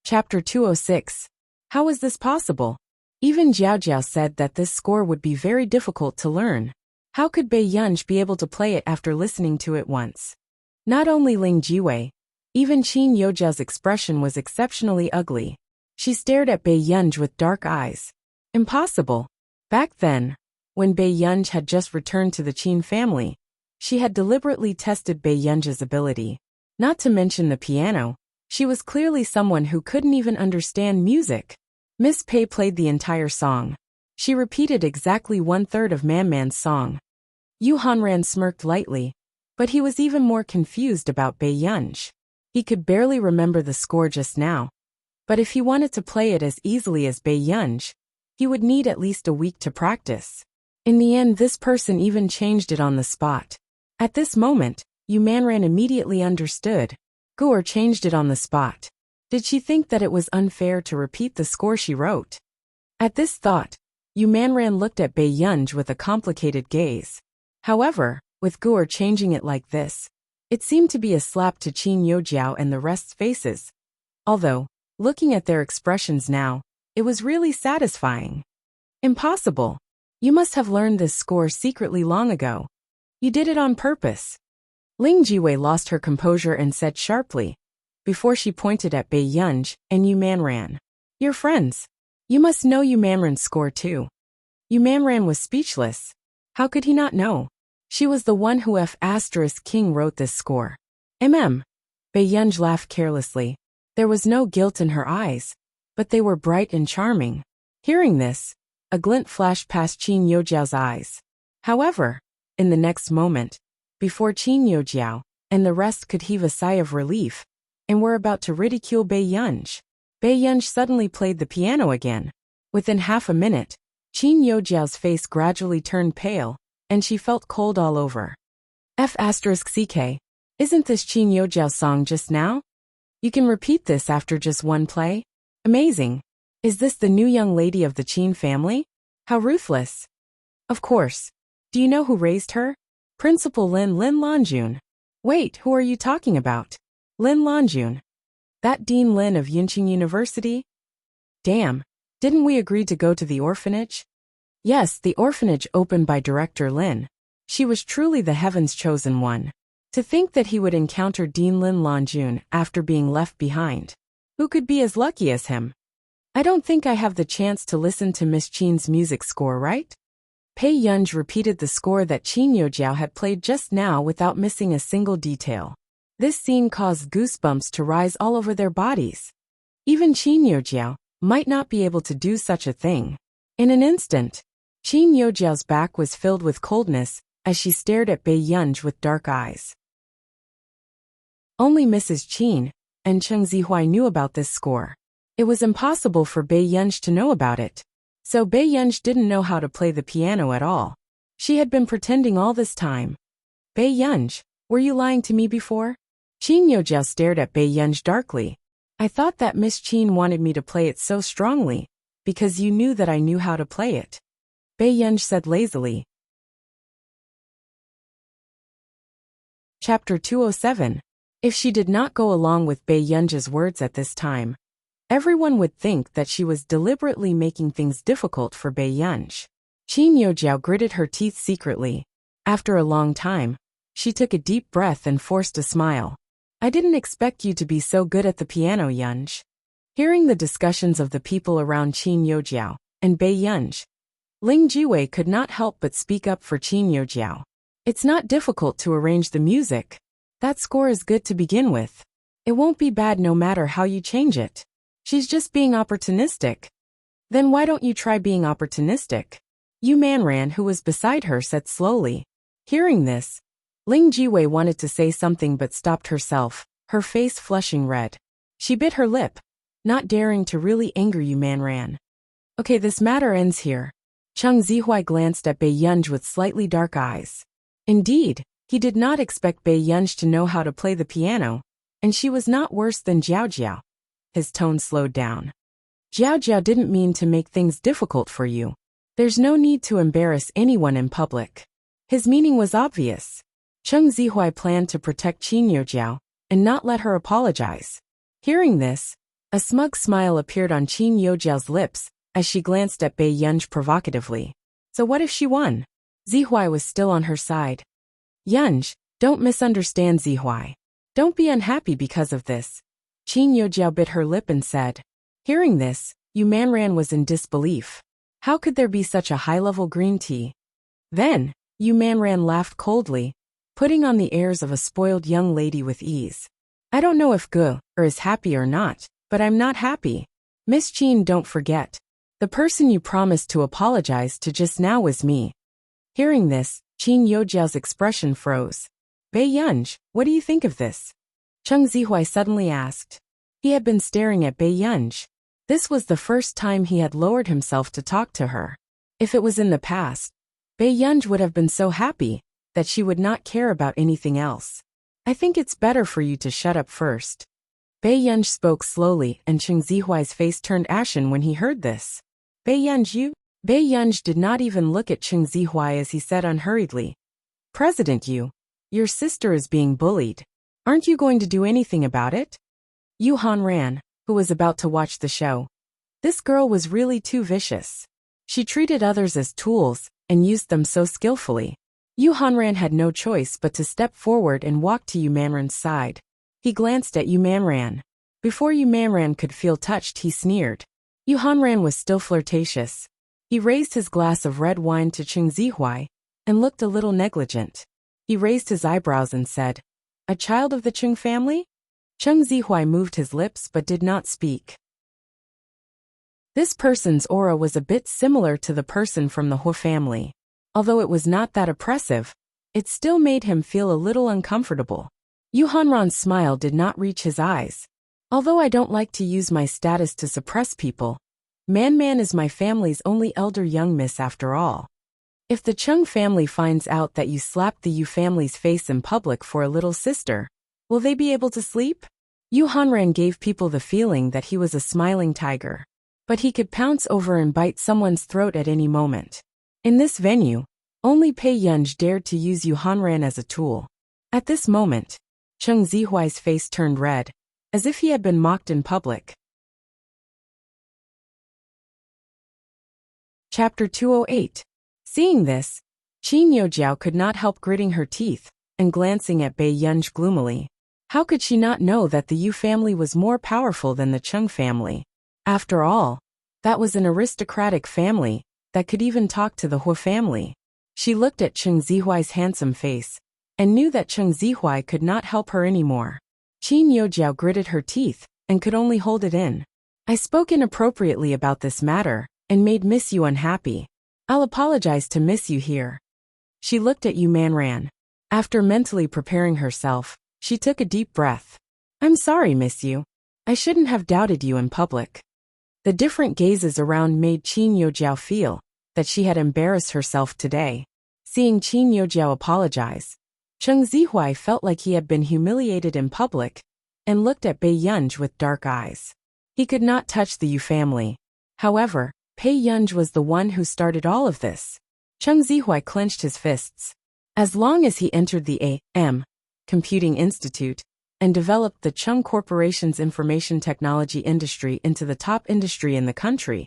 Chapter 206. How is this possible? Even Jiao Jiao said that this score would be very difficult to learn. How could Bei Yunj be able to play it after listening to it once? Not only Ling Jiwei, even Qin Youjiao's expression was exceptionally ugly. She stared at Bei Yunj with dark eyes. Impossible. Back then, when Bei Yunj had just returned to the Qin family, she had deliberately tested Bei Yunj's ability. Not to mention the piano, she was clearly someone who couldn't even understand music. Miss Pei played the entire song. She repeated exactly 1/3 of Man Man's song. Yu Hanran smirked lightly, but he was even more confused about Bei Yunj. He could barely remember the score just now. But if he wanted to play it as easily as Bei Yunj, he would need at least a week to practice. In the end, this person even changed it on the spot. At this moment, Yu Manran immediately understood. Gu'er changed it on the spot. Did she think that it was unfair to repeat the score she wrote? At this thought, Yu Manran looked at Bei Yunj with a complicated gaze. However, with Gu'er changing it like this, it seemed to be a slap to Qin Youjiao and the rest's faces. Although, looking at their expressions now, it was really satisfying. Impossible. You must have learned this score secretly long ago. You did it on purpose. Ling Jiwei lost her composure and said sharply, before she pointed at Bei Yunj and Yu Manran. You're friends. You must know Yu Manran's score too. Yu Manran was speechless. How could he not know? She was the one who King wrote this score. Bei Yunj laughed carelessly. There was no guilt in her eyes, but they were bright and charming. Hearing this, a glint flashed past Qin Youjiao's eyes. However, in the next moment, before Qin Youjiao and the rest could heave a sigh of relief, and were about to ridicule Bei Yunj, Bei Yunj suddenly played the piano again. Within half a minute, Qin Youjiao's face gradually turned pale, and she felt cold all over. F***ck, isn't this Qin Youjiao's song just now? You can repeat this after just one play? Amazing. Is this the new young lady of the Qin family? How ruthless. Of course. Do you know who raised her? Principal Lin Lanjun. Wait, who are you talking about? Lin Lanjun. That Dean Lin of Yunqing University? Damn, didn't we agree to go to the orphanage? Yes, the orphanage opened by Director Lin. She was truly the heaven's chosen one. To think that he would encounter Dean Lin Lanjun after being left behind. Who could be as lucky as him? I don't think I have the chance to listen to Miss Qin's music score, right? Bei Yunj repeated the score that Qin Youjiao had played just now without missing a single detail. This scene caused goosebumps to rise all over their bodies. Even Qin Youjiao might not be able to do such a thing. In an instant, Qin Youjiao's back was filled with coldness as she stared at Bei Yunj with dark eyes. Only Mrs. Qin and Cheng Zihuai knew about this score. It was impossible for Bei Yunj to know about it. So Bei Yunj didn't know how to play the piano at all. She had been pretending all this time. Bei Yunj, were you lying to me before? Qin Youjiao stared at Bei Yunj darkly. I thought that Miss Qin wanted me to play it so strongly, because you knew that I knew how to play it. Bei Yunj said lazily. Chapter 207. If she did not go along with Bei Yunj's words at this time, everyone would think that she was deliberately making things difficult for Bei Yunj. Qin Youjiao gritted her teeth secretly. After a long time, she took a deep breath and forced a smile. I didn't expect you to be so good at the piano, Yunj. Hearing the discussions of the people around Qin Youjiao and Bei Yunj, Ling Jiwei could not help but speak up for Qin Youjiao. It's not difficult to arrange the music. That score is good to begin with. It won't be bad no matter how you change it. She's just being opportunistic. Then why don't you try being opportunistic? Yu Manran, who was beside her, said slowly. Hearing this, Ling Jiwei wanted to say something but stopped herself, her face flushing red. She bit her lip, not daring to really anger Yu Manran. Okay, this matter ends here. Cheng Zihuai glanced at Bei Yunj with slightly dark eyes. Indeed, he did not expect Bei Yunj to know how to play the piano, and she was not worse than Jiao Jiao. His tone slowed down. Jiao Jiao didn't mean to make things difficult for you. There's no need to embarrass anyone in public. His meaning was obvious. Cheng Zihuai planned to protect Qin Youjiao and not let her apologize. Hearing this, A smug smile appeared on Qin Yojiao's lips as she glanced at Bei Yunj provocatively. So what if she won? Zihuai was still on her side. Yunj, don't misunderstand Zihuai. Don't be unhappy because of this. Qin Yojiao bit her lip and said. Hearing this, Yu Manran was in disbelief. How could there be such a high-level green tea? Then, Yu Manran laughed coldly, putting on the airs of a spoiled young lady with ease. I don't know if Gu is happy or not, but I'm not happy. Miss Qin, don't forget. The person you promised to apologize to just now was me. Hearing this, Qin Yojiao's expression froze. Bei Yunj, what do you think of this? Cheng Zihuai suddenly asked. He had been staring at Bei Yunj. This was the first time he had lowered himself to talk to her. If it was in the past, Bei Yunj would have been so happy that she would not care about anything else. I think it's better for you to shut up first. Bei Yunj spoke slowly and Cheng Zihuai's face turned ashen when he heard this. Bei Yunj, you? Bei Yunj did not even look at Cheng Zihuai as he said unhurriedly. President Yu, your sister is being bullied. Aren't you going to do anything about it? Yu Hanran, who was about to watch the show. This girl was really too vicious. She treated others as tools and used them so skillfully. Yu Hanran had no choice but to step forward and walk to Yu Manran's side. He glanced at Yu Manran. Before Yu Manran could feel touched, he sneered. Yu Hanran was still flirtatious. He raised his glass of red wine to Cheng Zihuai and looked a little negligent. He raised his eyebrows and said, A child of the Cheng family? Cheng Zihuai moved his lips but did not speak. This person's aura was a bit similar to the person from the Hu family. Although it was not that oppressive, it still made him feel a little uncomfortable. Yu Hanran's smile did not reach his eyes. Although I don't like to use my status to suppress people, Man is my family's only elder young miss after all. If the Cheng family finds out that you slapped the Yu family's face in public for a little sister, will they be able to sleep? Yu Hanran gave people the feeling that he was a smiling tiger. But he could pounce over and bite someone's throat at any moment. In this venue, only Bei Yunj dared to use Yu Hanran as a tool. At this moment, Cheng Zihuai's face turned red, as if he had been mocked in public. Chapter 208. Seeing this, Qin Yojiao could not help gritting her teeth and glancing at Bei Yunj gloomily. How could she not know that the Yu family was more powerful than the Cheng family? After all, that was an aristocratic family that could even talk to the Hu family. She looked at Cheng Zihuai's handsome face and knew that Cheng Zihuai could not help her anymore. Qin Yojiao gritted her teeth and could only hold it in. I spoke inappropriately about this matter and made Miss Yu unhappy. I'll apologize to Miss Yu here. She looked at Yu Manran. After mentally preparing herself, she took a deep breath. I'm sorry, Miss Yu. I shouldn't have doubted you in public. The different gazes around made Qin Yojiao feel that she had embarrassed herself today. Seeing Qin Yojiao apologize, Cheng Zihuai felt like he had been humiliated in public and looked at Bei Yunj with dark eyes. He could not touch the Yu family. However, Bei Yunj was the one who started all of this. Cheng Zihuai clenched his fists. As long as he entered the A.M. Computing Institute and developed the Cheng Corporation's information technology industry into the top industry in the country,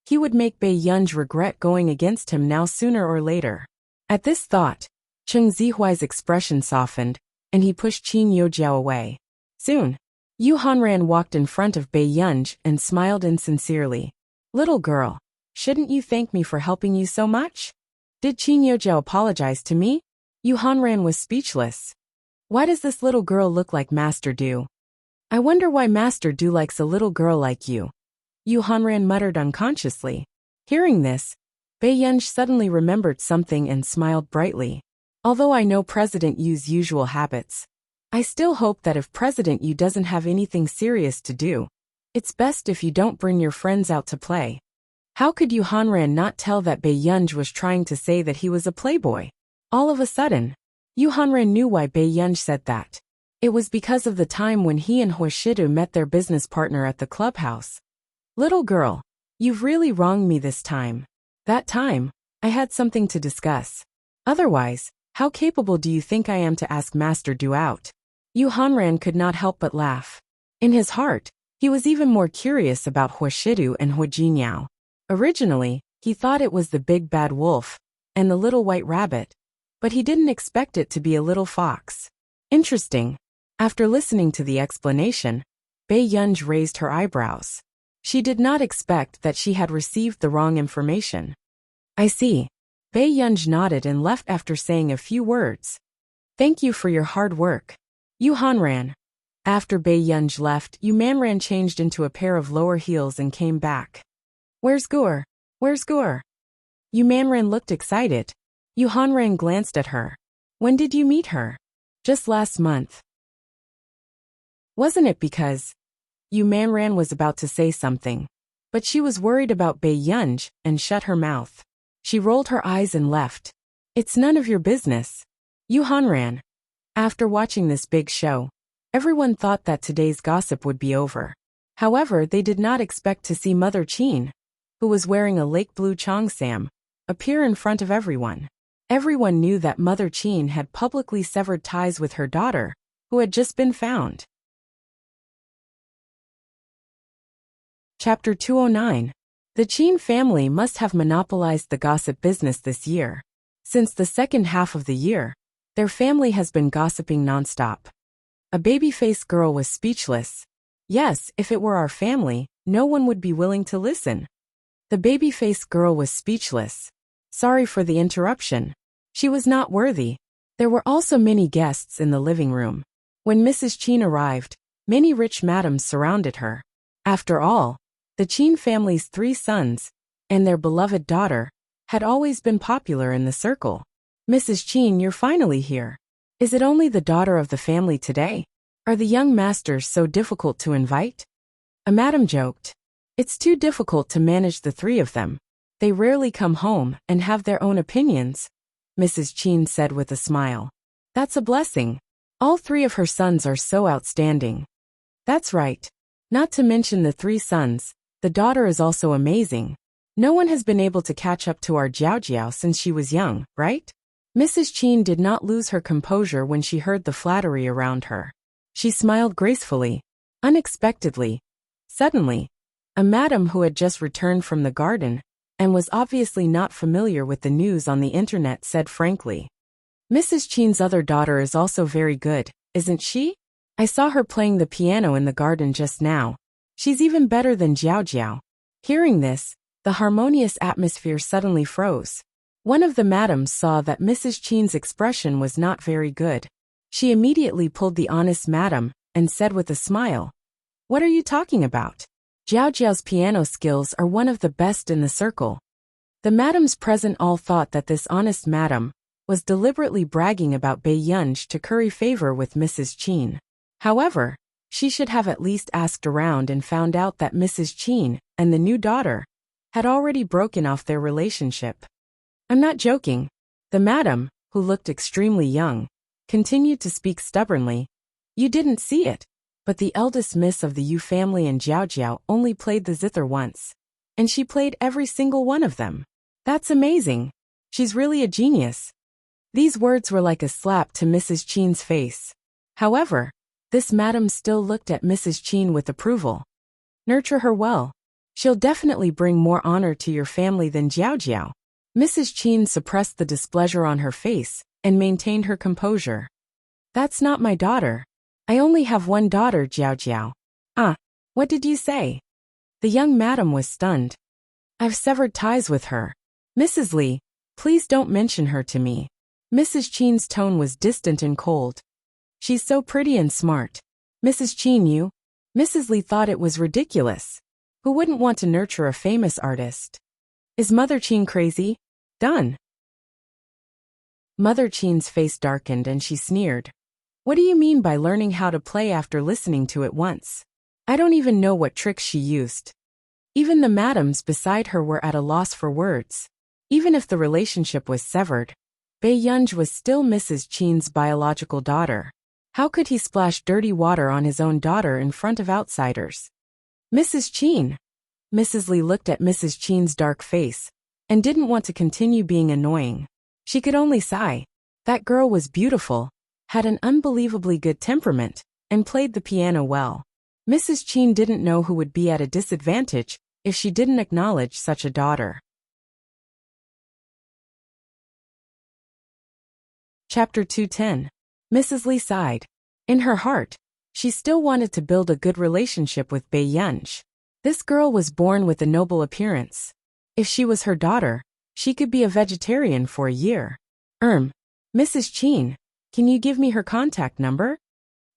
he would make Bei Yunj regret going against him now sooner or later. At this thought, Cheng Zihuai's expression softened, and he pushed Qin Yojiao away. Soon, Yu Hanran walked in front of Bei Yunj and smiled insincerely. Little girl, shouldn't you thank me for helping you so much? Did Qin Yojiao apologize to me? Yu Hanran was speechless. Why does this little girl look like Master Du? I wonder why Master Du likes a little girl like you. Yu Hanran muttered unconsciously. Hearing this, Bei Yunj suddenly remembered something and smiled brightly. Although I know President Yu's usual habits, I still hope that if President Yu doesn't have anything serious to do, it's best if you don't bring your friends out to play. How could Yu Hanran not tell that Bei Yunj was trying to say that he was a playboy? All of a sudden, Yu Hanran knew why Bei Yunj said that. It was because of the time when he and Huashidu met their business partner at the clubhouse. Little girl, you've really wronged me this time. That time, I had something to discuss. Otherwise, how capable do you think I am to ask Master Du out? Yu Hanran could not help but laugh. In his heart, He was even more curious about Huashidu and Huajinyao. Originally, he thought it was the big bad wolf and the little white rabbit, but he didn't expect it to be a little fox. Interesting. After listening to the explanation, Bei Yunj raised her eyebrows. She did not expect that she had received the wrong information. I see. Bei Yunj nodded and left after saying a few words. Thank you for your hard work. Yu Hanran. After Bei Yunj left, Yu Manran changed into a pair of lower heels and came back. Where's Gur? Where's Gur? Yu Manran looked excited. Yu Hanran glanced at her. When did you meet her? Just last month. Wasn't it because... Yu Manran was about to say something, but she was worried about Bei Yunj and shut her mouth. She rolled her eyes and left. It's none of your business. Yu Hanran. After watching this big show, everyone thought that today's gossip would be over. However, they did not expect to see Mother Qin, who was wearing a lake blue cheongsam, appear in front of everyone. Everyone knew that Mother Qin had publicly severed ties with her daughter, who had just been found. Chapter 209. The Qin family must have monopolized the gossip business this year. Since the second half of the year, their family has been gossiping nonstop. A baby-faced girl was speechless. Yes, if it were our family, no one would be willing to listen. The baby-faced girl was speechless. Sorry for the interruption. She was not worthy. There were also many guests in the living room. When Mrs. Qin arrived, many rich madams surrounded her. After all, the Qin family's 3 sons, and their beloved daughter, had always been popular in the circle. Mrs. Qin, you're finally here. Is it only the daughter of the family today? Are the young masters so difficult to invite? A madam joked. It's too difficult to manage the 3 of them. They rarely come home and have their own opinions, Mrs. Qin said with a smile. That's a blessing. All 3 of her sons are so outstanding. That's right. Not to mention the 3 sons, the daughter is also amazing. No one has been able to catch up to our Jiao since she was young, right? Mrs. Qin did not lose her composure when she heard the flattery around her. She smiled gracefully. Unexpectedly. Suddenly, a madam who had just returned from the garden and was obviously not familiar with the news on the internet said frankly, Mrs. Qin's other daughter is also very good, isn't she? I saw her playing the piano in the garden just now. She's even better than Jiao. Hearing this, the harmonious atmosphere suddenly froze. One of the madams saw that Mrs. Qin's expression was not very good. She immediately pulled the honest madam and said with a smile, What are you talking about? Jiao's piano skills are one of the best in the circle. The madams present all thought that this honest madam was deliberately bragging about Bei Yunj to curry favor with Mrs. Qin. However, she should have at least asked around and found out that Mrs. Qin and the new daughter had already broken off their relationship. I'm not joking. The madam, who looked extremely young, continued to speak stubbornly. You didn't see it, but the eldest miss of the Yu family and Jiao only played the zither once, and she played every single one of them. That's amazing. She's really a genius. These words were like a slap to Mrs. Qin's face. However, this madam still looked at Mrs. Qin with approval. Nurture her well. She'll definitely bring more honor to your family than Jiao. Mrs. Qin suppressed the displeasure on her face and maintained her composure. That's not my daughter. I only have one daughter, Jiao. Ah, what did you say? The young madam was stunned. I've severed ties with her. Mrs. Li, please don't mention her to me. Mrs. Qin's tone was distant and cold. She's so pretty and smart. Mrs. Qin, Mrs. Li thought it was ridiculous. Who wouldn't want to nurture a famous artist? Is Mother Qin crazy? Done. Mother Qin's face darkened and she sneered. What do you mean by learning how to play after listening to it once? I don't even know what tricks she used. Even the madams beside her were at a loss for words. Even if the relationship was severed, Bei Yunj was still Mrs. Qin's biological daughter. How could he splash dirty water on his own daughter in front of outsiders? Mrs. Qin. Mrs. Li looked at Mrs. Qin's dark face and didn't want to continue being annoying. She could only sigh. That girl was beautiful, had an unbelievably good temperament, and played the piano well. Mrs. Qin didn't know who would be at a disadvantage if she didn't acknowledge such a daughter. Chapter 210. Mrs. Li sighed. In her heart, she still wanted to build a good relationship with Bai Yunj. This girl was born with a noble appearance. If she was her daughter, she could be a vegetarian for a year. Mrs. Qin, can you give me her contact number?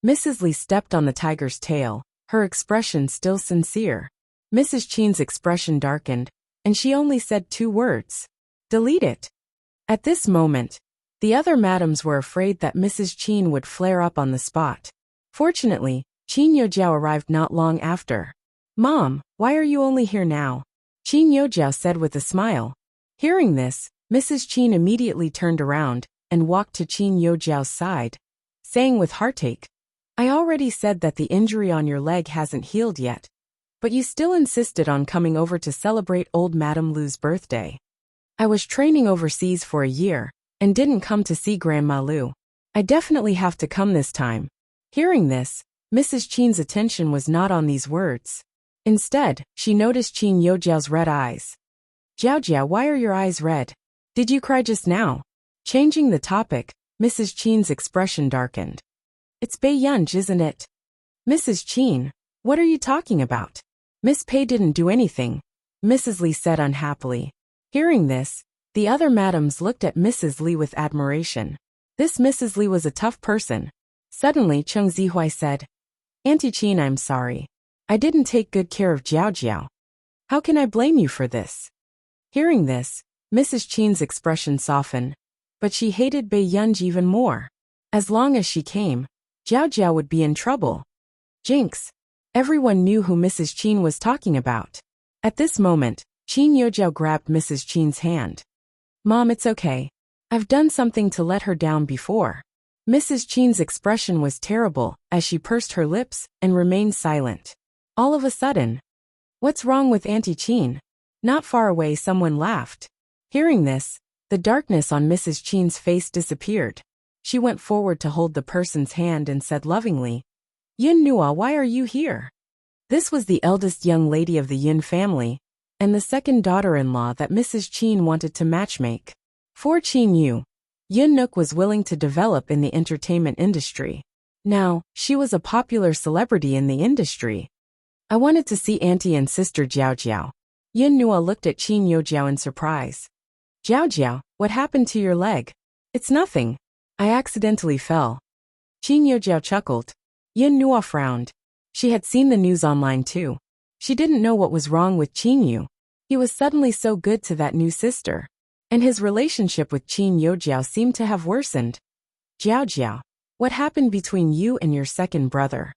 Mrs. Li stepped on the tiger's tail, her expression still sincere. Mrs. Qin's expression darkened, and she only said 2 words. Delete it. At this moment, the other madams were afraid that Mrs. Qin would flare up on the spot. Fortunately, Qin Yojiao arrived not long after. Mom, why are you only here now? Qin Yojiao said with a smile. Hearing this, Mrs. Qin immediately turned around and walked to Qin Yojiao's side, saying with heartache, I already said that the injury on your leg hasn't healed yet, but you still insisted on coming over to celebrate old Madame Lu's birthday. I was training overseas for a year and didn't come to see Grandma Lu. I definitely have to come this time. Hearing this, Mrs. Qin's attention was not on these words. Instead, she noticed Qin Yojiao's red eyes. Jiao, why are your eyes red? Did you cry just now? Changing the topic, Mrs. Qin's expression darkened. It's Bai Yunj, isn't it? Mrs. Qin, what are you talking about? Miss Pei didn't do anything, Mrs. Li said unhappily. Hearing this, the other madams looked at Mrs. Li with admiration. This Mrs. Li was a tough person. Suddenly Cheng Zihui said, Auntie Qin, I'm sorry. I didn't take good care of Jiao. How can I blame you for this? Hearing this, Mrs. Qin's expression softened, but she hated Bai Yunj even more. As long as she came, Jiao would be in trouble. Jinx. Everyone knew who Mrs. Qin was talking about. At this moment, Qin Yojiao grabbed Mrs. Qin's hand. Mom, it's okay. I've done something to let her down before. Mrs. Qin's expression was terrible as she pursed her lips and remained silent. All of a sudden, what's wrong with Auntie Qin? Not far away someone laughed. Hearing this, the darkness on Mrs. Qin's face disappeared. She went forward to hold the person's hand and said lovingly, Yun Nua, why are you here? This was the eldest young lady of the Yun family, and the second daughter-in-law that Mrs. Qin wanted to matchmake. For Qin Yu, Yun Nuk was willing to develop in the entertainment industry. Now, she was a popular celebrity in the industry. I wanted to see Auntie and Sister Jiao. Yun Nua looked at Qin Yojiao in surprise. Jiao, what happened to your leg? It's nothing. I accidentally fell. Qin Yojiao chuckled. Yun Nua frowned. She had seen the news online too. She didn't know what was wrong with Qin Yu. He was suddenly so good to that new sister. And his relationship with Qin Yojiao seemed to have worsened. Jiao, what happened between you and your second brother?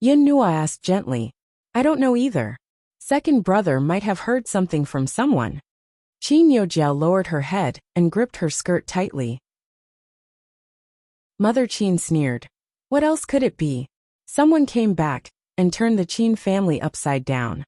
Yun Nua asked gently. I don't know either. Second brother might have heard something from someone. Qin Yojiao lowered her head and gripped her skirt tightly. Mother Qin sneered. What else could it be? Someone came back and turned the Qin family upside down.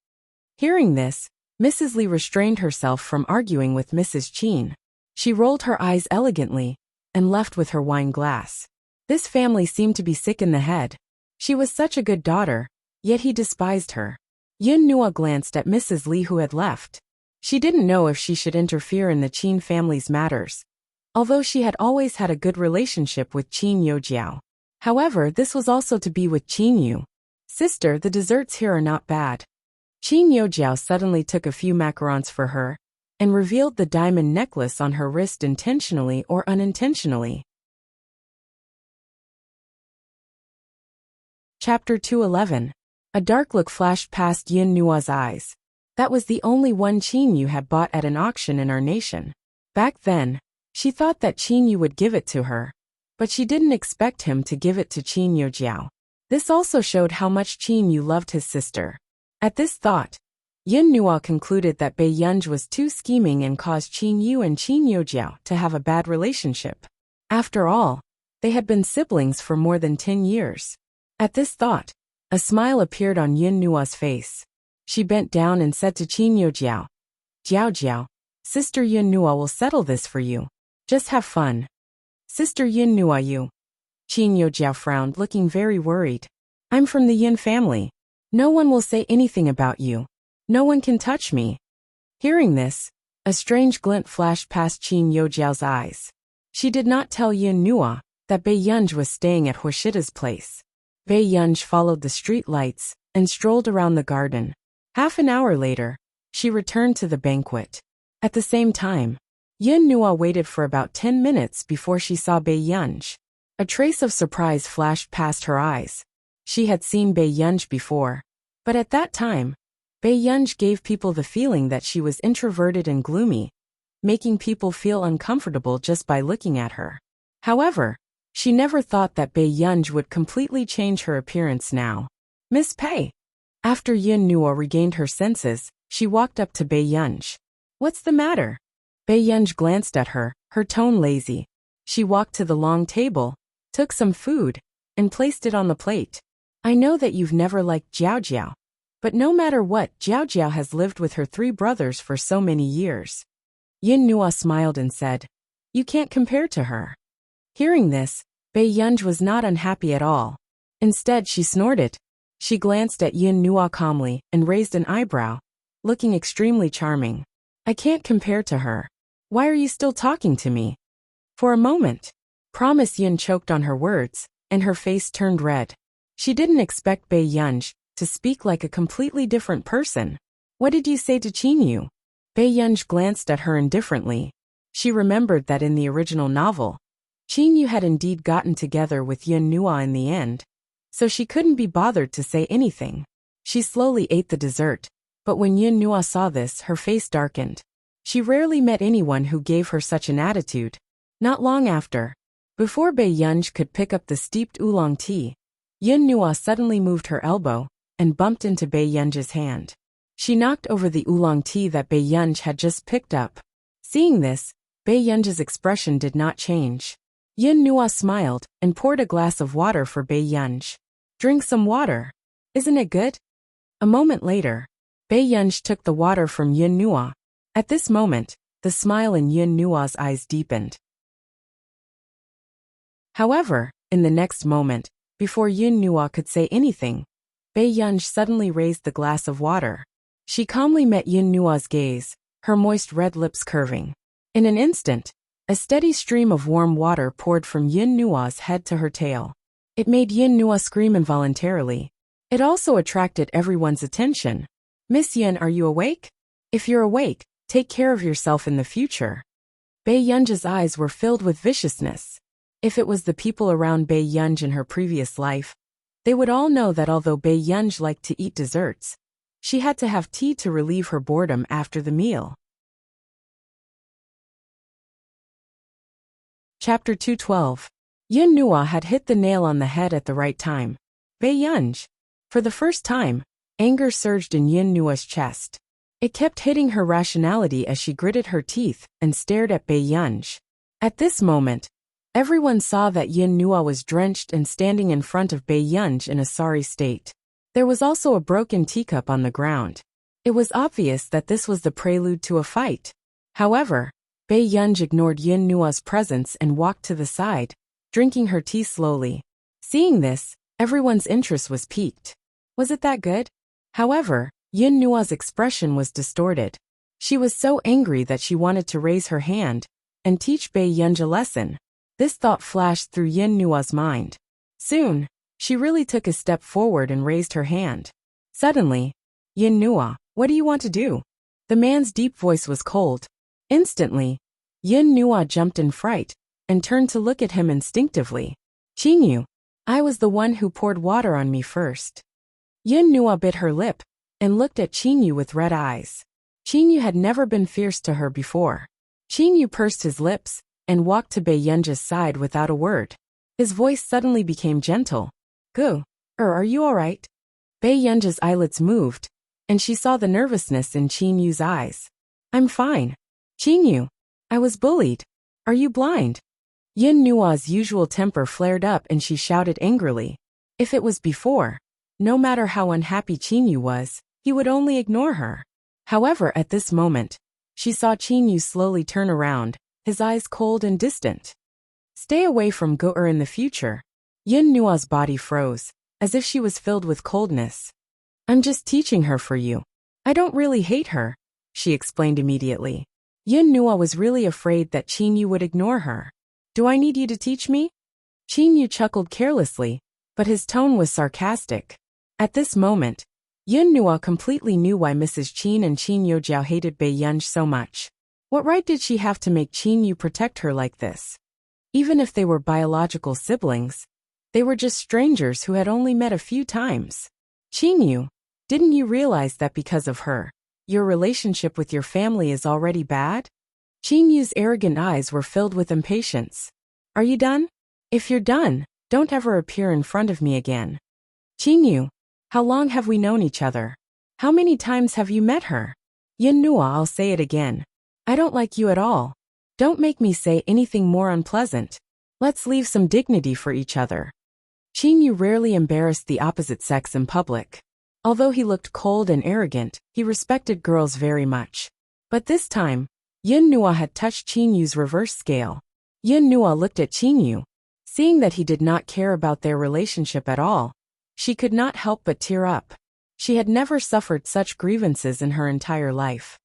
Hearing this, Mrs. Li restrained herself from arguing with Mrs. Qin. She rolled her eyes elegantly and left with her wine glass. This family seemed to be sick in the head. She was such a good daughter, yet he despised her. Yun Nua glanced at Mrs. Li who had left. She didn't know if she should interfere in the Qin family's matters, although she had always had a good relationship with Qin Yojiao. However, this was also to be with Qin Yu. Sister, the desserts here are not bad. Qin Yojiao suddenly took a few macarons for her and revealed the diamond necklace on her wrist intentionally or unintentionally. Chapter 211. A dark look flashed past Yun Nua's eyes. That was the only one Qin Yu had bought at an auction in our nation. Back then, she thought that Qin Yu would give it to her, but she didn't expect him to give it to Qin Yojiao. This also showed how much Qin Yu loved his sister. At this thought, Yun Nua concluded that Bai Yunj was too scheming and caused Qin Yu and Qin Yojiao to have a bad relationship. After all, they had been siblings for more than 10 years. At this thought, a smile appeared on Yun Nua's face. She bent down and said to Qin Yojiao, Jiao, Sister Yun Nua will settle this for you. Just have fun. Sister Yun Nua, you. Qin Yojiao frowned, looking very worried. I'm from the Yin family. No one will say anything about you. No one can touch me. Hearing this, a strange glint flashed past Qin Yojiao's eyes. She did not tell Yin Nua that Bei Yunj was staying at Horshida's place. Bei Yunj followed the street lights and strolled around the garden. Half an hour later, she returned to the banquet. At the same time, Yin Nua waited for about 10 minutes before she saw Bei Yunj. A trace of surprise flashed past her eyes. She had seen Bei Yunj before, but at that time, Bei Yunj gave people the feeling that she was introverted and gloomy, making people feel uncomfortable just by looking at her. However, she never thought that Bei Yunj would completely change her appearance now. Miss Pei. After Yin Nua regained her senses, she walked up to Bei Yunj. What's the matter? Bei Yunj glanced at her, her tone lazy. She walked to the long table, took some food, and placed it on the plate. I know that you've never liked Jiao Jiao. But no matter what, Jiao Jiao has lived with her 3 brothers for so many years. Yin Nua smiled and said, You can't compare to her. Hearing this, Bei Yunj was not unhappy at all. Instead, she snorted. She glanced at Yin Nua calmly and raised an eyebrow, looking extremely charming. I can't compare to her. Why are you still talking to me? For a moment, Promise Yin choked on her words, and her face turned red. She didn't expect Bei Yunj to speak like a completely different person. What did you say to Qin Yu? Bei Yunj glanced at her indifferently. She remembered that in the original novel, Qin Yu had indeed gotten together with Yin Nua in the end, so she couldn't be bothered to say anything. She slowly ate the dessert, but when Yin Nua saw this, her face darkened. She rarely met anyone who gave her such an attitude. Not long after, before Bei Yunj could pick up the steeped oolong tea, Yin Nua suddenly moved her elbow and bumped into Bei Yunj's hand. She knocked over the oolong tea that Bei Yunj had just picked up. Seeing this, Bei Yunj's expression did not change. Yin Nua smiled and poured a glass of water for Bei Yunj. Drink some water. Isn't it good? A moment later, Bei Yunj took the water from Yin Nua. At this moment, the smile in Yin Nua's eyes deepened. However, in the next moment, before Yin Nua could say anything, Bei Yunj suddenly raised the glass of water. She calmly met Yin Nua's gaze, her moist red lips curving. In an instant, a steady stream of warm water poured from Yin Nua's head to her tail. It made Yin Nua scream involuntarily. It also attracted everyone's attention. Miss Yin, are you awake? If you're awake, take care of yourself in the future. Bei Yunj's eyes were filled with viciousness. If it was the people around Bei Yunj in her previous life, they would all know that although Bei Yunj liked to eat desserts, she had to have tea to relieve her boredom after the meal. Chapter 212. Yin Nua had hit the nail on the head at the right time. Bei Yunj. For the first time, anger surged in Yin Nua's chest. It kept hitting her rationality as she gritted her teeth and stared at Bei Yunj. At this moment, everyone saw that Yin Nua was drenched and standing in front of Bei Yunj in a sorry state. There was also a broken teacup on the ground. It was obvious that this was the prelude to a fight. However, Bei Yunj ignored Yin Nua's presence and walked to the side, drinking her tea slowly. Seeing this, everyone's interest was piqued. Was it that good? However, Yin Nua's expression was distorted. She was so angry that she wanted to raise her hand and teach Bei Yunj a lesson. This thought flashed through Yin Nua's mind. Soon, she really took a step forward and raised her hand. Suddenly, Yin Nua, what do you want to do? The man's deep voice was cold. Instantly, Yin Nua jumped in fright and turned to look at him instinctively. Qin Yu, I was the one who poured water on me first. Yin Nua bit her lip and looked at Qin Yu with red eyes. Qin Yu had never been fierce to her before. Qin Yu pursed his lips and walked to Bei Yunj's side without a word. His voice suddenly became gentle. Gu, are you alright? Bei Yunj's eyelids moved, and she saw the nervousness in Qin Yu's eyes. I'm fine. Qin Yu, I was bullied. Are you blind? Yin Nua's usual temper flared up and she shouted angrily. If it was before, no matter how unhappy Qin Yu was, he would only ignore her. However, at this moment, she saw Qin Yu slowly turn around, his eyes cold and distant. Stay away from Gu in the future. Yin Nua's body froze, as if she was filled with coldness. I'm just teaching her for you. I don't really hate her, she explained immediately. Yin Nua was really afraid that Qin Yu would ignore her. Do I need you to teach me? Qin Yu chuckled carelessly, but his tone was sarcastic. At this moment, Yin Nua completely knew why Mrs. Qin and Qin Yojiao hated Bei Yunj so much. What right did she have to make Qin Yu protect her like this? Even if they were biological siblings, they were just strangers who had only met a few times. Qin Yu, didn't you realize that because of her, your relationship with your family is already bad? Qin Yu's arrogant eyes were filled with impatience. Are you done? If you're done, don't ever appear in front of me again. Qin Yu, how long have we known each other? How many times have you met her? Yin Nua, I'll say it again. I don't like you at all. Don't make me say anything more unpleasant. Let's leave some dignity for each other. Qin Yu rarely embarrassed the opposite sex in public. Although he looked cold and arrogant, he respected girls very much. But this time, Yin Nua had touched Qin Yu's reverse scale. Yin Nua looked at Qin Yu. Seeing that he did not care about their relationship at all, she could not help but tear up. She had never suffered such grievances in her entire life.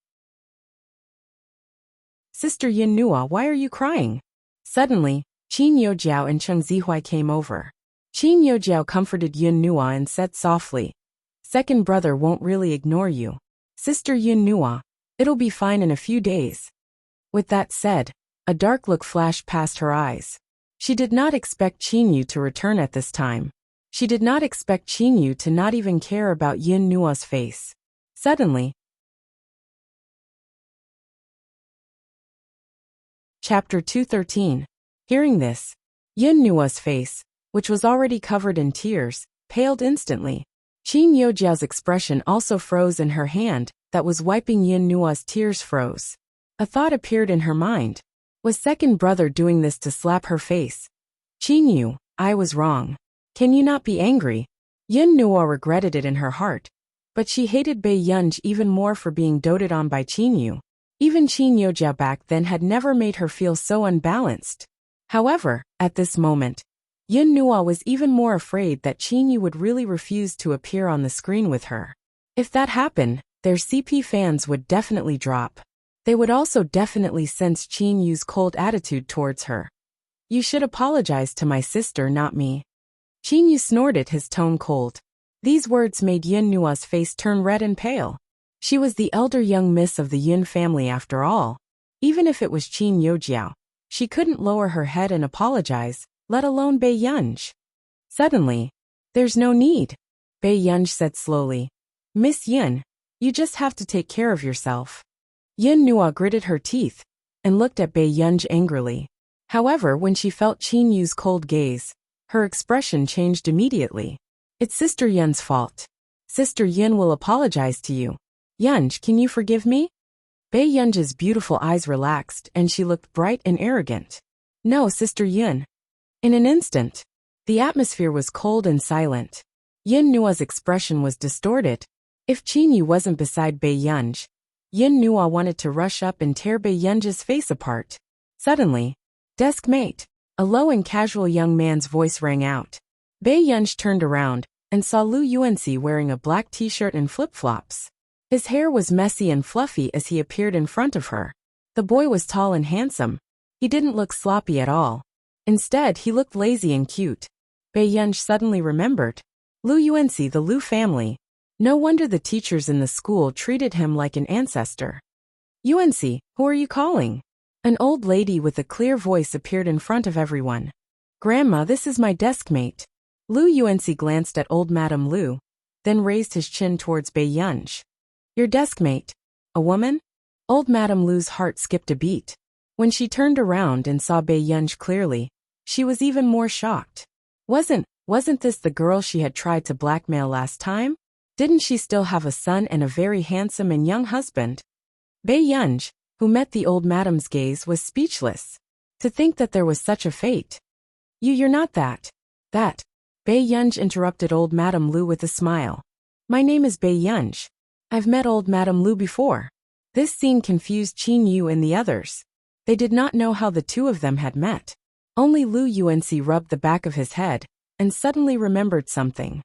Sister Yin Nua, why are you crying? Suddenly, Qin Yojiao and Cheng Zihuai came over. Qin Yojiao comforted Yin Nua and said softly, Second brother won't really ignore you. Sister Yin Nua, it'll be fine in a few days. With that said, a dark look flashed past her eyes. She did not expect Qin Yu to return at this time. She did not expect Qin Yu to not even care about Yin Nua's face. Suddenly, Chapter 213. Hearing this, Yin Nua's face, which was already covered in tears, paled instantly. Qin Yojiao's expression also froze in her hand that was wiping Yin Nua's tears froze. A thought appeared in her mind. Was second brother doing this to slap her face? Qin Yu, I was wrong. Can you not be angry? Yin Nua regretted it in her heart, but she hated Bei Yunj even more for being doted on by Qin Yu. Even Qin Yojiao back then had never made her feel so unbalanced. However, at this moment, Yin Nua was even more afraid that Qin Yu would really refuse to appear on the screen with her. If that happened, their CP fans would definitely drop. They would also definitely sense Qin Yu's cold attitude towards her. You should apologize to my sister, not me. Qin Yu snorted, his tone cold. These words made Yin Nua's face turn red and pale. She was the elder young miss of the Yin family after all. Even if it was Qin Yojiao, she couldn't lower her head and apologize, let alone Bei Yunj. Suddenly, there's no need, Bei Yunj said slowly. Miss Yin, you just have to take care of yourself. Yin Nua gritted her teeth and looked at Bei Yunj angrily. However, when she felt Qin Yu's cold gaze, her expression changed immediately. It's Sister Yin's fault. Sister Yin will apologize to you. Yunj, can you forgive me? Bei Yunj's beautiful eyes relaxed and she looked bright and arrogant. No, Sister Yin. In an instant, the atmosphere was cold and silent. Yin Nua's expression was distorted. If Qin Yu wasn't beside Bei Yunj, Yin Nua wanted to rush up and tear Bei Yunj's face apart. Suddenly, desk mate, a low and casual young man's voice rang out. Bei Yunj turned around and saw Lu Yuanxi wearing a black t-shirt and flip-flops. His hair was messy and fluffy as he appeared in front of her. The boy was tall and handsome. He didn't look sloppy at all. Instead, he looked lazy and cute. Bei Yunj suddenly remembered. Lu Yuanxi, the Lu family. No wonder the teachers in the school treated him like an ancestor. Yuanxi, who are you calling? An old lady with a clear voice appeared in front of everyone. Grandma, this is my desk mate. Lu Yuanxi glanced at old Madame Lu, then raised his chin towards Bei Yunj. Your desk mate? A woman? Old Madame Lu's heart skipped a beat. When she turned around and saw Bei Yunj clearly, she was even more shocked. Wasn't this the girl she had tried to blackmail last time? Didn't she still have a son and a very handsome and young husband? Bei Yunj, who met the old madame's gaze, was speechless. To think that there was such a fate. You're not that. That. Bei Yunj interrupted old Madame Lu with a smile. My name is Bei Yunj. I've met old Madame Lu before. This scene confused Qin Yu and the others. They did not know how the two of them had met. Only Lu Yuanxi rubbed the back of his head and suddenly remembered something.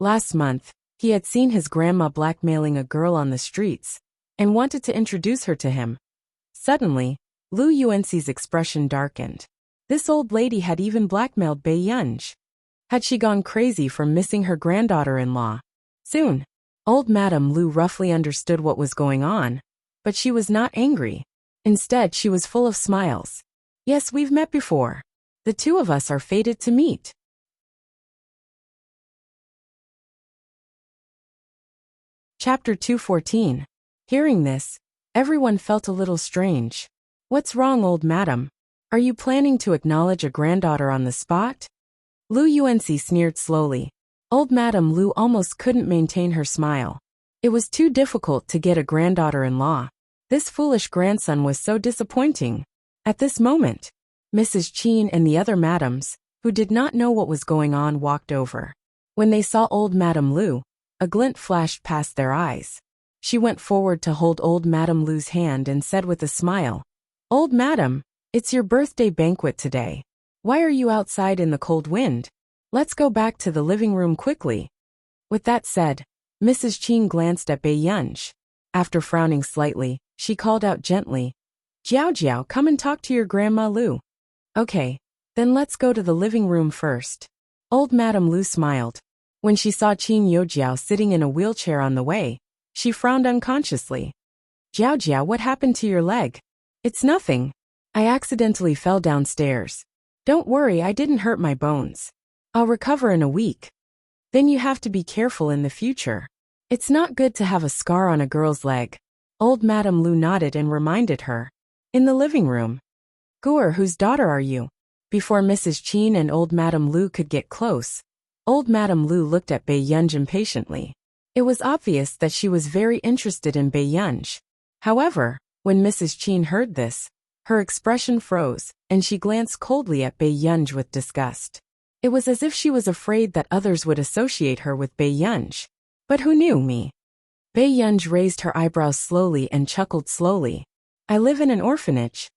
Last month, he had seen his grandma blackmailing a girl on the streets and wanted to introduce her to him. Suddenly, Lu Yuanxi's expression darkened. This old lady had even blackmailed Bei Yunj. Had she gone crazy from missing her granddaughter-in-law? Soon, old Madame Lu roughly understood what was going on, but she was not angry. Instead, she was full of smiles. Yes, we've met before. The two of us are fated to meet. Chapter 214. Hearing this, everyone felt a little strange. What's wrong, old madam? Are you planning to acknowledge a granddaughter on the spot? Lu Yuanxi sneered slowly. Old Madame Lu almost couldn't maintain her smile. It was too difficult to get a granddaughter-in-law. This foolish grandson was so disappointing. At this moment, Mrs. Qin and the other madams, who did not know what was going on, walked over. When they saw old Madame Lu, a glint flashed past their eyes. She went forward to hold old Madame Lu's hand and said with a smile, "Old madam, it's your birthday banquet today. Why are you outside in the cold wind? Let's go back to the living room quickly." With that said, Mrs. Qin glanced at Bei Yunj. After frowning slightly, she called out gently, "Jiao Jiao, come and talk to your Grandma Lu." "Okay, then let's go to the living room first." Old Madame Lu smiled. When she saw Qin Youjiao sitting in a wheelchair on the way, she frowned unconsciously. "Jiao Jiao, what happened to your leg?" "It's nothing. I accidentally fell downstairs. Don't worry, I didn't hurt my bones. I'll recover in a week." "Then you have to be careful in the future. It's not good to have a scar on a girl's leg." Old Madame Lu nodded and reminded her. In the living room. "Guer, whose daughter are you?" Before Mrs. Qin and old Madame Lu could get close, old Madame Lu looked at Bei Yunj impatiently. It was obvious that she was very interested in Bei Yunj. However, when Mrs. Qin heard this, her expression froze, and she glanced coldly at Bei Yunj with disgust. It was as if she was afraid that others would associate her with Bei Yunj. But who knew me? Bei Yunj raised her eyebrows slowly and chuckled slowly. "I live in an orphanage."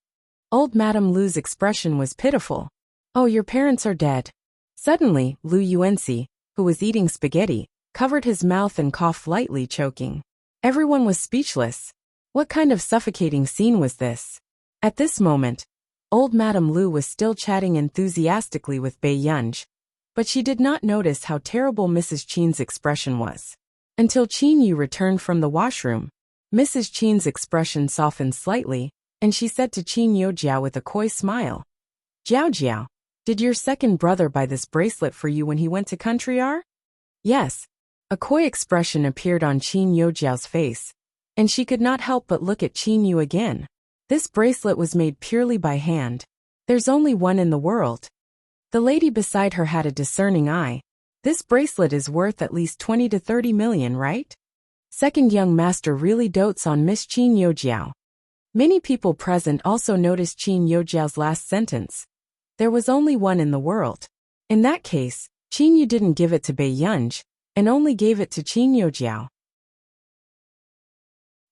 Old Madame Lu's expression was pitiful. "Oh, your parents are dead." Suddenly, Lu Yuanxi, who was eating spaghetti, covered his mouth and coughed lightly, choking. Everyone was speechless. What kind of suffocating scene was this? At this moment, old Madame Lu was still chatting enthusiastically with Bei Yunj, but she did not notice how terrible Mrs. Qin's expression was. Until Qin Yu returned from the washroom, Mrs. Qin's expression softened slightly, and she said to Qin Youjiao with a coy smile, "Jiao Jiao, did your second brother buy this bracelet for you when he went to country R?" "Yes." A coy expression appeared on Qin Youjiao's face, and she could not help but look at Qin Yu again. This bracelet was made purely by hand. There's only one in the world. The lady beside her had a discerning eye. This bracelet is worth at least 20 to 30 million, right? Second young master really dotes on Miss Qin Youjiao. Many people present also noticed Qin Youjiao's last sentence. There was only one in the world. In that case, Qin Yu didn't give it to Bei Yunj, and only gave it to Qin Youjiao.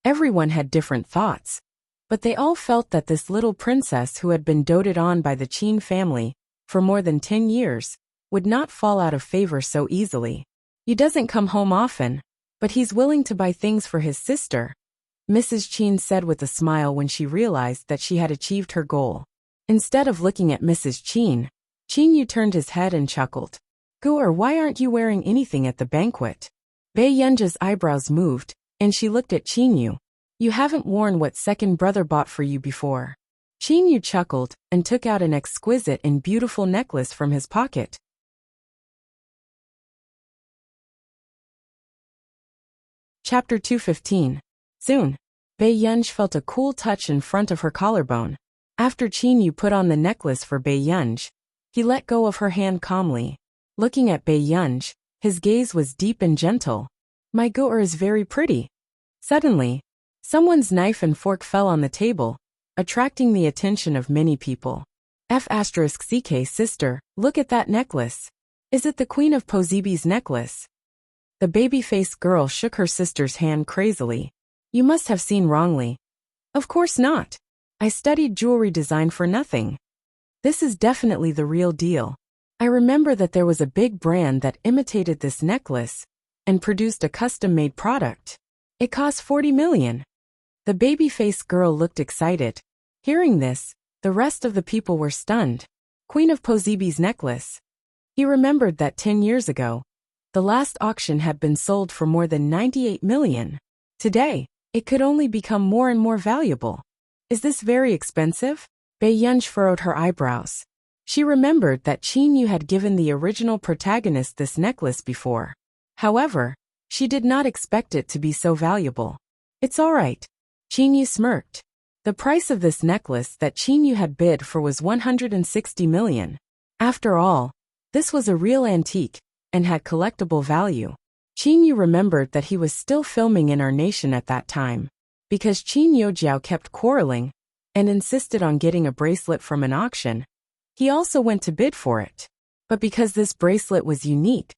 Everyone had different thoughts, but they all felt that this little princess who had been doted on by the Qin family for more than 10 years would not fall out of favor so easily. He doesn't come home often, but he's willing to buy things for his sister, Mrs. Qin said with a smile when she realized that she had achieved her goal. Instead of looking at Mrs. Qin, Qin Yu turned his head and chuckled. "Guer, why aren't you wearing anything at the banquet?" Bei Yunja's eyebrows moved, and she looked at Qin Yu. "You haven't worn what second brother bought for you before." Qin Yu chuckled and took out an exquisite and beautiful necklace from his pocket. Chapter 215. Soon, Bei Yunj felt a cool touch in front of her collarbone. After Qin Yu put on the necklace for Bei Yunj, he let go of her hand calmly. Looking at Bei Yunj, his gaze was deep and gentle. "My Guer is very pretty." Suddenly, someone's knife and fork fell on the table, attracting the attention of many people. F***ck sister, look at that necklace. Is it the Queen of Pozibi's necklace? The baby-faced girl shook her sister's hand crazily. "You must have seen wrongly." "Of course not. I studied jewelry design for nothing. This is definitely the real deal." I remember that there was a big brand that imitated this necklace and produced a custom-made product. It cost 40 million. The baby-faced girl looked excited. Hearing this, the rest of the people were stunned. Queen of Posebi's necklace. He remembered that 10 years ago, the last auction had been sold for more than 98 million. Today, it could only become more and more valuable. Is this very expensive? Bei Yunj furrowed her eyebrows. She remembered that Qin Yu had given the original protagonist this necklace before. However, she did not expect it to be so valuable. It's all right. Qin Yu smirked. The price of this necklace that Qin Yu had bid for was 160 million. After all, this was a real antique and had collectible value. Qin Yu remembered that he was still filming in our nation at that time, because Qin Yojiao kept quarreling and insisted on getting a bracelet from an auction. He also went to bid for it. But because this bracelet was unique,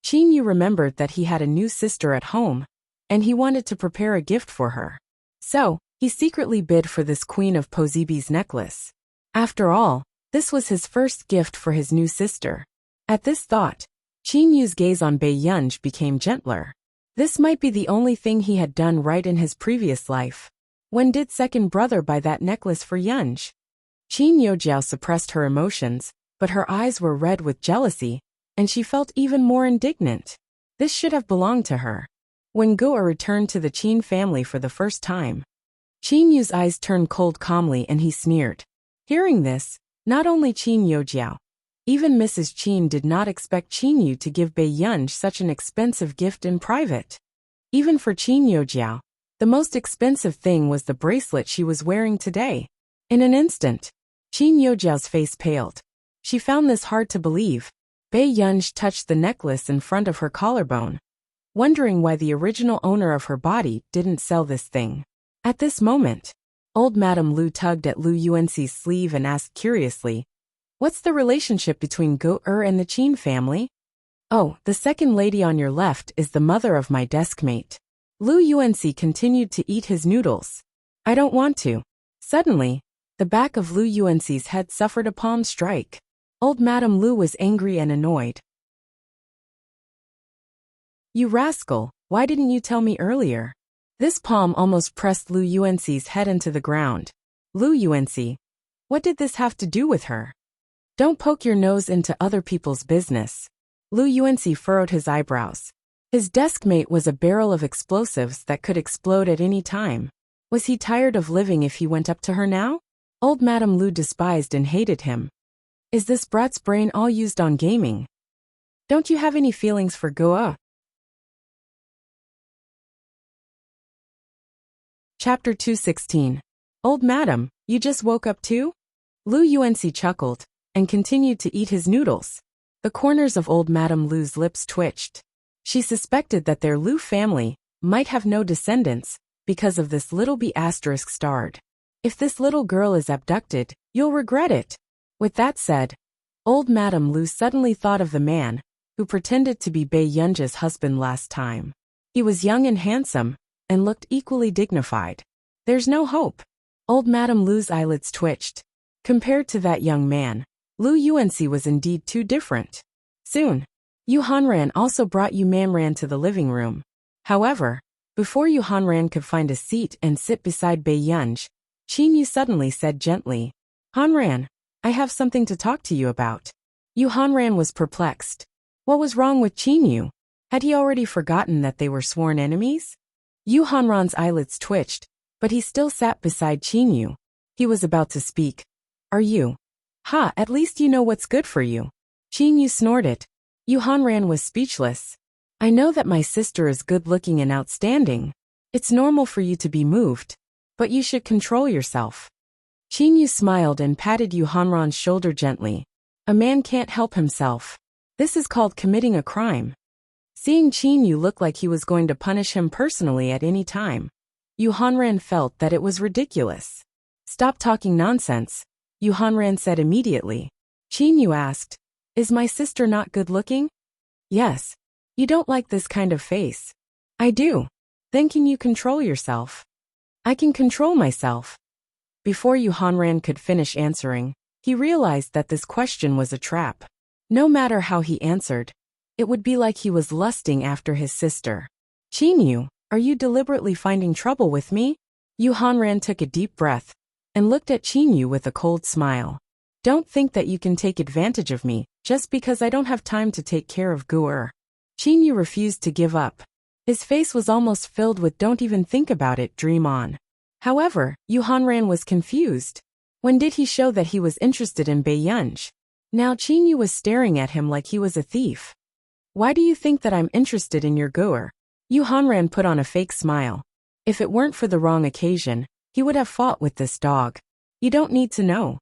Qin Yu remembered that he had a new sister at home, and he wanted to prepare a gift for her. So, he secretly bid for this Queen of Posebi's necklace. After all, this was his first gift for his new sister. At this thought, Qin Yu's gaze on Bei Yunj became gentler. This might be the only thing he had done right in his previous life. When did second brother buy that necklace for Yunj? Qin Yojiao suppressed her emotions, but her eyes were red with jealousy, and she felt even more indignant. This should have belonged to her. When Guo returned to the Qin family for the first time, Qin Yu's eyes turned cold calmly and he sneered. Hearing this, not only Qin Yojiao, even Mrs. Qin did not expect Qin Yu to give Bei Yunj such an expensive gift in private. Even for Qin Yojiao, the most expensive thing was the bracelet she was wearing today. In an instant, Qin Yojiao's face paled. She found this hard to believe. Bei Yunj touched the necklace in front of her collarbone, wondering why the original owner of her body didn't sell this thing. At this moment, old Madame Lu tugged at Lu Yuanxi's sleeve and asked curiously, "What's the relationship between Guo and the Qin family?" "Oh, the second lady on your left is the mother of my deskmate." Lu Yuanxi continued to eat his noodles. "I don't want to." Suddenly, the back of Lu Yuanxi's head suffered a palm strike. Old Madame Lu was angry and annoyed. "You rascal, why didn't you tell me earlier?" This palm almost pressed Lu Yuanxi's head into the ground. "Lu Yuanxi, what did this have to do with her? Don't poke your nose into other people's business." Lu Yuanxi furrowed his eyebrows. His deskmate was a barrel of explosives that could explode at any time. Was he tired of living if he went up to her now? Old Madame Lu despised and hated him. Is this brat's brain all used on gaming? Don't you have any feelings for Guo? Chapter 216. Old Madam, you just woke up too? Lu Yuanxi chuckled and continued to eat his noodles. The corners of old Madame Lu's lips twitched. She suspected that their Lu family might have no descendants because of this little B** starred. If this little girl is abducted, you'll regret it. With that said, old Madame Lu suddenly thought of the man who pretended to be Bei Yunj's husband last time. He was young and handsome and looked equally dignified. There's no hope. Old Madame Lu's eyelids twitched. Compared to that young man, Lu Yuanxi was indeed too different. Soon, Yu Hanran also brought Yu Manran to the living room. However, before Yu Hanran could find a seat and sit beside Bei Yunj, Qin Yu suddenly said gently, "Hanran, I have something to talk to you about." Yu Hanran was perplexed. What was wrong with Qin Yu? Had he already forgotten that they were sworn enemies? Yu Hanran's eyelids twitched, but he still sat beside Qin Yu. He was about to speak. "Are you? Ha, at least you know what's good for you." Qin Yu snorted. Yu Hanran was speechless. "I know that my sister is good-looking and outstanding. It's normal for you to be moved, but you should control yourself." Qin Yu smiled and patted Yu Hanran's shoulder gently. A man can't help himself. This is called committing a crime. Seeing Qin Yu look like he was going to punish him personally at any time, Yu Hanran felt that it was ridiculous. "Stop talking nonsense," Yu Hanran said immediately. Qin Yu asked, "Is my sister not good-looking?" "Yes. You don't like this kind of face." "I do." "Then can you control yourself?" "I can control myself." Before Yu Hanran could finish answering, he realized that this question was a trap. No matter how he answered, it would be like he was lusting after his sister. Qinyu, are you deliberately finding trouble with me? Yu Hanran took a deep breath and looked at Qinyu with a cold smile. Don't think that you can take advantage of me just because I don't have time to take care of Gu'er. Qinyu refused to give up. His face was almost filled with don't even think about it, dream on. However, Yu Hanran was confused. When did he show that he was interested in Bei Yunj? Now Qinyu was staring at him like he was a thief. Why do you think that I'm interested in your Gu'er? Yu Hanran put on a fake smile. If it weren't for the wrong occasion, he would have fought with this dog. You don't need to know.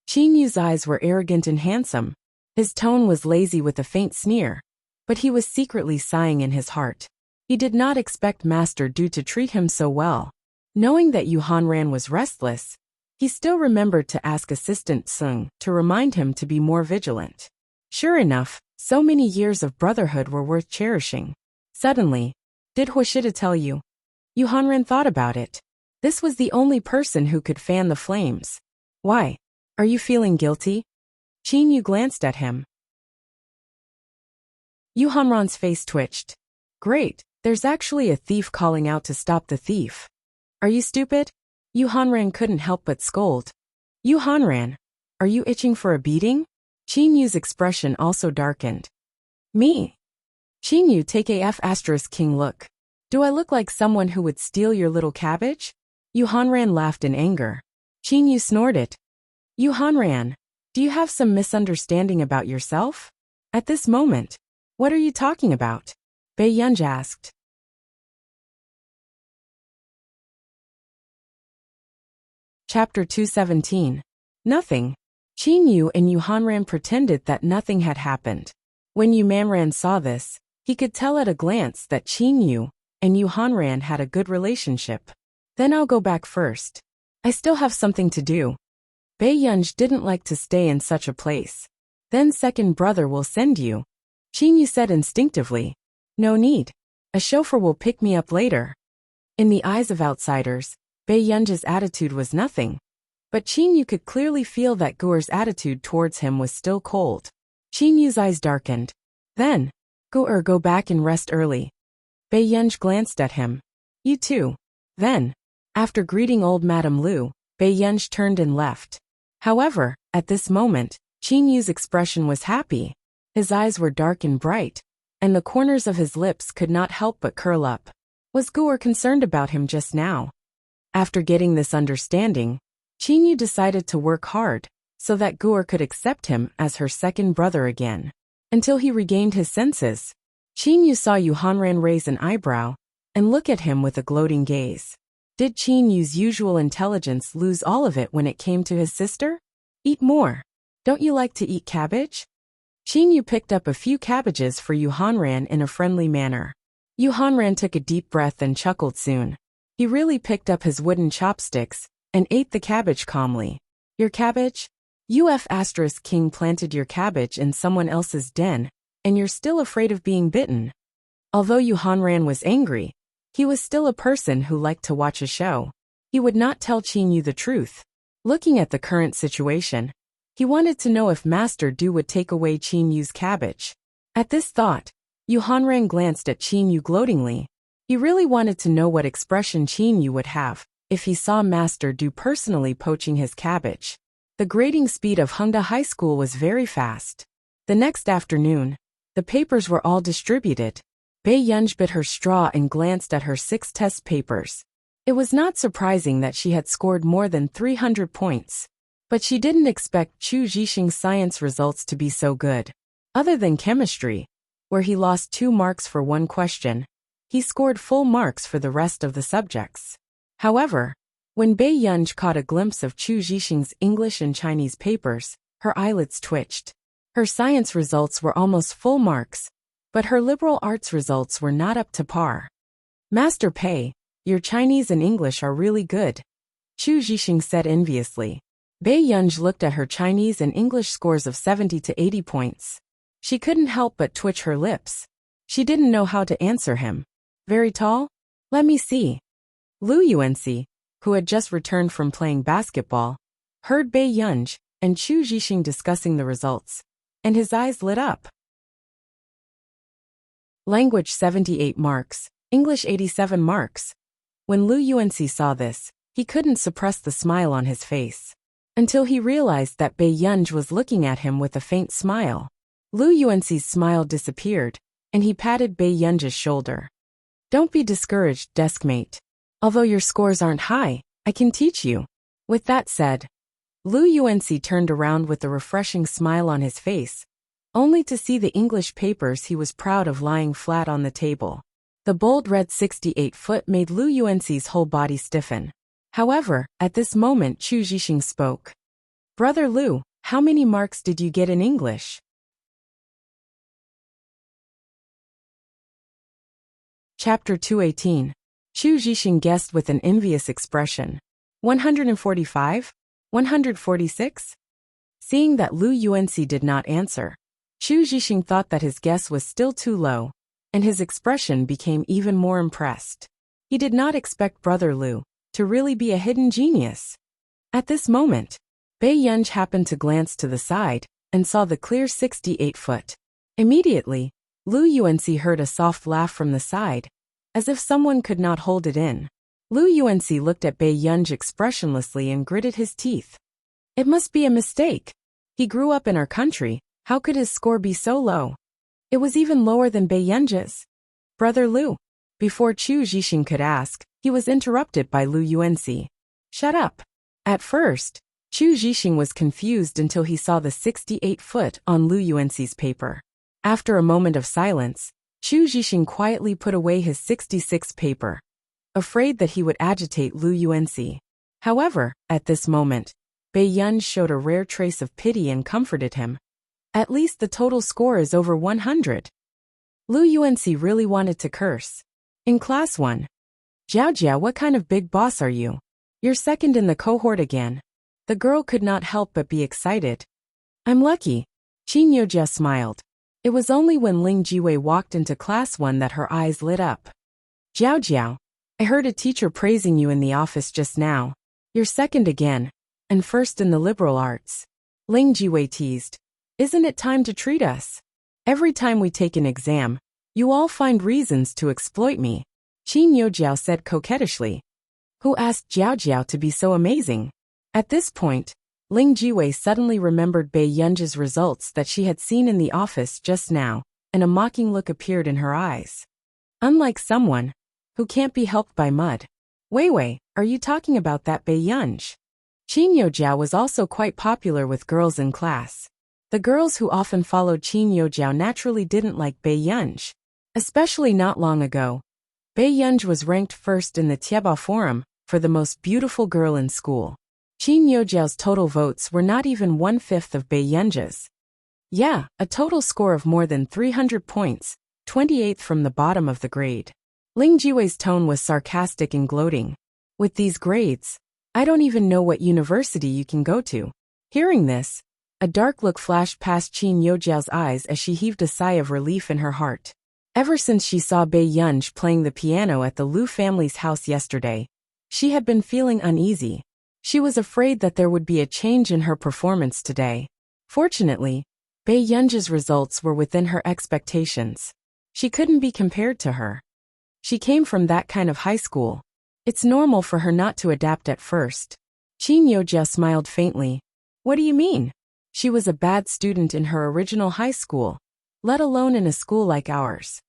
Qinyu's eyes were arrogant and handsome. His tone was lazy with a faint sneer, but he was secretly sighing in his heart. He did not expect Master Du to treat him so well. Knowing that Yu Hanran was restless, he still remembered to ask Assistant Sung to remind him to be more vigilant. Sure enough, so many years of brotherhood were worth cherishing. Suddenly, did Huashida tell you? Yu Hanran thought about it. This was the only person who could fan the flames. Why? Are you feeling guilty? Qinyu glanced at him. Yu Hanran's face twitched. Great, there's actually a thief calling out to stop the thief. Are you stupid? Yu Hanran couldn't help but scold. Yu Hanran, are you itching for a beating? Qinyu's expression also darkened. Me? Qinyu, take a F***king look. Do I look like someone who would steal your little cabbage? Yu Hanran laughed in anger. Qinyu snorted. Yu Hanran, do you have some misunderstanding about yourself? At this moment, what are you talking about? Bei Yunj asked. Chapter 217. Nothing. Qinyu and Yu Hanran pretended that nothing had happened. When Yu Manran saw this, he could tell at a glance that Qinyu and Yu Hanran had a good relationship. Then I'll go back first. I still have something to do. Bei Yunj didn't like to stay in such a place. Then second brother will send you. Qinyu said instinctively. No need. A chauffeur will pick me up later. In the eyes of outsiders, Bei Yunj's attitude was nothing. But Qinyu could clearly feel that Gu'er's attitude towards him was still cold. Qinyu's eyes darkened. Then, Gu'er, go back and rest early. Bei Yunj glanced at him. You too. Then, after greeting old Madame Lu, Bei Yunj turned and left. However, at this moment, Qinyu's expression was happy. His eyes were dark and bright, and the corners of his lips could not help but curl up. Was Gu'er concerned about him just now? After getting this understanding, Qinyu decided to work hard so that Gu'er could accept him as her second brother again. Until he regained his senses, Qinyu saw Yu Hanran raise an eyebrow and look at him with a gloating gaze. Did Qinyu's usual intelligence lose all of it when it came to his sister? Eat more. Don't you like to eat cabbage? Qinyu picked up a few cabbages for Yu Hanran in a friendly manner. Yu Hanran took a deep breath and chuckled soon. He really picked up his wooden chopsticks and ate the cabbage calmly. Your cabbage? King planted your cabbage in someone else's den, and you're still afraid of being bitten. Although Yu Hanran was angry, he was still a person who liked to watch a show. He would not tell Qinyu the truth. Looking at the current situation, he wanted to know if Master Du would take away Qinyu's cabbage. At this thought, Yu Hanran glanced at Qinyu gloatingly. He really wanted to know what expression Qinyu would have if he saw Master Du personally poaching his cabbage. The grading speed of Hongda High School was very fast. The next afternoon, the papers were all distributed. Bei Yunj bit her straw and glanced at her 6 test papers. It was not surprising that she had scored more than 300 points. But she didn't expect Chu Zhixing's science results to be so good. Other than chemistry, where he lost 2 marks for one question, he scored full marks for the rest of the subjects. However, when Bei Yunj caught a glimpse of Chu Zhixing's English and Chinese papers, her eyelids twitched. Her science results were almost full marks, but her liberal arts results were not up to par. Master Pei, your Chinese and English are really good, Chu Zhixing said enviously. Bei Yunj looked at her Chinese and English scores of 70 to 80 points. She couldn't help but twitch her lips. She didn't know how to answer him. Very tall? Let me see. Lu Yuanxi, who had just returned from playing basketball, heard Bei Yunj and Chu Zhixing discussing the results. and his eyes lit up. Language 78 marks, English 87 marks. When Lu Yuanxi saw this, he couldn't suppress the smile on his face. Until he realized that Bei Yunj was looking at him with a faint smile. Lu Yuanxi's smile disappeared, and he patted Bei Yunj's shoulder. Don't be discouraged, deskmate. Although your scores aren't high, I can teach you. With that said, Lu Yuanxi turned around with a refreshing smile on his face, only to see the English papers he was proud of lying flat on the table. The bold red 68-foot made Lu Yuanxi's whole body stiffen. However, at this moment Chu Zhixing spoke. Brother Lu, how many marks did you get in English? Chapter 218. Chu Zhixing guessed with an envious expression. 145? 146? Seeing that Lu Yuanxi did not answer, Chu Zhixing thought that his guess was still too low, and his expression became even more impressed. He did not expect Brother Lu to really be a hidden genius. At this moment, Bei Yunj happened to glance to the side and saw the clear 68-foot. Immediately, Lu Yuanxi heard a soft laugh from the side, as if someone could not hold it in. Lu Yuanxi looked at Bei Yunj expressionlessly and gritted his teeth. It must be a mistake. He grew up in our country. How could his score be so low? It was even lower than Bei Yunj's. Brother Lu. Before Chu Zhixing could ask, he was interrupted by Lu Yuanxi. Shut up. At first, Chu Zhixing was confused until he saw the 68-foot on Lu Yuanxi's paper. After a moment of silence, Chu Zhixing quietly put away his 66 paper, afraid that he would agitate Lu Yuanxi. However, at this moment, Bei Yunj showed a rare trace of pity and comforted him. At least the total score is over 100. Lu Yuanxi really wanted to curse. In Class 1. Jiao, what kind of big boss are you? You're second in the cohort again. The girl could not help but be excited. I'm lucky. Qin Youjia smiled. It was only when Ling Jiwei walked into Class 1 that her eyes lit up. Jiao, I heard a teacher praising you in the office just now. You're second again, and first in the liberal arts. Ling Jiwei teased. Isn't it time to treat us? Every time we take an exam, you all find reasons to exploit me. Qin Youjia said coquettishly. Who asked Jiao to be so amazing? At this point, Ling Jiwei suddenly remembered Bei Yunj's results that she had seen in the office just now, and a mocking look appeared in her eyes. Unlike someone who can't be helped by mud. Wei, are you talking about that Bei Yunj? Qin Youjia was also quite popular with girls in class. The girls who often followed Qin Youjia naturally didn't like Bei Yunj. Especially not long ago, Bei Yunj was ranked first in the Tieba Forum for the most beautiful girl in school. Qin Youjia's total votes were not even 1/5 of Bei Yunj's. Yeah, a total score of more than 300 points, 28th from the bottom of the grade. Ling Jiwei's tone was sarcastic and gloating. With these grades, I don't even know what university you can go to. Hearing this, a dark look flashed past Qin Youjia's eyes as she heaved a sigh of relief in her heart. Ever since she saw Bei Yunj playing the piano at the Lu family's house yesterday, she had been feeling uneasy. She was afraid that there would be a change in her performance today. Fortunately, Bei Yunj's results were within her expectations. She couldn't be compared to her. She came from that kind of high school. It's normal for her not to adapt at first. Qin Youjia smiled faintly. What do you mean? She was a bad student in her original high school, let alone in a school like ours.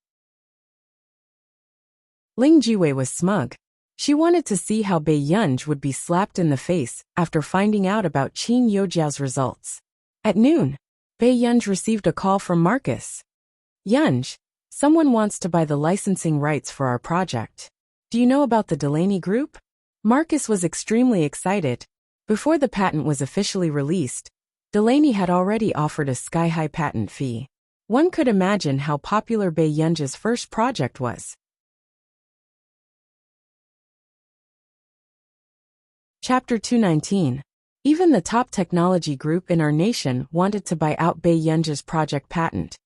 Ling Jiwei was smug. She wanted to see how Bei Yunj would be slapped in the face after finding out about Qin Youjia's results. At noon, Bei Yunj received a call from Marcus. Yunj, someone wants to buy the licensing rights for our project. Do you know about the Delaney Group? Marcus was extremely excited. Before the patent was officially released, Delaney had already offered a sky-high patent fee. One could imagine how popular Bei Yunj's first project was. Chapter 219. Even the top technology group in our nation wanted to buy out Bei Yunj's project patent,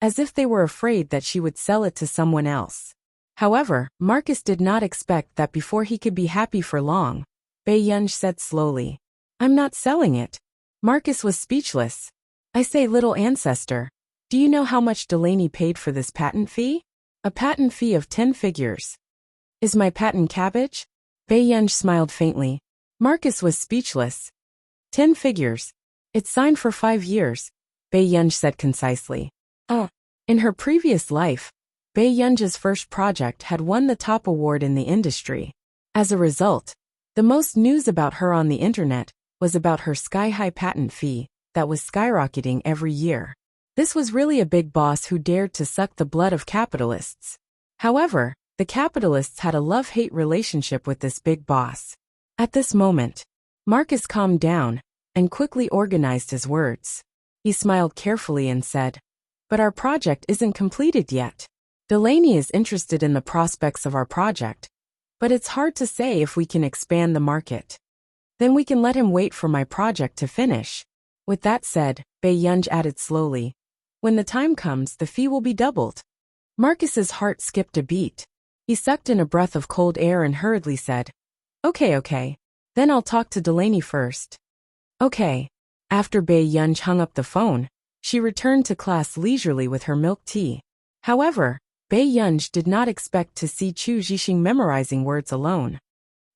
as if they were afraid that she would sell it to someone else. However, Marcus did not expect that before he could be happy for long. Bei Yunj said slowly, I'm not selling it. Marcus was speechless. I say, little ancestor, do you know how much Delaney paid for this patent fee? A patent fee of 10 figures. Is my patent cabbage? Bei Yunj smiled faintly. Marcus was speechless. 10 figures. It's signed for 5 years, Bei Yunj said concisely. In her previous life, Bei Yunj's first project had won the top award in the industry. As a result, the most news about her on the internet was about her sky-high patent fee that was skyrocketing every year. This was really a big boss who dared to suck the blood of capitalists. However, the capitalists had a love-hate relationship with this big boss. At this moment, Marcus calmed down and quickly organized his words. He smiled carefully and said, "But our project isn't completed yet. Delaney is interested in the prospects of our project, but it's hard to say if we can expand the market. Then we can let him wait for my project to finish." With that said, Bei Yunj added slowly, "When the time comes, the fee will be doubled." Marcus's heart skipped a beat. He sucked in a breath of cold air and hurriedly said, Okay. Then I'll talk to Delaney first." Okay. After Bei Yunj hung up the phone, she returned to class leisurely with her milk tea. However, Bei Yunj did not expect to see Chu Zhixing memorizing words alone.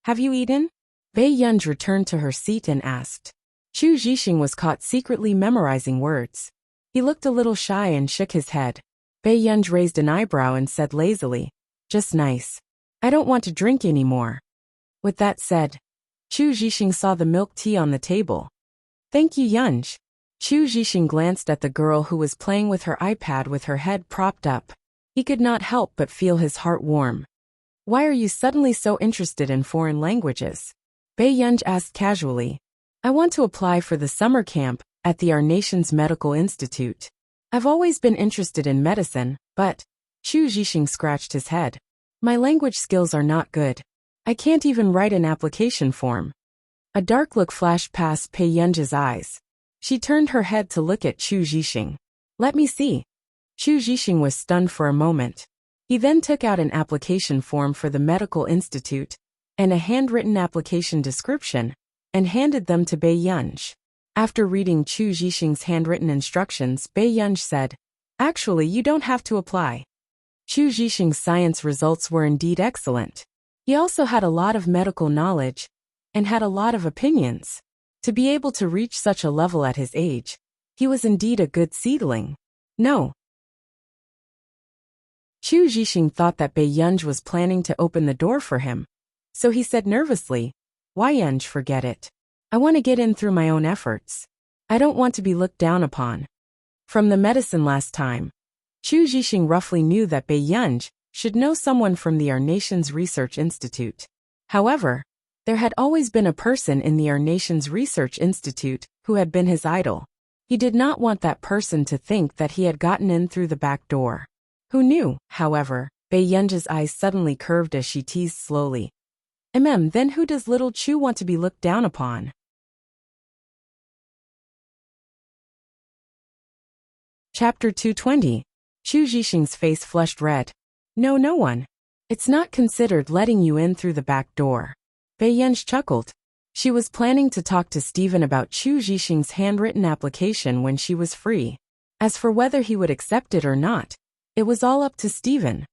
"Have you eaten?" Bei Yunj returned to her seat and asked. Chu Zhixing was caught secretly memorizing words. He looked a little shy and shook his head. Bei Yunj raised an eyebrow and said lazily, "Just nice. I don't want to drink anymore." With that said, Chu Zhixing saw the milk tea on the table. "Thank you, Yunj." Chu Zhixing glanced at the girl who was playing with her iPad with her head propped up. He could not help but feel his heart warm. "Why are you suddenly so interested in foreign languages?" Bei Yunj asked casually. "I want to apply for the summer camp at Our Nation's Medical Institute. I've always been interested in medicine, but..." Chu Zhixing scratched his head. "My language skills are not good. I can't even write an application form." A dark look flashed past Bei Yunj's eyes. She turned her head to look at Chu Zhixing. "Let me see." Chu Zhixing was stunned for a moment. He then took out an application form for the medical institute and a handwritten application description and handed them to Bei Yunj. After reading Chu Zhixing's handwritten instructions, Bei Yunj said, "Actually, you don't have to apply." Chu Zhixing's science results were indeed excellent. He also had a lot of medical knowledge and had a lot of opinions. To be able to reach such a level at his age, he was indeed a good seedling. No. Chu Zhixing thought that Bei Yunj was planning to open the door for him, so he said nervously, "Why, Yunj, forget it. I want to get in through my own efforts. I don't want to be looked down upon." From the medicine last time, Chu Zhixing roughly knew that Bei Yunj should know someone from Our Nation's Research Institute. However, there had always been a person in Our Nation's Research Institute who had been his idol. He did not want that person to think that he had gotten in through the back door. Who knew, however? Bei Yunj's eyes suddenly curved as she teased slowly. Then who does little Chu want to be looked down upon? Chapter 220. Chu Zhixing's face flushed red. No one. It's not considered letting you in through the back door. Bei Yunj chuckled. She was planning to talk to Stephen about Chu Zhixing's handwritten application when she was free. As for whether he would accept it or not, it was all up to Stephen.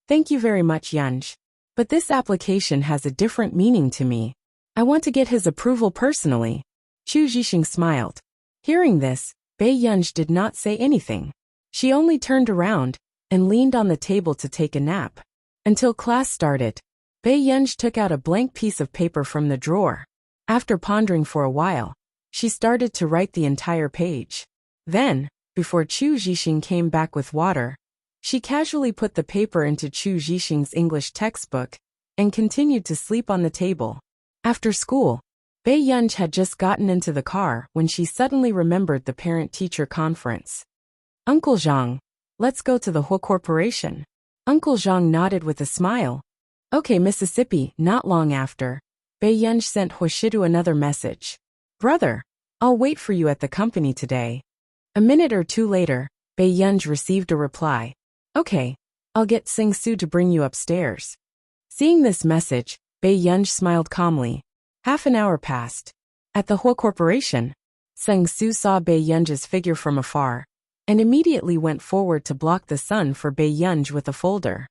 "Thank you very much, Yunj. But this application has a different meaning to me. I want to get his approval personally." Chu Zhixing smiled. Hearing this, Bei Yunj did not say anything. She only turned around and leaned on the table to take a nap. Until class started, Bei Yunj took out a blank piece of paper from the drawer. After pondering for a while, she started to write the entire page. Then, before Chu Zhixing came back with water, she casually put the paper into Chu Zhixing's English textbook and continued to sleep on the table. After school, Bei Yunj had just gotten into the car when she suddenly remembered the parent-teacher conference. "Uncle Zhang, let's go to the Hua Corporation." Uncle Zhang nodded with a smile. "Okay, Mississippi." Not long after, Bei Yunj sent Huashidu another message. "Brother, I'll wait for you at the company today." A minute or two later, Bei Yunj received a reply. "Okay, I'll get Sing Su to bring you upstairs." Seeing this message, Bei Yunj smiled calmly. Half an hour passed. At the Hua Corporation, Sung-soo saw Bae Yunj's figure from afar, and immediately went forward to block the sun for Bae Yunj with a folder.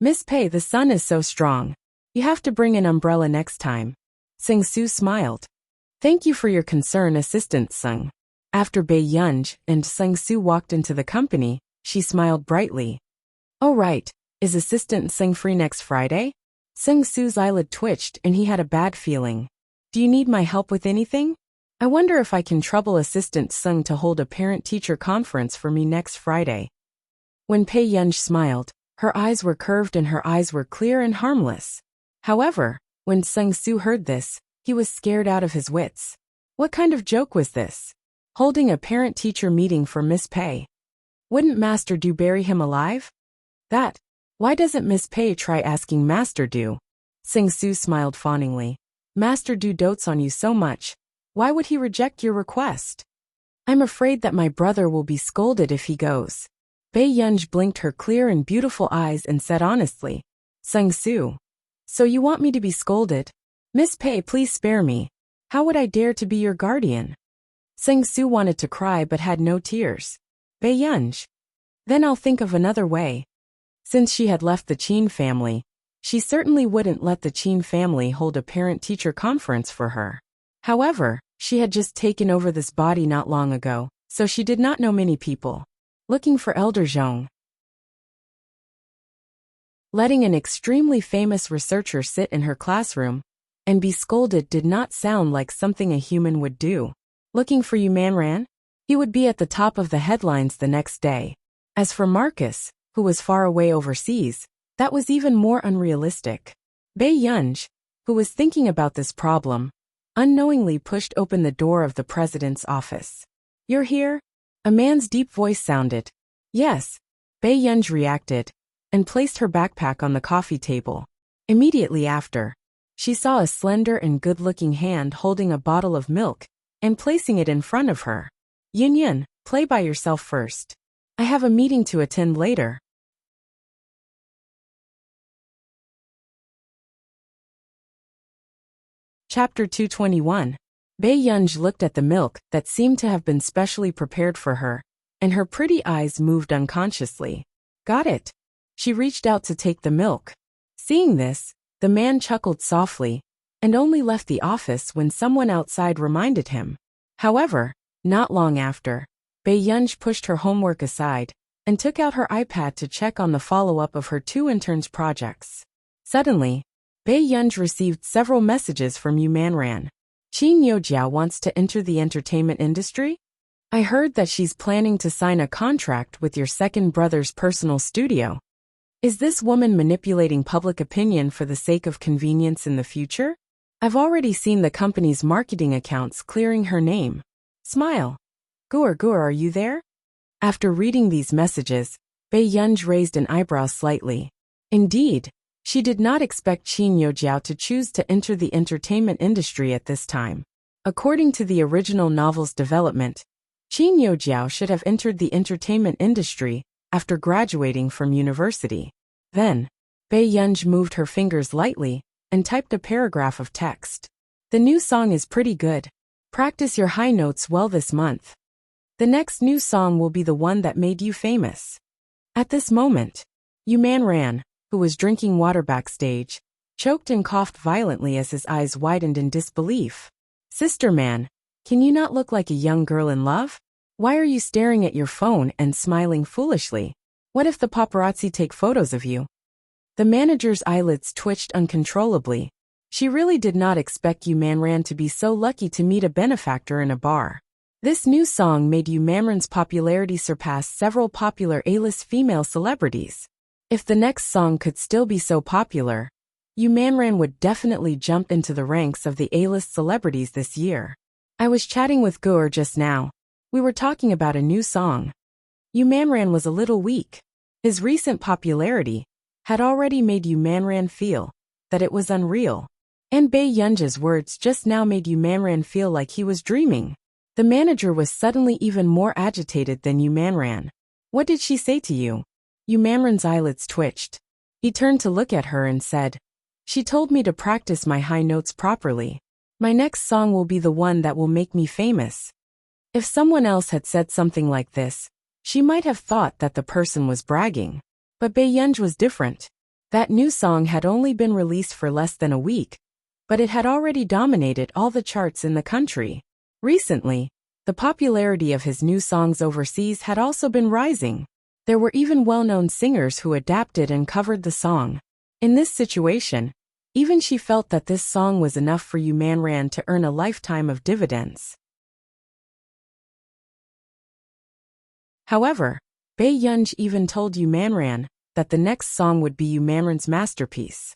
Miss Pei, the sun is so strong. You have to bring an umbrella next time. Sung-soo smiled. Thank you for your concern, Assistant Sung. After Bae Yunj and Sung-soo walked into the company, she smiled brightly. Oh right, is Assistant Sung free next Friday? Sung-soo's eyelid twitched and he had a bad feeling. Do you need my help with anything? I wonder if I can trouble Assistant Sung to hold a parent-teacher conference for me next Friday. When Bae Yunj smiled, her eyes were curved and her eyes were clear and harmless. However, when Sung-soo heard this, he was scared out of his wits. What kind of joke was this? Holding a parent-teacher meeting for Miss Pei. Wouldn't Master Du bury him alive? Why doesn't Miss Pei try asking Master Du? Sung-soo smiled fawningly. Master Du dotes on you so much. Why would he reject your request? I'm afraid that my brother will be scolded if he goes. Bae Yunj blinked her clear and beautiful eyes and said honestly. Sung-soo. So you want me to be scolded? Miss Pei, please spare me. How would I dare to be your guardian? Sung-soo wanted to cry but had no tears. Bae Yunj. Then I'll think of another way. Since she had left the Chin family, she certainly wouldn't let the Chin family hold a parent-teacher conference for her. However, she had just taken over this body not long ago, so she did not know many people. Looking for Elder Zhong. Letting an extremely famous researcher sit in her classroom and be scolded did not sound like something a human would do. Looking for Yu Manran? He would be at the top of the headlines the next day. As for Marcus, who was far away overseas, that was even more unrealistic. Bae Yunj, who was thinking about this problem, unknowingly pushed open the door of the president's office. You're here? A man's deep voice sounded. Yes. Bae Yunj reacted, and placed her backpack on the coffee table. Immediately after, she saw a slender and good-looking hand holding a bottle of milk and placing it in front of her. Yun, play by yourself first. I have a meeting to attend later. Chapter 221. Bae Yunj looked at the milk that seemed to have been specially prepared for her, and her pretty eyes moved unconsciously. Got it. She reached out to take the milk. Seeing this, the man chuckled softly, and only left the office when someone outside reminded him. However, not long after, Bae Yunj pushed her homework aside and took out her iPad to check on the follow-up of her 2 interns' projects. Suddenly, Bae Yunj received several messages from Yu Manran. Qin Yojiao wants to enter the entertainment industry? I heard that she's planning to sign a contract with your second brother's personal studio. Is this woman manipulating public opinion for the sake of convenience in the future? I've already seen the company's marketing accounts clearing her name. Smile. Gur, are you there? After reading these messages, Bae Yunj raised an eyebrow slightly. Indeed, she did not expect Qin Yojiao to choose to enter the entertainment industry at this time. According to the original novel's development, Qin Yojiao should have entered the entertainment industry after graduating from university. Then, Bae Yunj moved her fingers lightly and typed a paragraph of text. The new song is pretty good. Practice your high notes well this month. The next new song will be the one that made you famous. At this moment, Yu Manran, who was drinking water backstage, choked and coughed violently as his eyes widened in disbelief. Sister man, can you not look like a young girl in love? Why are you staring at your phone and smiling foolishly? What if the paparazzi take photos of you? The manager's eyelids twitched uncontrollably. She really did not expect Yu Manran to be so lucky to meet a benefactor in a bar. This new song made Yu Manran's popularity surpass several popular A-list female celebrities. If the next song could still be so popular, Yu Manran would definitely jump into the ranks of the A-list celebrities this year. I was chatting with Gur just now. We were talking about a new song. Yu Manran was a little weak. His recent popularity had already made Yu Manran feel that it was unreal. And Bae Yunj's words just now made Yu Manran feel like he was dreaming. The manager was suddenly even more agitated than Yu Manran. What did she say to you? Yu Manran's eyelids twitched. He turned to look at her and said, she told me to practice my high notes properly. My next song will be the one that will make me famous. If someone else had said something like this, she might have thought that the person was bragging. But Bae was different. That new song had only been released for less than a week, but it had already dominated all the charts in the country. Recently, the popularity of his new songs overseas had also been rising. There were even well-known singers who adapted and covered the song. In this situation, even she felt that this song was enough for Yu Manran to earn a lifetime of dividends. However, Bae even told Yu Manran that the next song would be Yu Manran's masterpiece.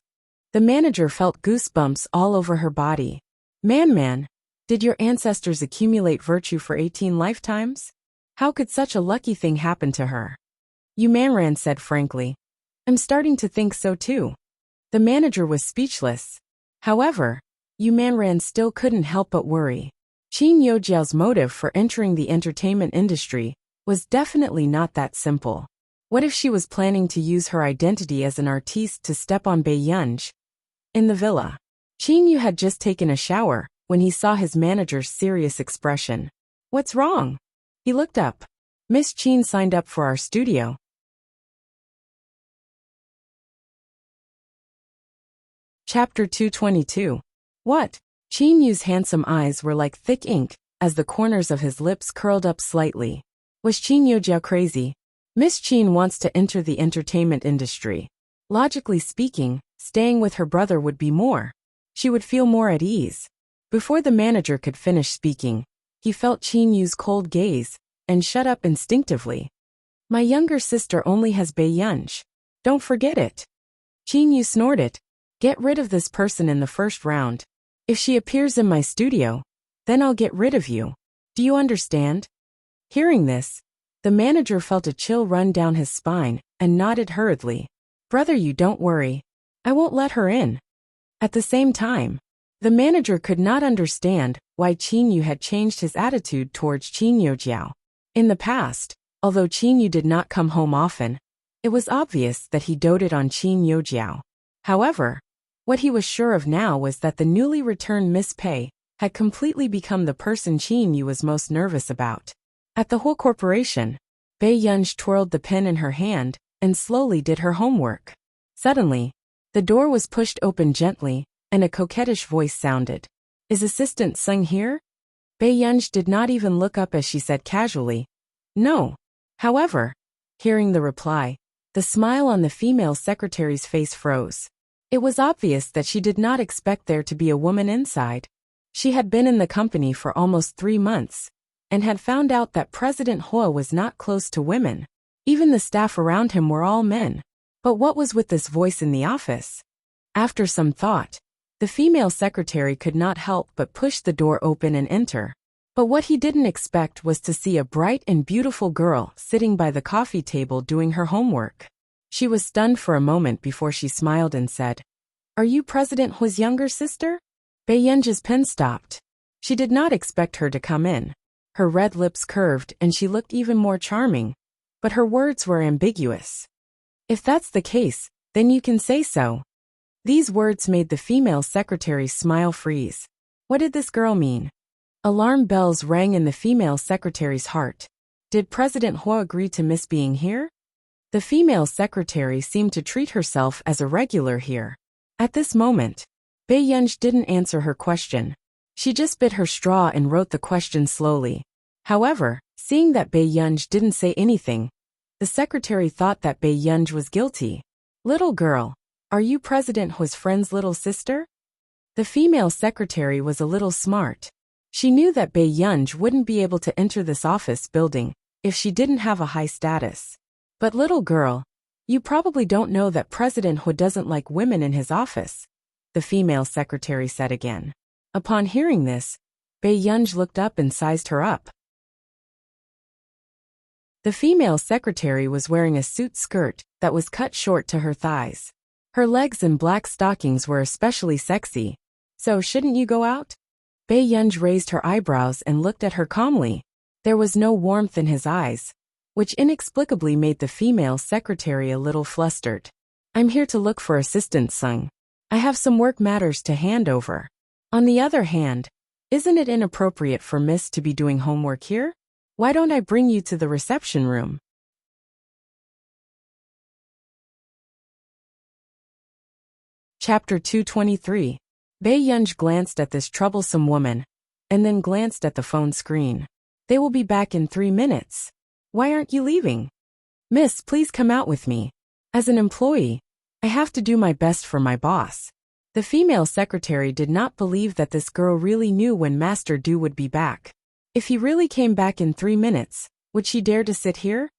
The manager felt goosebumps all over her body. Man, did your ancestors accumulate virtue for 18 lifetimes? How could such a lucky thing happen to her? Yu Manran said frankly, I'm starting to think so too. The manager was speechless. However, Yu Manran still couldn't help but worry. Qin Yojiao's motive for entering the entertainment industry was definitely not that simple. What if she was planning to use her identity as an artiste to step on Bae in the villa? Qin Yu had just taken a shower when he saw his manager's serious expression. What's wrong? He looked up. Miss Qin signed up for our studio. Chapter 222. What? Qin Yu's handsome eyes were like thick ink, as the corners of his lips curled up slightly. Was Qin Yojiao crazy? Miss Qin wants to enter the entertainment industry. Logically speaking, staying with her brother would be more. She would feel more at ease. Before the manager could finish speaking, he felt Qin Yu's cold gaze and shut up instinctively. My younger sister only has Bae. Don't forget it. Qin Yu snorted. Get rid of this person in the first round. If she appears in my studio, then I'll get rid of you. Do you understand? Hearing this, the manager felt a chill run down his spine and nodded hurriedly. Brother, you don't worry. I won't let her in. At the same time, the manager could not understand why Qin Yu had changed his attitude towards Qin Yojiao. In the past, although Qin Yu did not come home often, it was obvious that he doted on Qin Yojiao. However, what he was sure of now was that the newly returned Miss Pei had completely become the person Qin Yu was most nervous about. At the whole corporation, Bae twirled the pen in her hand and slowly did her homework. Suddenly, the door was pushed open gently, and a coquettish voice sounded. Is Assistant Sung here? Bae did not even look up as she said casually, no. However, hearing the reply, the smile on the female secretary's face froze. It was obvious that she did not expect there to be a woman inside. She had been in the company for almost 3 months, and had found out that President Hua was not close to women. Even the staff around him were all men. But what was with this voice in the office? After some thought, the female secretary could not help but push the door open and enter. But what he didn't expect was to see a bright and beautiful girl sitting by the coffee table doing her homework. She was stunned for a moment before she smiled and said, Are you President Hua's younger sister? Bae pen stopped. She did not expect her to come in. Her red lips curved and she looked even more charming, but her words were ambiguous. If that's the case, then you can say so. These words made the female secretary's smile freeze. What did this girl mean? Alarm bells rang in the female secretary's heart. Did President Hua agree to miss being here? The female secretary seemed to treat herself as a regular here. At this moment, Bae didn't answer her question. She just bit her straw and wrote the question slowly. However, seeing that Bae didn't say anything, the secretary thought that Bae was guilty. Little girl, are you President Hua's friend's little sister? The female secretary was a little smart. She knew that Bae wouldn't be able to enter this office building if she didn't have a high status. But little girl, you probably don't know that President Hua doesn't like women in his office, the female secretary said again. Upon hearing this, Bae looked up and sized her up. The female secretary was wearing a suit skirt that was cut short to her thighs. Her legs in black stockings were especially sexy. So shouldn't you go out? Bae raised her eyebrows and looked at her calmly. There was no warmth in his eyes, which inexplicably made the female secretary a little flustered. I'm here to look for Assistant Sung. I have some work matters to hand over. On the other hand, Isn't it inappropriate for Miss to be doing homework here? Why don't I bring you to the reception room? Chapter 223. Bae Yunj glanced at this troublesome woman, and then glanced at the phone screen. They will be back in 3 minutes. Why aren't you leaving? Miss, please come out with me. As an employee, I have to do my best for my boss. The female secretary did not believe that this girl really knew when Master Du would be back. If he really came back in 3 minutes, would she dare to sit here?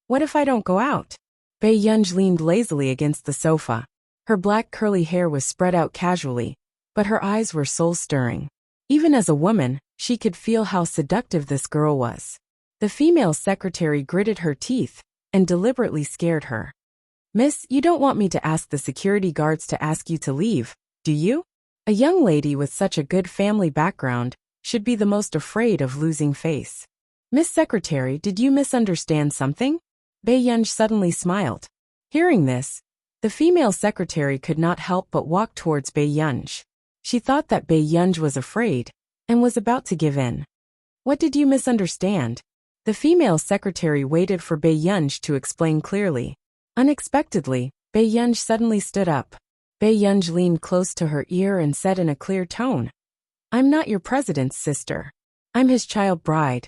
What if I don't go out? Bae Yunj leaned lazily against the sofa. Her black curly hair was spread out casually, but her eyes were soul-stirring. Even as a woman, she could feel how seductive this girl was. The female secretary gritted her teeth and deliberately scared her. Miss, you don't want me to ask the security guards to ask you to leave, do you? A young lady with such a good family background should be the most afraid of losing face. Miss Secretary, did you misunderstand something? Bae Yunj suddenly smiled. Hearing this, the female secretary could not help but walk towards Bae Yunj. She thought that Bae Yunj was afraid and was about to give in. What did you misunderstand? The female secretary waited for Bae Yunj to explain clearly. Unexpectedly, Bae Yunj suddenly stood up. Bae Yunj leaned close to her ear and said in a clear tone, I'm not your president's sister. I'm his child bride.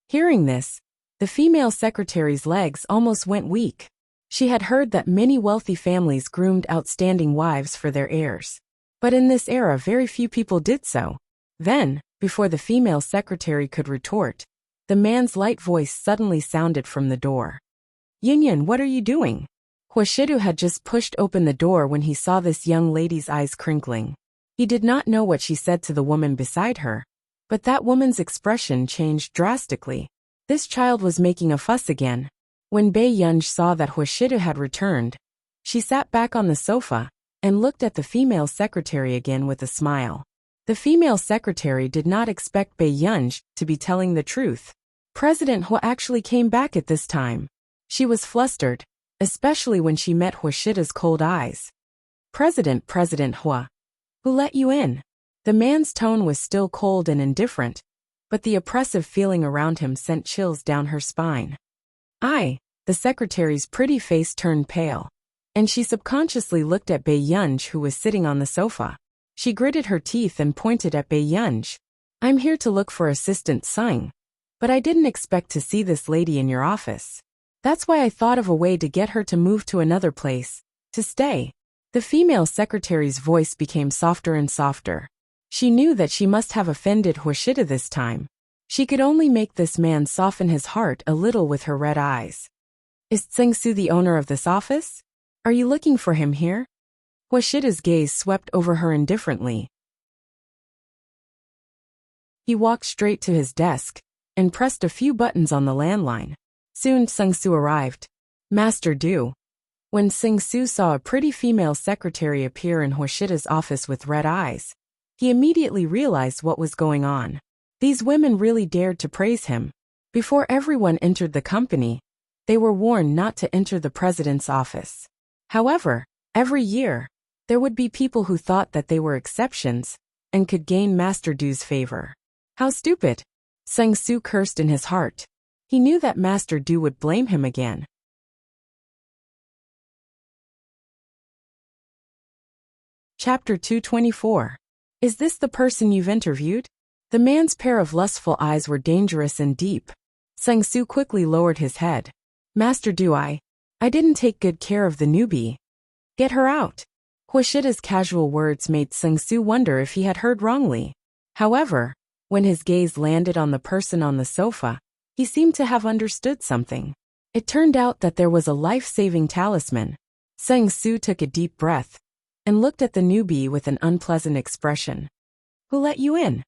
Hearing this, the female secretary's legs almost went weak. She had heard that many wealthy families groomed outstanding wives for their heirs. But in this era very few people did so. Then, before the female secretary could retort, the man's light voice suddenly sounded from the door. Yunyan, what are you doing? Huashidu had just pushed open the door when he saw this young lady's eyes crinkling. He did not know what she said to the woman beside her, but that woman's expression changed drastically. This child was making a fuss again. When Bae Yunj saw that Huashidu had returned, she sat back on the sofa and looked at the female secretary again with a smile. The female secretary did not expect Bae Yunj to be telling the truth. President Hua actually came back at this time. She was flustered, especially when she met Huashida's cold eyes. President Hua. Who let you in? The man's tone was still cold and indifferent, but the oppressive feeling around him sent chills down her spine. The secretary's pretty face turned pale, and she subconsciously looked at Bae Yunj who was sitting on the sofa. She gritted her teeth and pointed at Bae Yunj. I'm here to look for Assistant Sung, but I didn't expect to see this lady in your office. That's why I thought of a way to get her to move to another place, to stay. The female secretary's voice became softer and softer. She knew that she must have offended Huashida this time. She could only make this man soften his heart a little with her red eyes. Is Tseng-su the owner of this office? Are you looking for him here? Huashida's gaze swept over her indifferently. He walked straight to his desk and pressed a few buttons on the landline. Soon Tseng-su arrived. Master Du. When Tseng-su saw a pretty female secretary appear in Huashida's office with red eyes, he immediately realized what was going on. These women really dared to praise him. Before everyone entered the company, they were warned not to enter the president's office. However, every year, there would be people who thought that they were exceptions and could gain Master Du's favor. How stupid! Tseng-su cursed in his heart. He knew that Master Du would blame him again. Chapter 224. Is this the person you've interviewed? The man's pair of lustful eyes were dangerous and deep. Tseng-su quickly lowered his head. Master Du, I didn't take good care of the newbie. Get her out. Huashida's casual words made Tseng-su wonder if he had heard wrongly. However, when his gaze landed on the person on the sofa, he seemed to have understood something. It turned out that there was a life-saving talisman. Tseng-su took a deep breath and looked at the newbie with an unpleasant expression. Who let you in?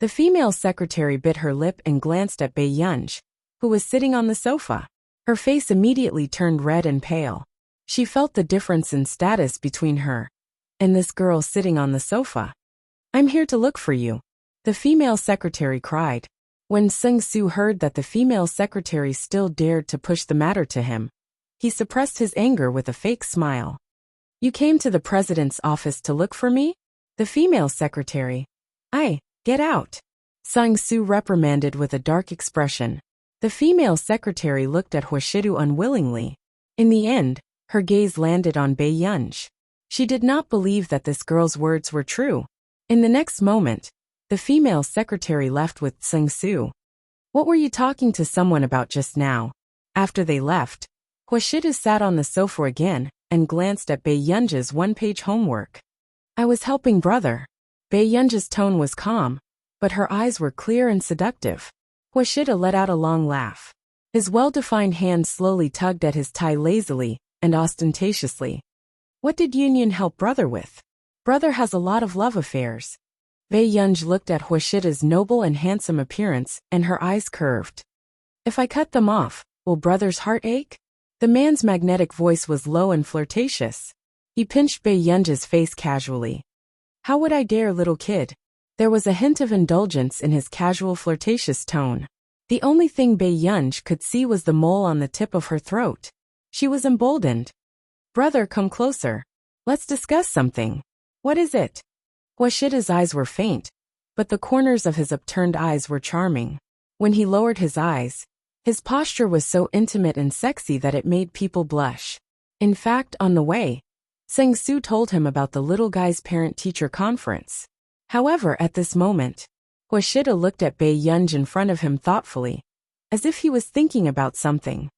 The female secretary bit her lip and glanced at Bae Yunj, who was sitting on the sofa. Her face immediately turned red and pale. She felt the difference in status between her and this girl sitting on the sofa. I'm here to look for you, the female secretary cried. When Tseng-su heard that the female secretary still dared to push the matter to him, he suppressed his anger with a fake smile. You came to the president's office to look for me? The female secretary. Get out! Sang Su reprimanded with a dark expression. The female secretary looked at Huashidu unwillingly. In the end, her gaze landed on Bei Yunj. She did not believe that this girl's words were true. In the next moment, the female secretary left with Sang Su. What were you talking to someone about just now? After they left, Huashidu sat on the sofa again and glanced at Bei Yunj's one-page homework. I was helping brother. Bei Yunj's tone was calm, but her eyes were clear and seductive. Huashidu let out a long laugh. His well-defined hand slowly tugged at his tie lazily and ostentatiously. What did Union help brother with? Brother has a lot of love affairs. Bei Yunj looked at Huashida's noble and handsome appearance, and her eyes curved. If I cut them off, will brother's heart ache? The man's magnetic voice was low and flirtatious. He pinched Bei Yunj's face casually. How would I dare, little kid? There was a hint of indulgence in his casual flirtatious tone. The only thing Bei Yunj could see was the mole on the tip of her throat. She was emboldened. Brother, come closer. Let's discuss something. What is it? Huashida's eyes were faint, but the corners of his upturned eyes were charming. When he lowered his eyes, his posture was so intimate and sexy that it made people blush. In fact, on the way, Sang Su told him about the little guy's parent-teacher conference. However, at this moment, Huashida looked at Bei Yunj in front of him thoughtfully, as if he was thinking about something.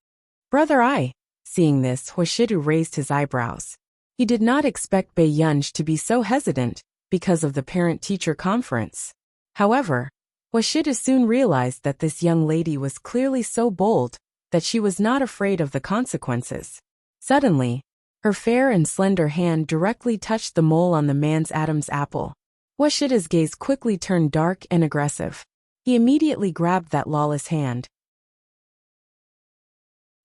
Brother, seeing this, Huashidu raised his eyebrows. He did not expect Bei Yunj to be so hesitant because of the parent-teacher conference. However, Huashidu soon realized that this young lady was clearly so bold that she was not afraid of the consequences. Suddenly, her fair and slender hand directly touched the mole on the man's Adam's apple. Huashida's gaze quickly turned dark and aggressive. He immediately grabbed that lawless hand.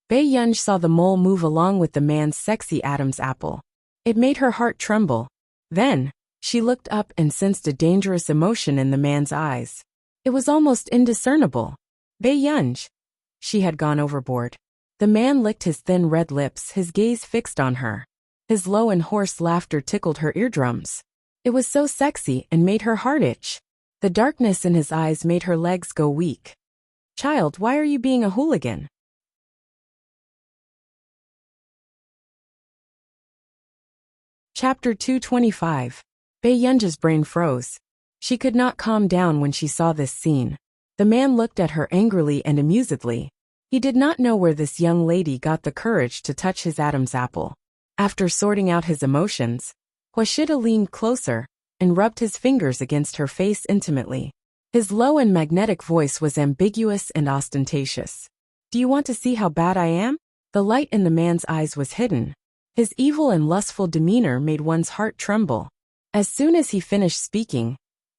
Bei Yunj saw the mole move along with the man's sexy Adam's apple. It made her heart tremble. Then, she looked up and sensed a dangerous emotion in the man's eyes. It was almost indiscernible. Bei Yunj. She had gone overboard. The man licked his thin red lips, his gaze fixed on her. His low and hoarse laughter tickled her eardrums. It was so sexy and made her heart itch. The darkness in his eyes made her legs go weak. Child, why are you being a hooligan? Chapter 225. Bei Yunj's brain froze. She could not calm down when she saw this scene. The man looked at her angrily and amusedly. He did not know where this young lady got the courage to touch his Adam's apple. After sorting out his emotions, Huashida leaned closer and rubbed his fingers against her face intimately. His low and magnetic voice was ambiguous and ostentatious. Do you want to see how bad I am? The light in the man's eyes was hidden. His evil and lustful demeanor made one's heart tremble. As soon as he finished speaking,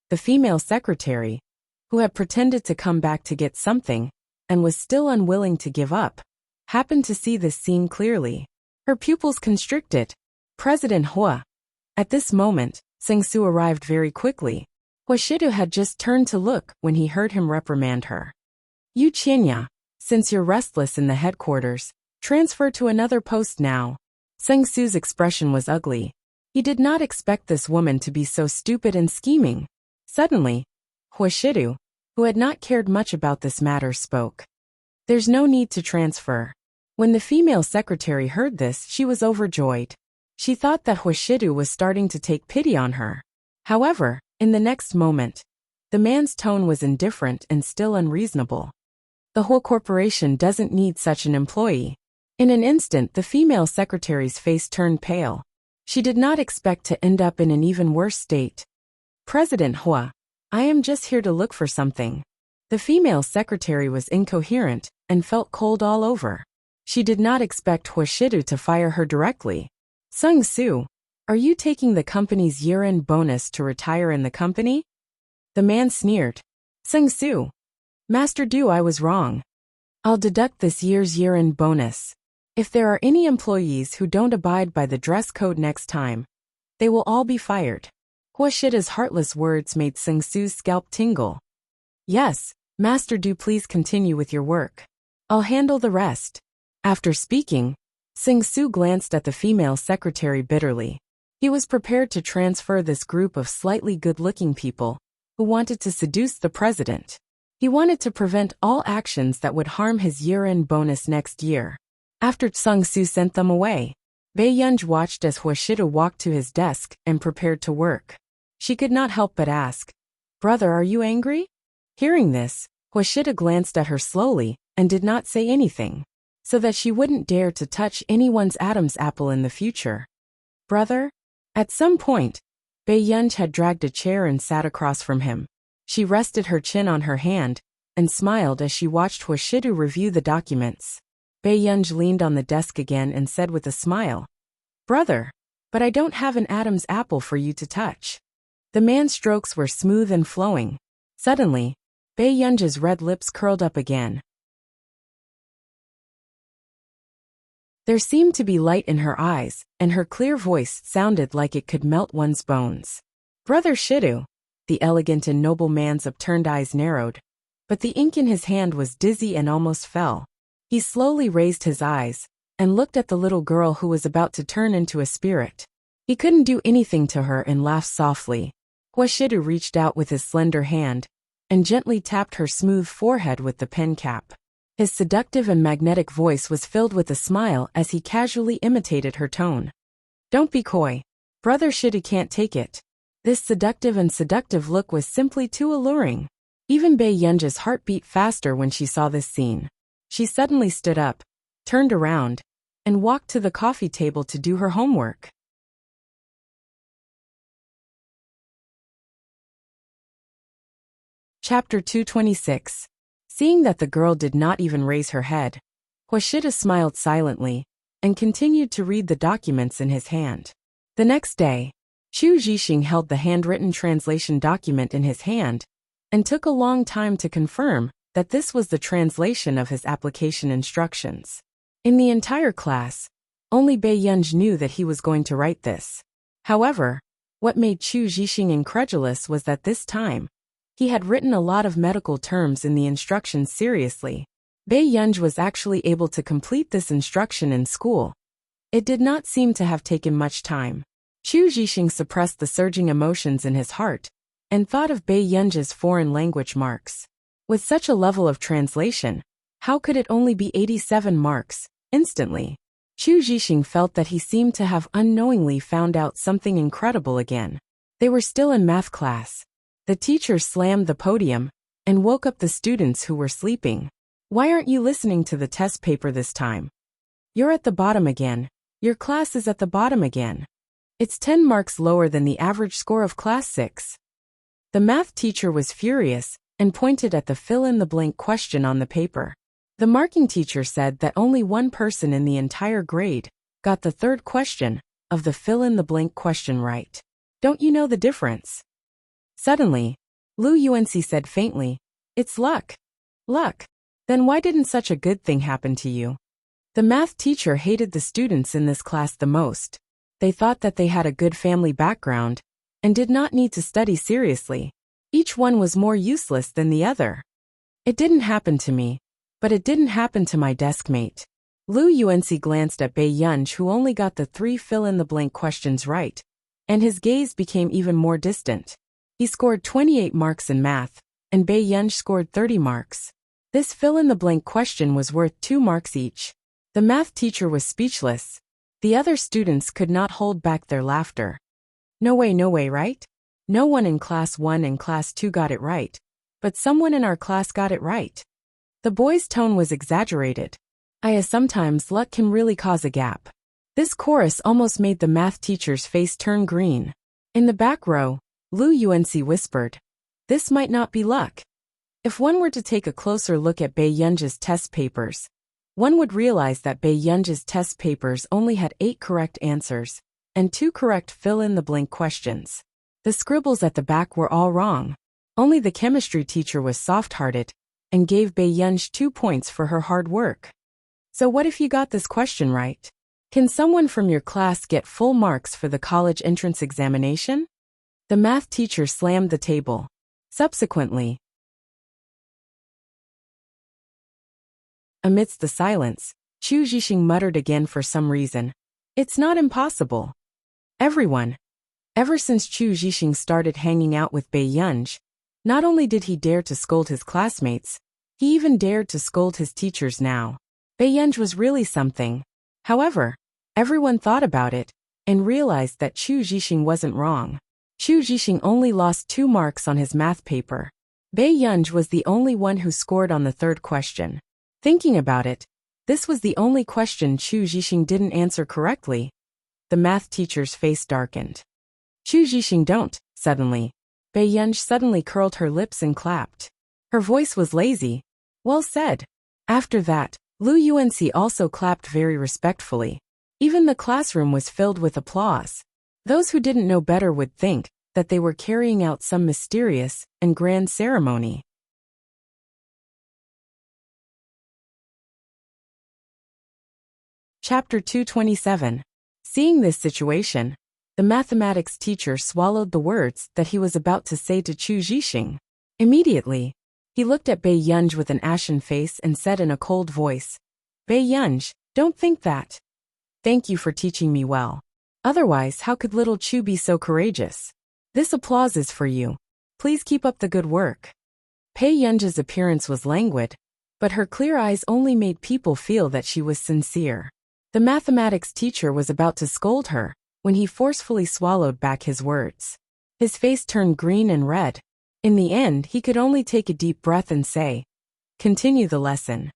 the female secretary, who had pretended to come back to get something and was still unwilling to give up, happened to see this scene clearly. Her pupils constricted. President Hua. At this moment, Sang Su arrived very quickly. Huashidu had just turned to look when he heard him reprimand her. Yu Qianya, since you're restless in the headquarters, transfer to another post now. Sang Su's expression was ugly. He did not expect this woman to be so stupid and scheming. Suddenly, Huashidu, who had not cared much about this matter, spoke. There's no need to transfer. When the female secretary heard this, she was overjoyed. She thought that Huashidu was starting to take pity on her. However, in the next moment, the man's tone was indifferent and still unreasonable. The whole corporation doesn't need such an employee. In an instant, the female secretary's face turned pale. She did not expect to end up in an even worse state. President Hua, I am just here to look for something. The female secretary was incoherent and felt cold all over. She did not expect Huashidu to fire her directly. Sang Su, are you taking the company's year-end bonus to retire in the company? The man sneered. Sang Su, Master Du, I was wrong. I'll deduct this year's year-end bonus. If there are any employees who don't abide by the dress code next time, they will all be fired. Huashida's heartless words made Sang Su's scalp tingle. Yes, Master Du, please continue with your work. I'll handle the rest. After speaking, Sang Su glanced at the female secretary bitterly. He was prepared to transfer this group of slightly good-looking people who wanted to seduce the president. He wanted to prevent all actions that would harm his year-end bonus next year. After Sung-soo sent them away, Bae-yeon watched as Hwashida walked to his desk and prepared to work. She could not help but ask, "Brother, are you angry?" Hearing this, Hwashida glanced at her slowly and did not say anything, so that she wouldn't dare to touch anyone's Adam's apple in the future. "Brother?" At some point, Bae-yeon had dragged a chair and sat across from him. She rested her chin on her hand and smiled as she watched Hwashida review the documents. Bae-yeon leaned on the desk again and said with a smile, "Brother, but I don't have an Adam's apple for you to touch." The man's strokes were smooth and flowing. Suddenly, Bae-yeon's red lips curled up again. There seemed to be light in her eyes, and her clear voice sounded like it could melt one's bones. "Brother Shidu." The elegant and noble man's upturned eyes narrowed, but the ink in his hand was dizzy and almost fell. He slowly raised his eyes and looked at the little girl who was about to turn into a spirit. He couldn't do anything to her and laughed softly. Hwashida reached out with his slender hand and gently tapped her smooth forehead with the pen cap. His seductive and magnetic voice was filled with a smile as he casually imitated her tone. "Don't be coy. Brother Shida can't take it." This seductive look was simply too alluring. Even Bae-yeon's heart beat faster when she saw this scene. She suddenly stood up, turned around, and walked to the coffee table to do her homework. Chapter 226. Seeing that the girl did not even raise her head, Hwashida smiled silently and continued to read the documents in his hand. The next day, Chu Jixing held the handwritten translation document in his hand and took a long time to confirm that this was the translation of his application instructions. In the entire class, only Bae-yeon knew that he was going to write this. However, what made Chu Jixing incredulous was that this time, he had written a lot of medical terms in the instructions seriously. Bae-yeon was actually able to complete this instruction in school. It did not seem to have taken much time. Chu Jixing suppressed the surging emotions in his heart and thought of Bae-yeon's foreign language marks. With such a level of translation, how could it only be 87 marks, instantly? Chu Jixing felt that he seemed to have unknowingly found out something incredible again. They were still in math class. The teacher slammed the podium and woke up the students who were sleeping. "Why aren't you listening to the test paper this time? You're at the bottom again. Your class is at the bottom again. It's 10 marks lower than the average score of class 6. The math teacher was furious and pointed at the fill-in-the-blank question on the paper. The marking teacher said that only one person in the entire grade got the third question of the fill-in-the-blank question right. Don't you know the difference? Suddenly, Lu Yuanci said faintly, "It's luck." "Luck? Then why didn't such a good thing happen to you?" The math teacher hated the students in this class the most. They thought that they had a good family background and did not need to study seriously. Each one was more useless than the other. "It didn't happen to me, but it didn't happen to my desk mate." Lu Yuanci glanced at Bae-yeon, who only got the 3 fill-in-the-blank questions right, and his gaze became even more distant. He scored 28 marks in math, and Bae-yeon scored 30 marks. This fill-in-the-blank question was worth 2 marks each. The math teacher was speechless. The other students could not hold back their laughter. No way, right? No one in class 1 and class 2 got it right, but someone in our class got it right. The boy's tone was exaggerated. Sometimes luck can really cause a gap. This chorus almost made the math teacher's face turn green. In the back row, Lu Yuanci whispered, "This might not be luck." If one were to take a closer look at Bae-yeon's test papers, one would realize that Bae-yeon's test papers only had 8 correct answers and 2 correct fill-in-the-blank questions. The scribbles at the back were all wrong. Only the chemistry teacher was soft-hearted and gave Bae-yeon 2 points for her hard work. "So what if you got this question right? Can someone from your class get full marks for the college entrance examination?" The math teacher slammed the table. Subsequently, amidst the silence, Chu Jixing muttered again for some reason, "It's not impossible." Everyone, ever since Chu Jixing started hanging out with Bae-yeon, Not only did he dare to scold his classmates, he even dared to scold his teachers now. Baiyunj was really something. However, everyone thought about it and realized that Chu Zhixing wasn't wrong. Chu Zhixing only lost 2 marks on his math paper. Baiyunj was the only one who scored on the 3rd question. Thinking about it, this was the only question Chu Zhixing didn't answer correctly. The math teacher's face darkened. Chu Zhixing don't, suddenly. Baiyunj suddenly curled her lips and clapped. Her voice was lazy. Well said. After that, Lu Yuanxi also clapped very respectfully. Even the classroom was filled with applause. Those who didn't know better would think that they were carrying out some mysterious and grand ceremony. Chapter 227. Seeing this situation, the mathematics teacher swallowed the words that he was about to say to Chu Zhixing. Immediately, he looked at Baiyunj with an ashen face and said in a cold voice, "Baiyunj, don't think that. Thank you for teaching me well. Otherwise, how could little Chu be so courageous? This applause is for you. Please keep up the good work." Baiyunj's appearance was languid, but her clear eyes only made people feel that she was sincere. The mathematics teacher was about to scold her when he forcefully swallowed back his words. His face turned green and red. In the end, he could only take a deep breath and say, "Continue the lesson."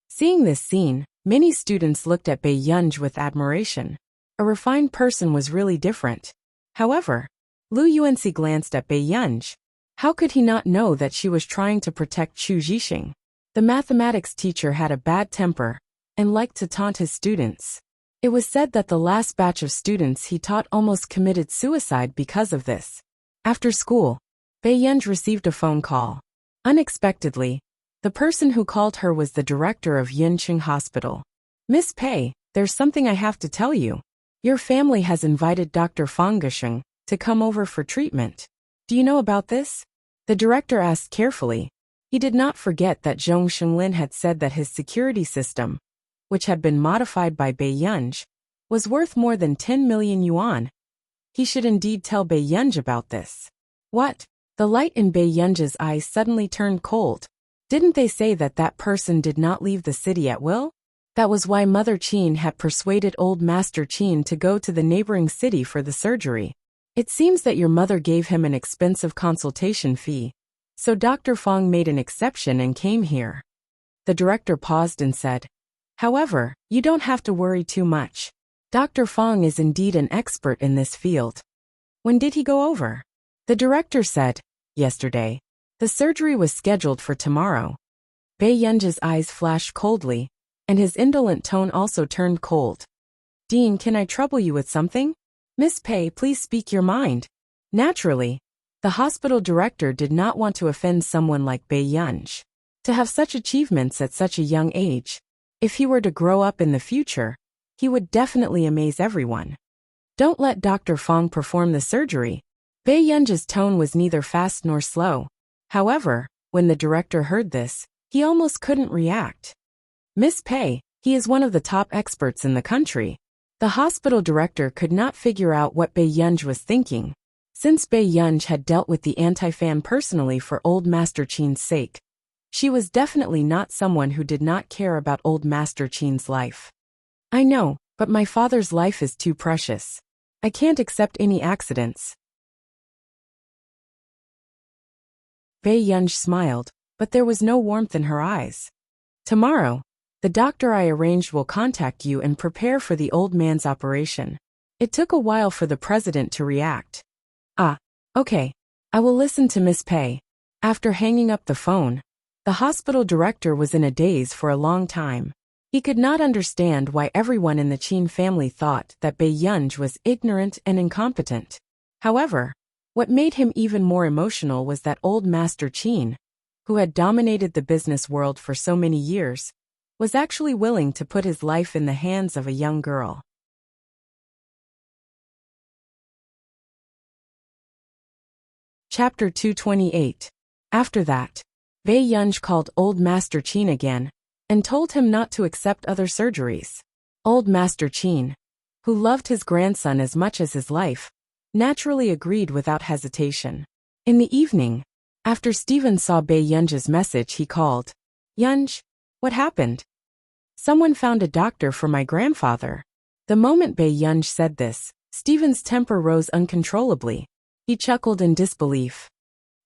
Seeing this scene, many students looked at Baiyunj with admiration. A refined person was really different. However, Lu Yuanxi glanced at Baiyunj. How could he not know that she was trying to protect Chu Zhixing? The mathematics teacher had a bad temper and liked to taunt his students. It was said that the last batch of students he taught almost committed suicide because of this. After school, Baiyunj received a phone call. Unexpectedly, the person who called her was the director of Yunqing Hospital. "Miss Pei, there's something I have to tell you. Your family has invited Dr. Fang Gesheng to come over for treatment. Do you know about this?" The director asked carefully. He did not forget that Zhong Shenglin had said that his security system, which had been modified by Baiyunj, was worth more than 10 million yuan. He should indeed tell Baiyunj about this. What? The light in Baiyunj's eyes suddenly turned cold. Didn't they say that that person did not leave the city at will? That was why Mother Qin had persuaded old Master Qin to go to the neighboring city for the surgery. It seems that your mother gave him an expensive consultation fee, so Dr. Fang made an exception and came here. The director paused and said, "However, you don't have to worry too much. Dr. Fang is indeed an expert in this field." When did he go over? The director said, "Yesterday. The surgery was scheduled for tomorrow." Baiyunj's eyes flashed coldly, and his indolent tone also turned cold. "Dean, can I trouble you with something? Miss Pei, please speak your mind." Naturally, the hospital director did not want to offend someone like Baiyunj. To have such achievements at such a young age, if he were to grow up in the future, he would definitely amaze everyone. "Don't let Dr. Fang perform the surgery." Baiyunj's tone was neither fast nor slow. However, when the director heard this, he almost couldn't react. "Miss Pei, he is one of the top experts in the country." The hospital director could not figure out what Baiyunj was thinking. Since Baiyunj had dealt with the anti-fan personally for old Master Qin's sake, she was definitely not someone who did not care about old Master Qin's life. "I know, but my father's life is too precious. I can't accept any accidents." Baiyunj smiled, but there was no warmth in her eyes. "Tomorrow, the doctor I arranged will contact you and prepare for the old man's operation." It took a while for the president to react. "Ah, okay. I will listen to Miss Pei." After hanging up the phone, the hospital director was in a daze for a long time. He could not understand why everyone in the Qin family thought that Baiyunj was ignorant and incompetent. However, what made him even more emotional was that old Master Qin, who had dominated the business world for so many years, was actually willing to put his life in the hands of a young girl. Chapter 228. After that, Baiyunj called old Master Qin again and told him not to accept other surgeries. Old Master Qin, who loved his grandson as much as his life, naturally agreed without hesitation. In the evening, After Stephen saw Bei Yunj's message, he called. Yunj, what happened? Someone found a doctor for my grandfather. The moment Bei Yunj said this, Stephen's temper rose uncontrollably. He chuckled in disbelief.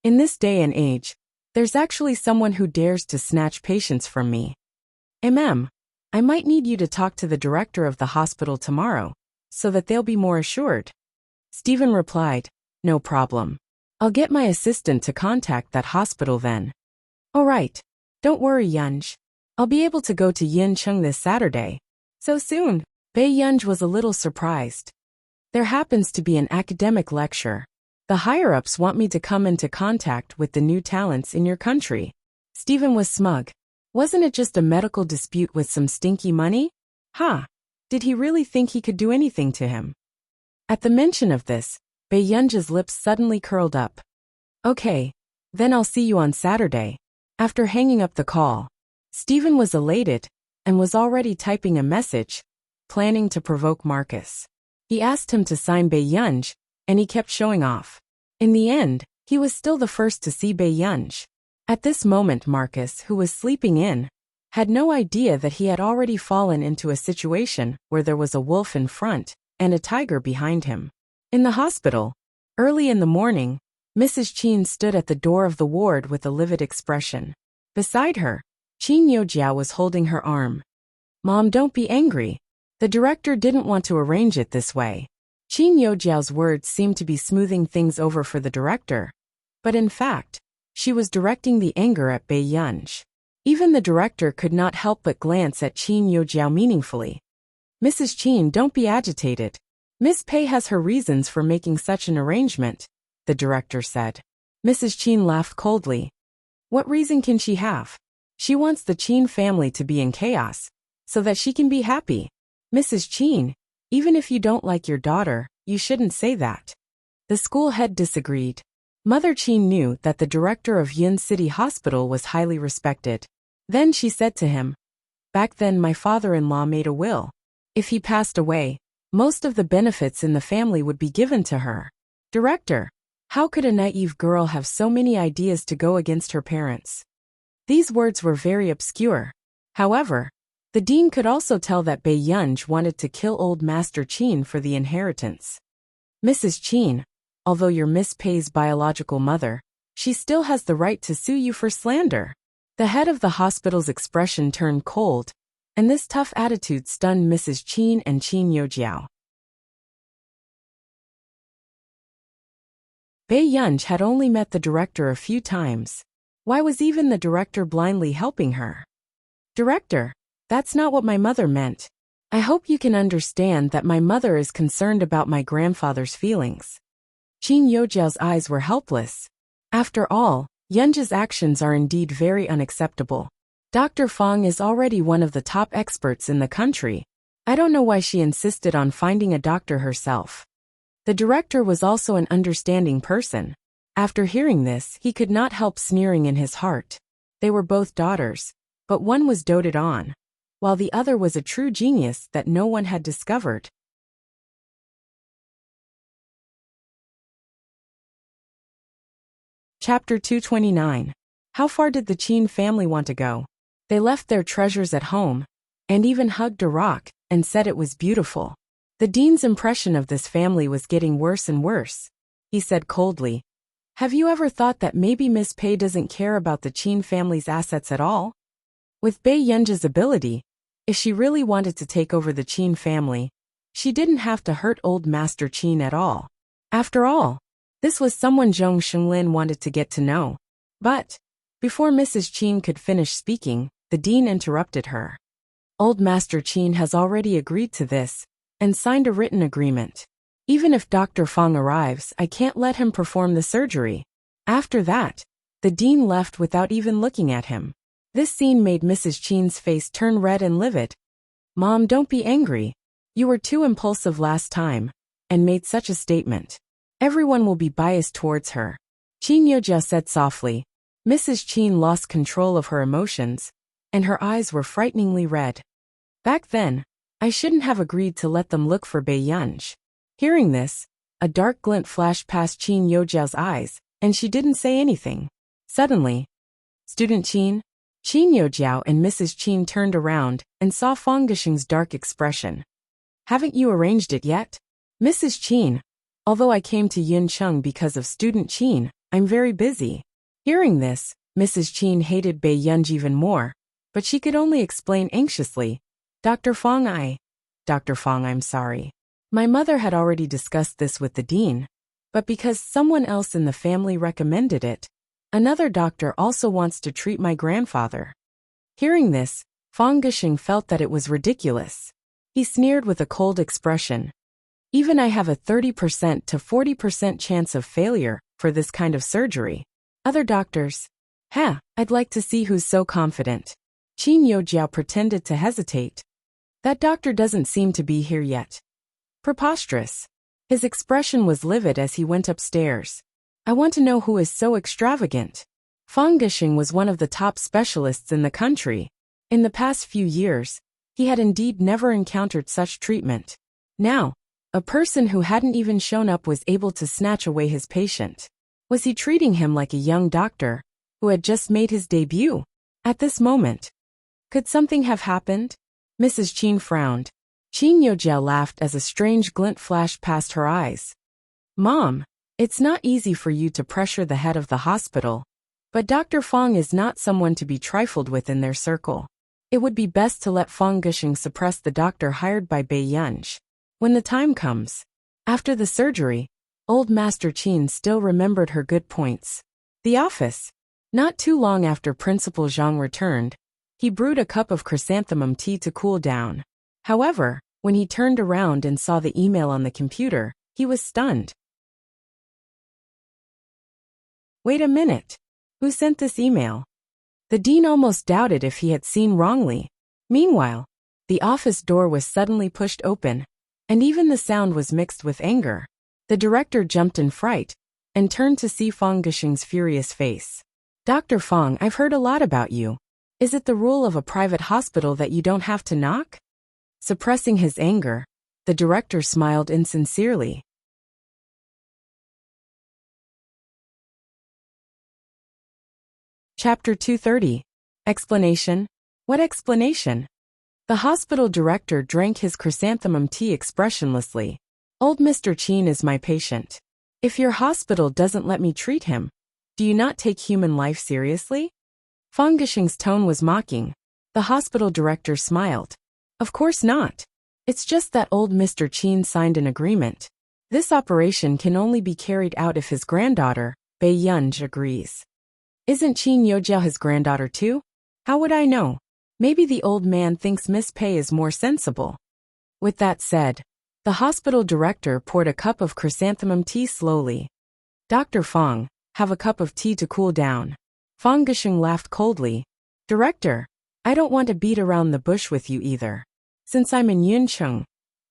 In this day and age, there's actually someone who dares to snatch patients from me. I might need you to talk to the director of the hospital tomorrow, so that they'll be more assured. Stephen replied, no problem. I'll get my assistant to contact that hospital then. All right. Don't worry, Yunj. I'll be able to go to Yincheng this Saturday. So soon? Bei Yunj was a little surprised. There happens to be an academic lecture. The higher-ups want me to come into contact with the new talents in your country. Stephen was smug. Wasn't it just a medical dispute with some stinky money? Did he really think he could do anything to him? At the mention of this, Bei Yunj's lips suddenly curled up. Okay, then I'll see you on Saturday. After hanging up the call, Stephen was elated and was already typing a message, planning to provoke Marcus. He asked him to sign Bei Yunj, and he kept showing off. In the end, he was still the first to see Bei Yunj. At this moment, Marcus, who was sleeping in, had no idea that he had already fallen into a situation where there was a wolf in front and a tiger behind him. In the hospital, early in the morning, Mrs. Qin stood at the door of the ward with a livid expression. Beside her, Qin Yojiao was holding her arm. Mom, don't be angry. The director didn't want to arrange it this way. Qin Yojiao's words seemed to be smoothing things over for the director, but in fact, she was directing the anger at Bei Yunj. Even the director could not help but glance at Qin Yojiao meaningfully. Mrs. Qin, don't be agitated. Miss Pei has her reasons for making such an arrangement, the director said. Mrs. Qin laughed coldly. What reason can she have? She wants the Qin family to be in chaos, so that she can be happy. Mrs. Qin, even if you don't like your daughter, you shouldn't say that. The school head disagreed. Mother Qin knew that the director of Yin City Hospital was highly respected. Then she said to him, back then my father-in-law made a will. If he passed away, most of the benefits in the family would be given to her. Director, how could a naive girl have so many ideas to go against her parents? These words were very obscure. However, the dean could also tell that Bei Yunj wanted to kill old Master Qin for the inheritance. Mrs. Qin, although you're Miss Pei's biological mother, she still has the right to sue you for slander. The head of the hospital's expression turned cold, and this tough attitude stunned Mrs. Qin and Qin Yojiao. Bei Yunj had only met the director a few times. Why was even the director blindly helping her? Director, that's not what my mother meant. I hope you can understand that my mother is concerned about my grandfather's feelings. Qin Yojiao's eyes were helpless. After all, Yunj's actions are indeed very unacceptable. Dr. Fang is already one of the top experts in the country. I don't know why she insisted on finding a doctor herself. The director was also an understanding person. After hearing this, he could not help sneering in his heart. They were both daughters, but one was doted on, while the other was a true genius that no one had discovered. Chapter 229. How far did the Qin family want to go? They left their treasures at home, and even hugged a rock, and said it was beautiful. The dean's impression of this family was getting worse and worse. He said coldly, have you ever thought that maybe Miss Pei doesn't care about the Qin family's assets at all? With Bei Yunj's ability, if she really wanted to take over the Qin family, she didn't have to hurt old Master Qin at all. After all, this was someone Zhong Shenglin wanted to get to know. But, before Mrs. Qin could finish speaking, the dean interrupted her. Old Master Qin has already agreed to this, and signed a written agreement. Even if Dr. Fang arrives, I can't let him perform the surgery. After that, the dean left without even looking at him. This scene made Mrs. Qin's face turn red and livid. Mom, don't be angry. You were too impulsive last time, and made such a statement. Everyone will be biased towards her. Qin Yojiao said softly. Mrs. Qin lost control of her emotions, and her eyes were frighteningly red. Back then, I shouldn't have agreed to let them look for Bei Yunj. Hearing this, a dark glint flashed past Qin Yojiao's eyes, and she didn't say anything. Suddenly, Student Qin Yojiao and Mrs. Qin turned around and saw Fang Gishing's dark expression. Haven't you arranged it yet? Mrs. Qin, although I came to Yuncheng because of Student Qin, I'm very busy. Hearing this, Mrs. Qin hated Bei Yunji even more, but she could only explain anxiously, Dr. Fang, I'm sorry. My mother had already discussed this with the dean, but because someone else in the family recommended it, another doctor also wants to treat my grandfather. Hearing this, Fang Gishing felt that it was ridiculous. He sneered with a cold expression. Even I have a 30% to 40% chance of failure for this kind of surgery. Other doctors? I'd like to see who's so confident. Qin Yojiao pretended to hesitate. That doctor doesn't seem to be here yet. Preposterous. His expression was livid as he went upstairs. I want to know who is so extravagant. Fang Gishing was one of the top specialists in the country. In the past few years, he had indeed never encountered such treatment. Now, a person who hadn't even shown up was able to snatch away his patient. Was he treating him like a young doctor who had just made his debut? At this moment, could something have happened? Mrs. Qin frowned. Qin Yojiao laughed as a strange glint flashed past her eyes. Mom, it's not easy for you to pressure the head of the hospital, but Dr. Fang is not someone to be trifled with in their circle. It would be best to let Fang Gishing suppress the doctor hired by Bei Yunji. When the time comes. After the surgery, old Master Qin still remembered her good points. The office. Not too long after Principal Zhang returned, he brewed a cup of chrysanthemum tea to cool down. However, when he turned around and saw the email on the computer, he was stunned. Wait a minute. Who sent this email? The dean almost doubted if he had seen wrongly. Meanwhile, the office door was suddenly pushed open, and even the sound was mixed with anger. The director jumped in fright and turned to see Fang Gishing's furious face. Dr. Fang, I've heard a lot about you. Is it the rule of a private hospital that you don't have to knock? Suppressing his anger, the director smiled insincerely. Chapter 230. Explanation. What explanation? The hospital director drank his chrysanthemum tea expressionlessly. Old Mr. Qin is my patient. If your hospital doesn't let me treat him, do you not take human life seriously? Fang Gishing's tone was mocking. The hospital director smiled. Of course not. It's just that old Mr. Qin signed an agreement. This operation can only be carried out if his granddaughter, Bei Yunji, agrees. Isn't Qin Yojiao his granddaughter too? How would I know? Maybe the old man thinks Miss Pei is more sensible. With that said, the hospital director poured a cup of chrysanthemum tea slowly. Dr. Fang, have a cup of tea to cool down. Fang Gishing laughed coldly. Director, I don't want to beat around the bush with you either. Since I'm in Yuncheng,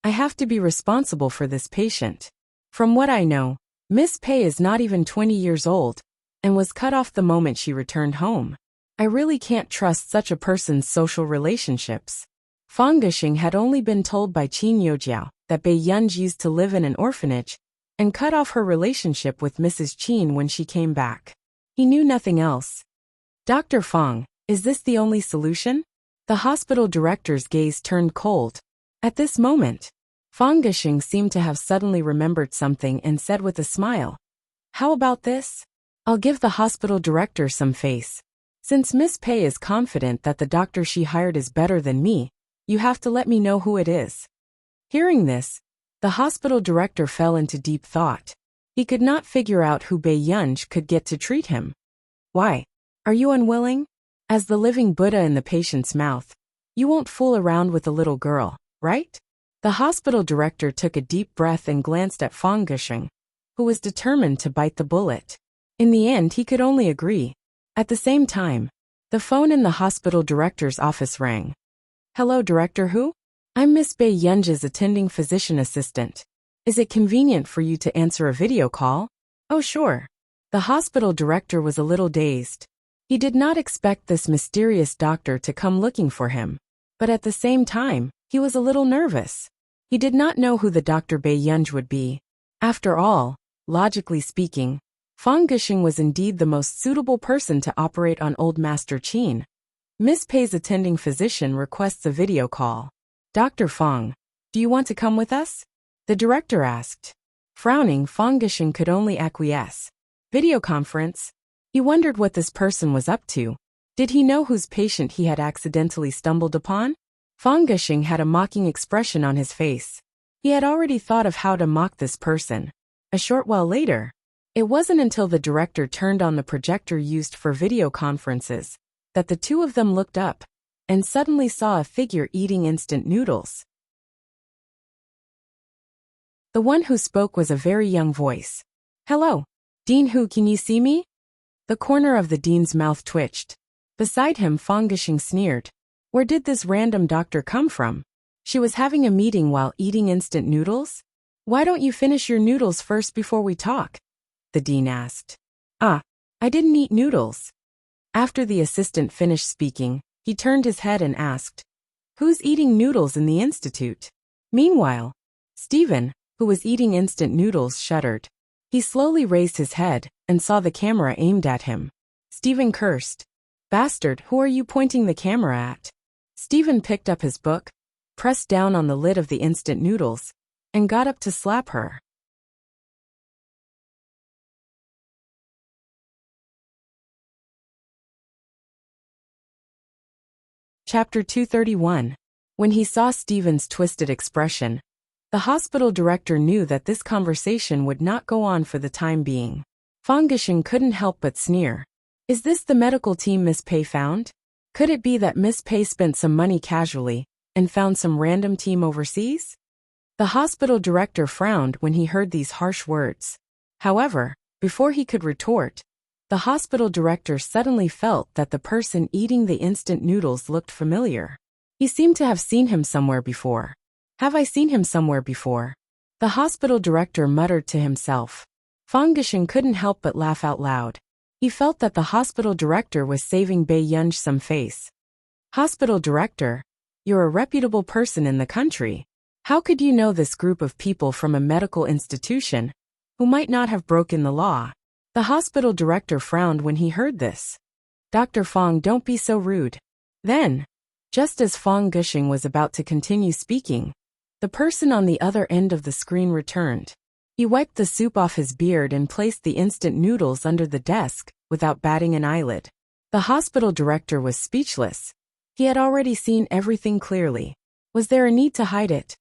I have to be responsible for this patient. From what I know, Miss Pei is not even 20 years old, and was cut off the moment she returned home. I really can't trust such a person's social relationships. Fang Gishing had only been told by Qin Yojiao that Bei Yunji used to live in an orphanage and cut off her relationship with Mrs. Qin when she came back. He knew nothing else. Dr. Fang, is this the only solution? The hospital director's gaze turned cold. At this moment, Fang Gishing seemed to have suddenly remembered something and said with a smile, How about this? I'll give the hospital director some face. Since Miss Pei is confident that the doctor she hired is better than me, you have to let me know who it is. Hearing this, the hospital director fell into deep thought. He could not figure out who Bei Yunji could get to treat him. Why? Are you unwilling? As the living Buddha in the patient's mouth, you won't fool around with a little girl, right? The hospital director took a deep breath and glanced at Fang Gishing, who was determined to bite the bullet. In the end, he could only agree. At the same time, the phone in the hospital director's office rang. Hello, Director Who? I'm Miss Bei Yunji's attending physician assistant. Is it convenient for you to answer a video call? Oh, sure. The hospital director was a little dazed. He did not expect this mysterious doctor to come looking for him. But at the same time, he was a little nervous. He did not know who the Dr. Bei Yunji would be. After all, logically speaking, Fang Gushing was indeed the most suitable person to operate on old Master Qin. Miss Pei's attending physician requests a video call. Dr. Fang, do you want to come with us? The director asked. Frowning, Fang Gushing could only acquiesce. Video conference? He wondered what this person was up to. Did he know whose patient he had accidentally stumbled upon? Fang Gushing had a mocking expression on his face. He had already thought of how to mock this person. A short while later, it wasn't until the director turned on the projector used for video conferences that the two of them looked up and suddenly saw a figure eating instant noodles. The one who spoke was a very young voice. Hello, Dean Hu, can you see me? The corner of the dean's mouth twitched. Beside him, Fang Gushing sneered. Where did this random doctor come from? She was having a meeting while eating instant noodles? Why don't you finish your noodles first before we talk? The dean asked. I didn't eat noodles. After the assistant finished speaking, he turned his head and asked, Who's eating noodles in the institute? Meanwhile, Stephen, who was eating instant noodles, shuddered. He slowly raised his head and saw the camera aimed at him. Stephen cursed. Bastard, who are you pointing the camera at? Stephen picked up his book, pressed down on the lid of the instant noodles, and got up to slap her. Chapter 231. When he saw Stephen's twisted expression, the hospital director knew that this conversation would not go on for the time being. Fang Gushing couldn't help but sneer. Is this the medical team Miss Pei found? Could it be that Miss Pei spent some money casually and found some random team overseas? The hospital director frowned when he heard these harsh words. However, before he could retort, the hospital director suddenly felt that the person eating the instant noodles looked familiar. He seemed to have seen him somewhere before. Have I seen him somewhere before? The hospital director muttered to himself. Fang Gushing couldn't help but laugh out loud. He felt that the hospital director was saving Bei Yunj some face. Hospital director, you're a reputable person in the country. How could you know this group of people from a medical institution who might not have broken the law? The hospital director frowned when he heard this. Dr. Fang, don't be so rude. Then, just as Fang Gushing was about to continue speaking, the person on the other end of the screen returned. He wiped the soup off his beard and placed the instant noodles under the desk without batting an eyelid. The hospital director was speechless. He had already seen everything clearly. Was there a need to hide it?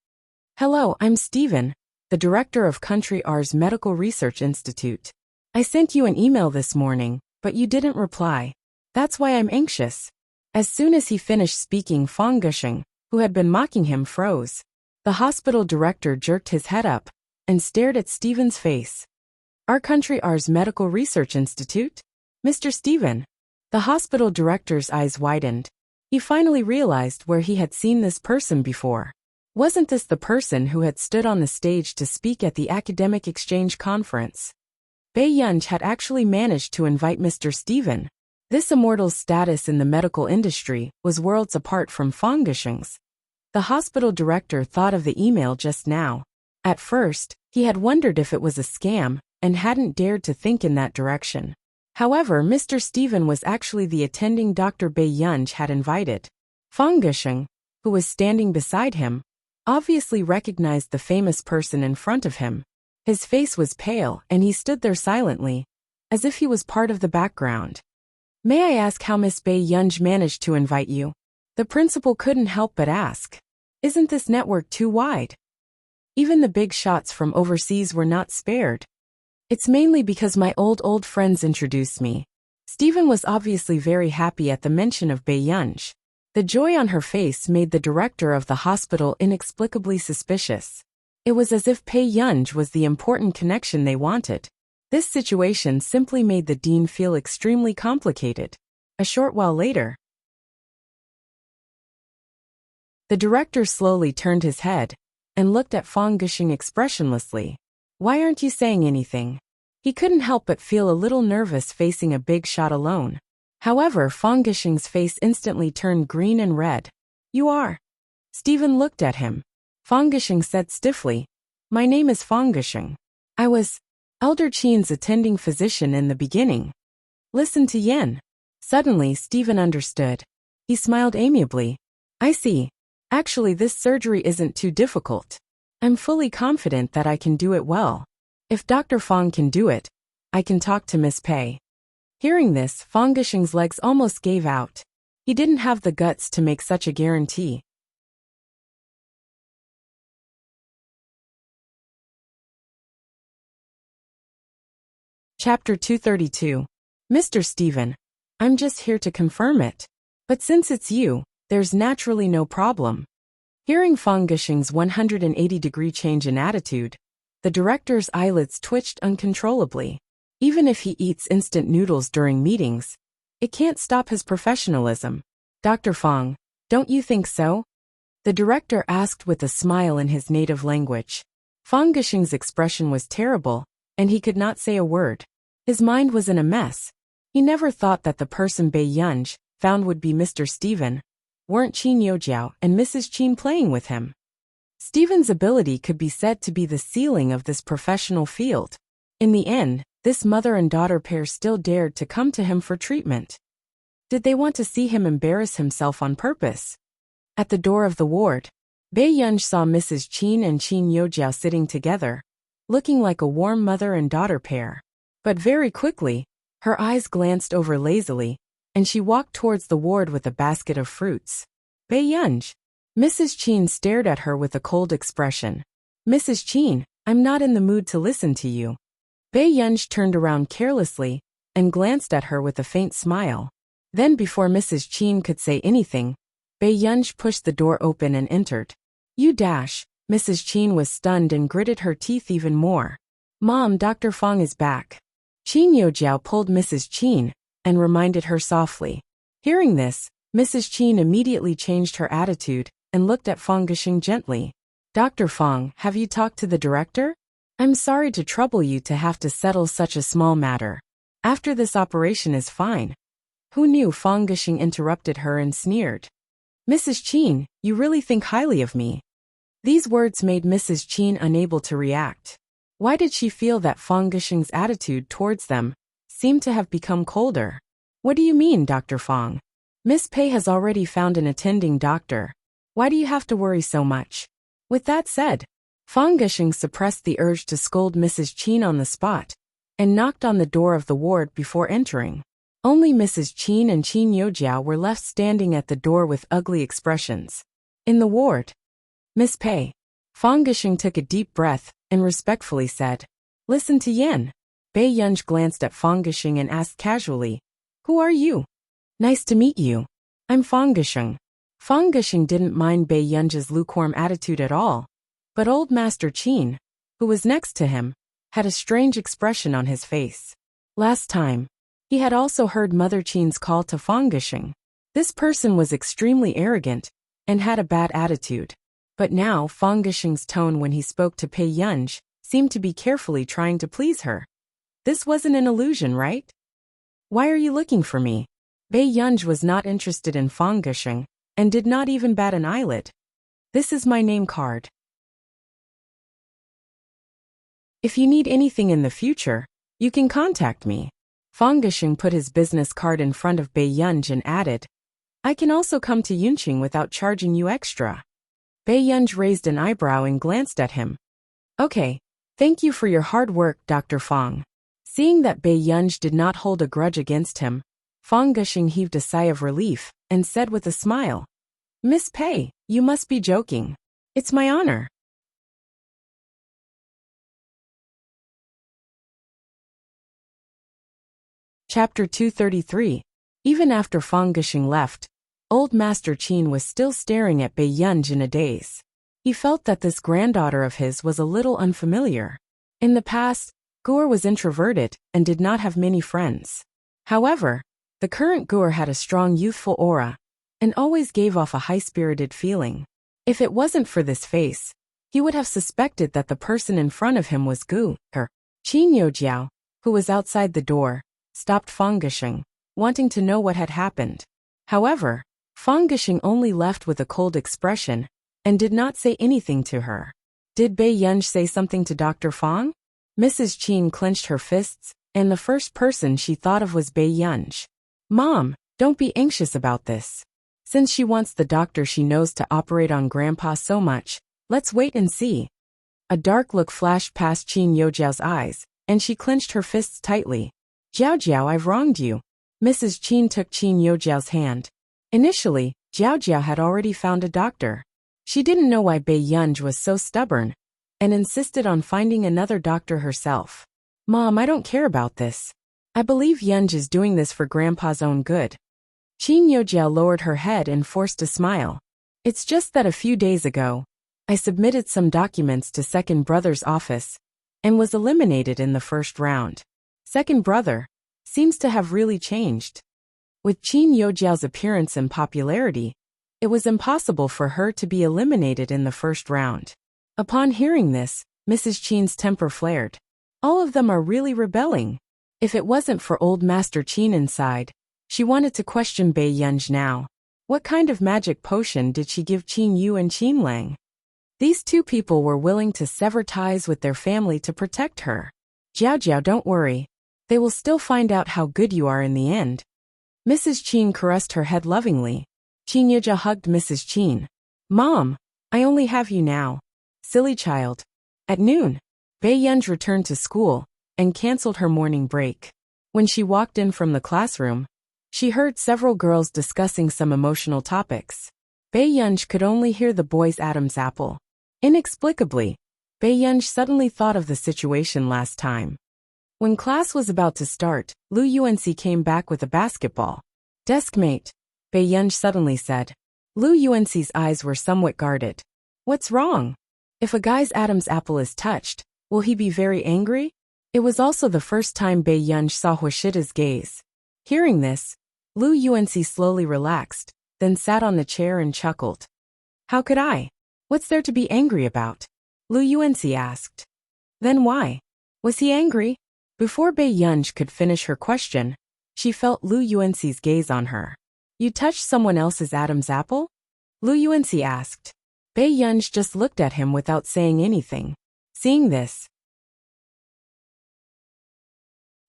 Hello, I'm Stephen, the director of Country R's Medical Research Institute. I sent you an email this morning, but you didn't reply. That's why I'm anxious. As soon as he finished speaking, Fang Gushing, who had been mocking him, froze. The hospital director jerked his head up and stared at Stephen's face. Our Country R's Medical Research Institute? Mr. Stephen. The hospital director's eyes widened. He finally realized where he had seen this person before. Wasn't this the person who had stood on the stage to speak at the academic exchange conference? Bei Yunj had actually managed to invite Mr. Stephen. This immortal's status in the medical industry was worlds apart from Fang Gushing's. The hospital director thought of the email just now. At first, he had wondered if it was a scam and hadn't dared to think in that direction. However, Mr. Stephen was actually the attending Dr. Bei Yunj had invited. Fang Gushing, who was standing beside him, obviously recognized the famous person in front of him. His face was pale and he stood there silently, as if he was part of the background. May I ask how Miss Bei Yunj managed to invite you? The principal couldn't help but ask. Isn't this network too wide? Even the big shots from overseas were not spared. It's mainly because my old friends introduced me. Stephen was obviously very happy at the mention of Bei Yunj. The joy on her face made the director of the hospital inexplicably suspicious. It was as if Bei Yunj was the important connection they wanted. This situation simply made the dean feel extremely complicated. A short while later, the director slowly turned his head and looked at Fang Gushing expressionlessly. Why aren't you saying anything? He couldn't help but feel a little nervous facing a big shot alone. However, Fang Gushing's face instantly turned green and red. You are? Stephen looked at him. Fang Gushing said stiffly, My name is Fang Gushing. Elder Qin's attending physician in the beginning. Listen to Yen. Suddenly, Stephen understood. He smiled amiably. I see. Actually, this surgery isn't too difficult. I'm fully confident that I can do it well. If Dr. Fong can do it, I can talk to Miss Pei. Hearing this, Fong Gushing's legs almost gave out. He didn't have the guts to make such a guarantee. Chapter 232. Mr. Stephen, I'm just here to confirm it. But since it's you, there's naturally no problem. Hearing Fong Gushing's 180-degree change in attitude, the director's eyelids twitched uncontrollably. Even if he eats instant noodles during meetings, it can't stop his professionalism. Dr. Fong, don't you think so? The director asked with a smile in his native language. Fong Gushing's expression was terrible, and he could not say a word. His mind was in a mess. He never thought that the person Bei Yunj found would be Mr. Stephen. Weren't Qin Yojiao and Mrs. Qin playing with him? Stephen's ability could be said to be the ceiling of this professional field. In the end, this mother and daughter pair still dared to come to him for treatment. Did they want to see him embarrass himself on purpose? At the door of the ward, Bei Yunj saw Mrs. Qin and Qin Yojiao sitting together, looking like a warm mother and daughter pair. But very quickly, her eyes glanced over lazily, and she walked towards the ward with a basket of fruits. Bei Yunj. Mrs. Qin stared at her with a cold expression. Mrs. Qin, I'm not in the mood to listen to you. Bei Yunj turned around carelessly and glanced at her with a faint smile. Then before Mrs. Qin could say anything, Bei Yunj pushed the door open and entered. You dash. Mrs. Qin was stunned and gritted her teeth even more. Mom, Dr. Fong is back. Qin Yojiao pulled Mrs. Qin and reminded her softly. Hearing this, Mrs. Qin immediately changed her attitude and looked at Fong Gushing gently. Dr. Fong, have you talked to the director? I'm sorry to trouble you to have to settle such a small matter. After this operation is fine. Who knew? Fong Gushing interrupted her and sneered. Mrs. Qin, you really think highly of me. These words made Mrs. Qin unable to react. Why did she feel that Fong Gushing's attitude towards them seemed to have become colder? What do you mean, Dr. Fong? Miss Pei has already found an attending doctor. Why do you have to worry so much? With that said, Fong Gushing suppressed the urge to scold Mrs. Qin on the spot and knocked on the door of the ward before entering. Only Mrs. Qin and Qin Yojiao were left standing at the door with ugly expressions. In the ward, Miss Pei. Fong Gushing took a deep breath and respectfully said, Listen to Yen. Bei Yunj glanced at Fong Gushing and asked casually, Who are you? Nice to meet you. I'm Fong Gushing. Fong Gushing didn't mind Bei Yunj's lukewarm attitude at all, but old Master Qin, who was next to him, had a strange expression on his face. Last time, he had also heard Mother Qin's call to Fong Gushing. This person was extremely arrogant and had a bad attitude. But now Fong Gushing's tone when he spoke to Bei Yunj seemed to be carefully trying to please her. This wasn't an illusion, right? Why are you looking for me? Bei Yunj was not interested in Fong Gushing and did not even bat an eyelid. This is my name card. If you need anything in the future, you can contact me. Fong Gushing put his business card in front of Bei Yunj and added, I can also come to Yunqing without charging you extra. Bei Yunj raised an eyebrow and glanced at him. Okay, thank you for your hard work, Dr. Fong. Seeing that Bei Yunj did not hold a grudge against him, Fong Gushing heaved a sigh of relief and said with a smile, Miss Pei, you must be joking. It's my honor. Chapter 233. Even after Fong Gushing left, old Master Qin was still staring at Bei Yunj in a daze. He felt that this granddaughter of his was a little unfamiliar. In the past, Gur was introverted and did not have many friends. However, the current Gur had a strong youthful aura and always gave off a high-spirited feeling. If it wasn't for this face, he would have suspected that the person in front of him was Gu. Qin Yojiao, who was outside the door, stopped Fong Gushing, wanting to know what had happened. However, Fong Gushing only left with a cold expression and did not say anything to her. Did Bei Yunj say something to Dr. Fong? Mrs. Chin clenched her fists, and the first person she thought of was Bei Yunj. Mom, don't be anxious about this. Since she wants the doctor she knows to operate on Grandpa so much, let's wait and see. A dark look flashed past Qin Yojiao's eyes, and she clenched her fists tightly. Jiao, I've wronged you. Mrs. Qin took Qin Yojiao's hand. Initially, Jiao had already found a doctor. She didn't know why Bei Yunj was so stubborn, and insisted on finding another doctor herself. Mom, I don't care about this. I believe Yunj is doing this for Grandpa's own good. Qin Yojiao lowered her head and forced a smile. It's just that a few days ago, I submitted some documents to second brother's office, and was eliminated in the first round. Second brother seems to have really changed. With Qin Yojiao's appearance and popularity, it was impossible for her to be eliminated in the first round. Upon hearing this, Mrs. Qin's temper flared. All of them are really rebelling. If it wasn't for old Master Qin inside, she wanted to question Bei Yunj now. What kind of magic potion did she give Qin Yu and Qin Lang? These two people were willing to sever ties with their family to protect her. Jiao, don't worry. They will still find out how good you are in the end. Mrs. Qin caressed her head lovingly. Qin Yujia hugged Mrs. Qin. Mom, I only have you now. Silly child. At noon, Bei Yunj returned to school and canceled her morning break. When she walked in from the classroom, she heard several girls discussing some emotional topics. Bei Yunj could only hear the boys' Adam's apple. Inexplicably, Bei Yunj suddenly thought of the situation last time. When class was about to start, Lu Yuanxi came back with a basketball. Deskmate, Bei Yunj suddenly said. Lu Yuanxi's eyes were somewhat guarded. What's wrong? If a guy's Adam's apple is touched, will he be very angry? It was also the first time Bei Yunj saw Huashida's gaze. Hearing this, Lu Yuanxi slowly relaxed, then sat on the chair and chuckled. How could I? What's there to be angry about? Lu Yuanxi asked. Then why? Was he angry? Before Bei Yunj could finish her question, she felt Lu Yuanxi's gaze on her. You touched someone else's Adam's apple? Lu Yuanxi asked. Bei Yunj just looked at him without saying anything. Seeing this,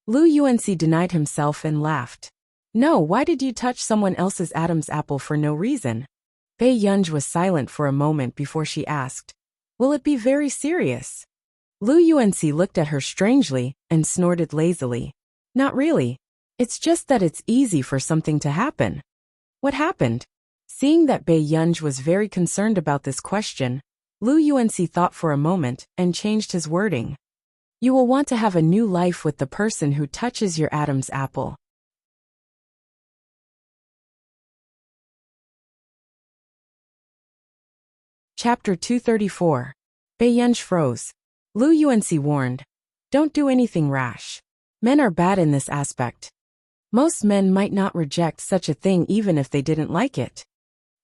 Lu Yuanxi denied himself and laughed. No, why did you touch someone else's Adam's apple for no reason? Bei Yunj was silent for a moment before she asked. Will it be very serious? Lu Yuanxi looked at her strangely and snorted lazily. Not really. It's just that it's easy for something to happen. What happened? Seeing that Bei Yunj was very concerned about this question, Lu Yuanxi thought for a moment and changed his wording. You will want to have a new life with the person who touches your Adam's apple. Chapter 234. Bei Yunj froze. Lu Yuanxi warned. Don't do anything rash. Men are bad in this aspect. Most men might not reject such a thing even if they didn't like it.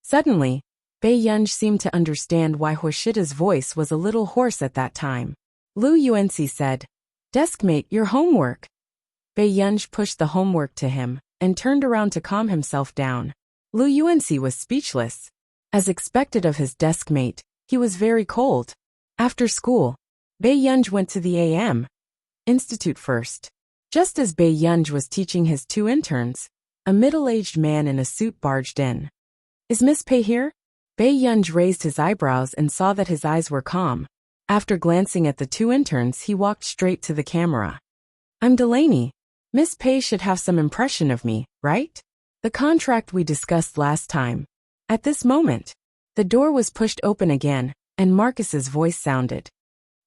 Suddenly, Bei Yunj seemed to understand why Huashida's voice was a little hoarse at that time. Lu Yuanxi said, Deskmate, your homework. Bei Yunj pushed the homework to him and turned around to calm himself down. Lu Yuanxi was speechless. As expected of his deskmate, he was very cold. After school, Bei Yunj went to the A.M. Institute first. Just as Bei Yunj was teaching his two interns, a middle-aged man in a suit barged in. Is Miss Pei here? Bei Yunj raised his eyebrows and saw that his eyes were calm. After glancing at the two interns, he walked straight to the camera. I'm Delaney. Miss Pei should have some impression of me, right? The contract we discussed last time. At this moment, the door was pushed open again, and Marcus's voice sounded.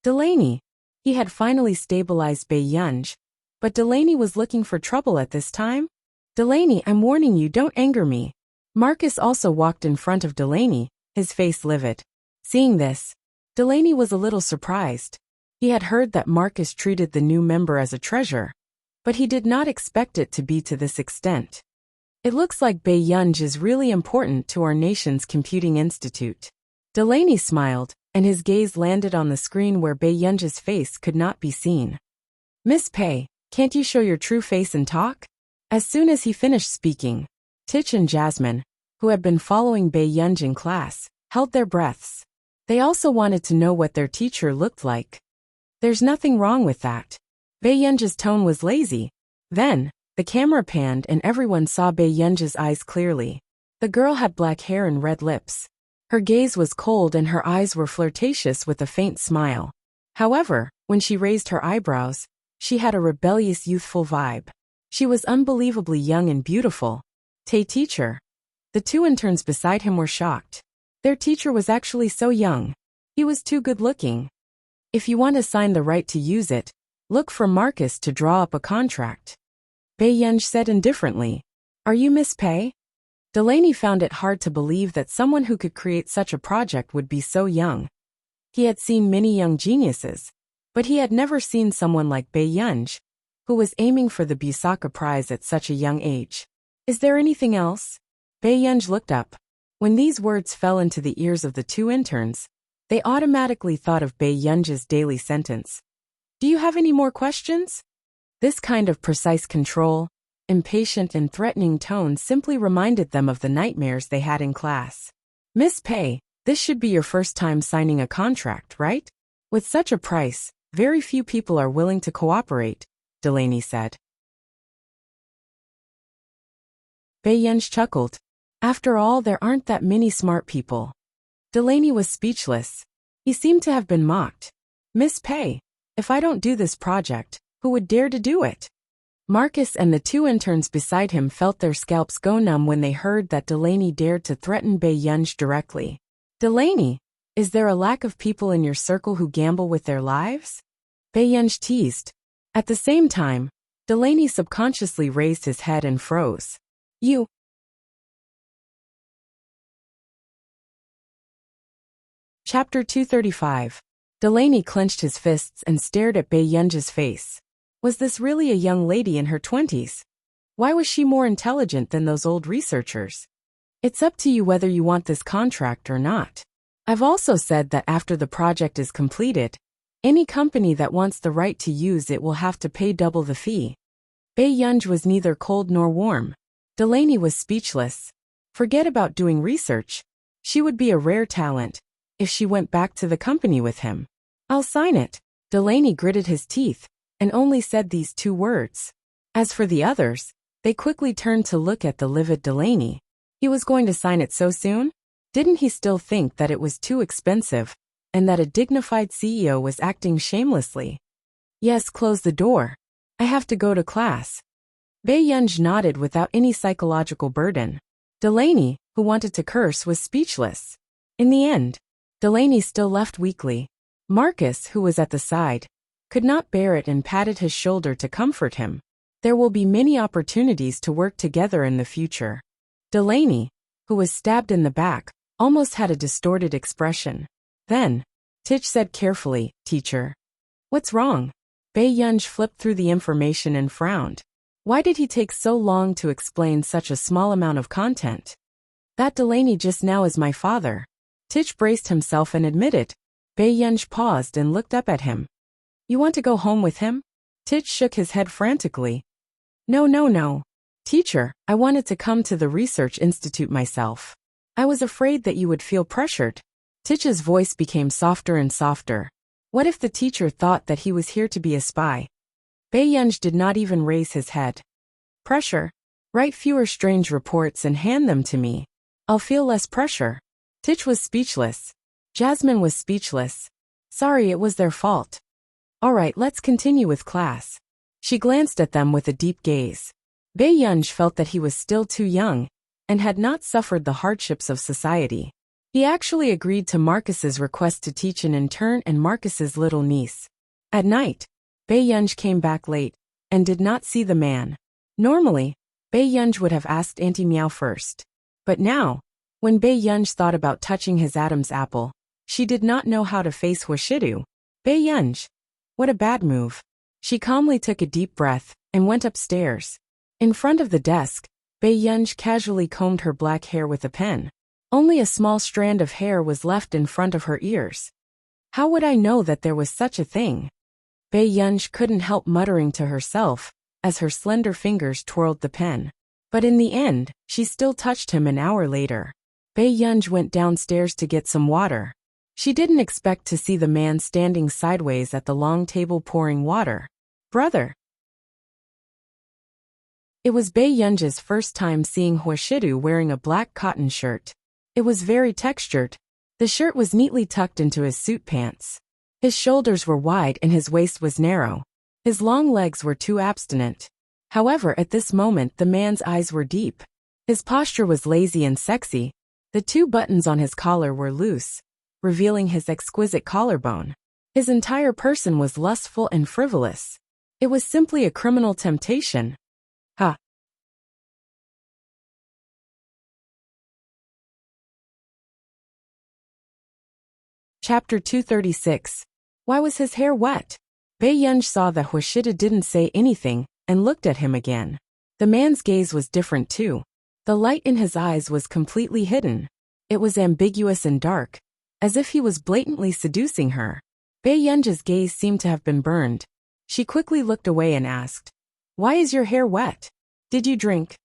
Delaney. He had finally stabilized Bei Yunj, but Delaney was looking for trouble at this time. Delaney, I'm warning you, don't anger me. Marcus also walked in front of Delaney, his face livid. Seeing this, Delaney was a little surprised. He had heard that Marcus treated the new member as a treasure, but he did not expect it to be to this extent. It looks like Bei Yunj is really important to our nation's computing institute. Delaney smiled, and his gaze landed on the screen where Bei Yunj's face could not be seen. Miss Pei, can't you show your true face and talk? As soon as he finished speaking, Tich and Jasmine, who had been following Bei Yunj in class, held their breaths. They also wanted to know what their teacher looked like. There's nothing wrong with that. Bei Yunji's tone was lazy. Then, the camera panned and everyone saw Bei Yunji's eyes clearly. The girl had black hair and red lips. Her gaze was cold and her eyes were flirtatious with a faint smile. However, when she raised her eyebrows, she had a rebellious youthful vibe. She was unbelievably young and beautiful. Teacher. The two interns beside him were shocked. Their teacher was actually so young. He was too good-looking. If you want to sign the right to use it, look for Marcus to draw up a contract. Bei Yunji said indifferently. Are you Miss Pei? Delaney found it hard to believe that someone who could create such a project would be so young. He had seen many young geniuses, but he had never seen someone like Bei Yunji, who was aiming for the Busaka Prize at such a young age. Is there anything else? Bei Yunji looked up. When these words fell into the ears of the two interns, they automatically thought of Bei Yunji's daily sentence. Do you have any more questions? This kind of precise control, impatient and threatening tone simply reminded them of the nightmares they had in class. Miss Pei, this should be your first time signing a contract, right? With such a price, very few people are willing to cooperate, Delaney said. Bei Yunji chuckled. After all, there aren't that many smart people. Delaney was speechless. He seemed to have been mocked. Miss Pei, if I don't do this project, who would dare to do it? Marcus and the two interns beside him felt their scalps go numb when they heard that Delaney dared to threaten Bei Yunji directly. Delaney, is there a lack of people in your circle who gamble with their lives? Bei Yunji teased. At the same time, Delaney subconsciously raised his head and froze. You. Chapter 235. Delaney clenched his fists and stared at Bei Yunji's face. Was this really a young lady in her 20s? Why was she more intelligent than those old researchers? It's up to you whether you want this contract or not. I've also said that after the project is completed, any company that wants the right to use it will have to pay double the fee. Bei Yunji was neither cold nor warm. Delaney was speechless. Forget about doing research. She would be a rare talent if she went back to the company with him. I'll sign it. Delaney gritted his teeth and only said these two words. As for the others, they quickly turned to look at the livid Delaney. He was going to sign it so soon? Didn't he still think that it was too expensive and that a dignified CEO was acting shamelessly? Yes, close the door. I have to go to class. Bei Yunji nodded without any psychological burden. Delaney, who wanted to curse, was speechless. In the end, Delaney still left weakly. Marcus, who was at the side, could not bear it and patted his shoulder to comfort him. There will be many opportunities to work together in the future. Delaney, who was stabbed in the back, almost had a distorted expression. Then, Titch said carefully, Teacher. What's wrong? Bei Yunji flipped through the information and frowned. Why did he take so long to explain such a small amount of content? That Delaney just now is my father. Titch braced himself and admitted. Bei Yunji paused and looked up at him. You want to go home with him? Titch shook his head frantically. No. Teacher, I wanted to come to the research institute myself. I was afraid that you would feel pressured. Titch's voice became softer and softer. What if the teacher thought that he was here to be a spy? Bei Yunji did not even raise his head. Pressure? Write fewer strange reports and hand them to me. I'll feel less pressure. Titch was speechless. Jasmine was speechless. Sorry, it was their fault. All right, let's continue with class. She glanced at them with a deep gaze. Bei Yunji felt that he was still too young and had not suffered the hardships of society. He actually agreed to Marcus's request to teach an intern and Marcus's little niece. At night, Bei Yunji came back late and did not see the man. Normally, Bei Yunji would have asked Auntie Meow first. But now, when Bei Yunji thought about touching his Adam's apple, she did not know how to face Hwashidu. Bei Yunji. What a bad move. She calmly took a deep breath and went upstairs. In front of the desk, Bei Yunji casually combed her black hair with a pen. Only a small strand of hair was left in front of her ears. How would I know that there was such a thing? Bei Yunji couldn't help muttering to herself as her slender fingers twirled the pen. But in the end, she still touched him an hour later. Bei Yunji went downstairs to get some water. She didn't expect to see the man standing sideways at the long table pouring water. Brother. It was Bae Yunja's first time seeing Hwashidu wearing a black cotton shirt. It was very textured. The shirt was neatly tucked into his suit pants. His shoulders were wide and his waist was narrow. His long legs were too abstinent. However, at this moment the man's eyes were deep. His posture was lazy and sexy. The 2 buttons on his collar were loose, revealing his exquisite collarbone. His entire person was lustful and frivolous. It was simply a criminal temptation. Ha! Chapter 236. Why was his hair wet? Bae Yunj saw that Hwashida didn't say anything and looked at him again. The man's gaze was different too. The light in his eyes was completely hidden. It was ambiguous and dark, as if he was blatantly seducing her. Bae Yunja's gaze seemed to have been burned. She quickly looked away and asked, "Why is your hair wet? Did you drink?"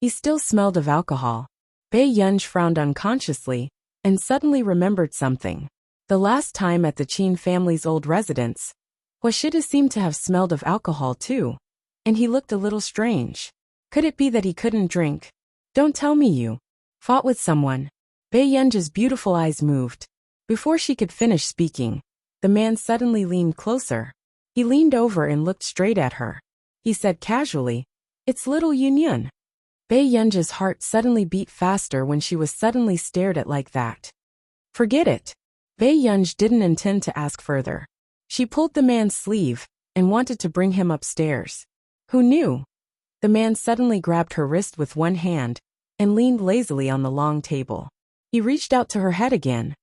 He still smelled of alcohol. Bae Yunj frowned unconsciously and suddenly remembered something. The last time at the Chin family's old residence, Hwashida seemed to have smelled of alcohol too, and he looked a little strange. Could it be that he couldn't drink? Don't tell me you fought with someone. Bae Yunja's beautiful eyes moved. Before she could finish speaking, the man suddenly leaned closer. He leaned over and looked straight at her. He said casually, "It's little Yunyun." Bae Yunja's heart suddenly beat faster when she was suddenly stared at like that. Forget it. Bae Yunj didn't intend to ask further. She pulled the man's sleeve and wanted to bring him upstairs. Who knew? The man suddenly grabbed her wrist with one hand and leaned lazily on the long table. He reached out to her head again.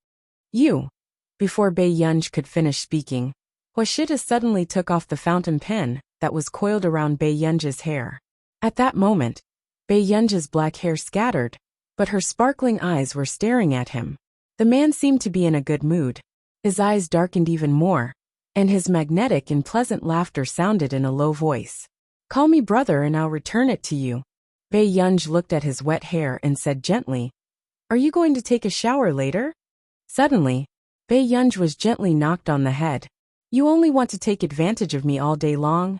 "You." Before Bae Yunj could finish speaking, Hwashida suddenly took off the fountain pen that was coiled around Bae Yunja's hair. At that moment, Bae Yunja's black hair scattered, but her sparkling eyes were staring at him. The man seemed to be in a good mood. His eyes darkened even more, and his magnetic and pleasant laughter sounded in a low voice. "Call me brother and I'll return it to you." Bae Yunj looked at his wet hair and said gently, "Are you going to take a shower later?" Suddenly, Bae Yunj was gently knocked on the head. "You only want to take advantage of me all day long?"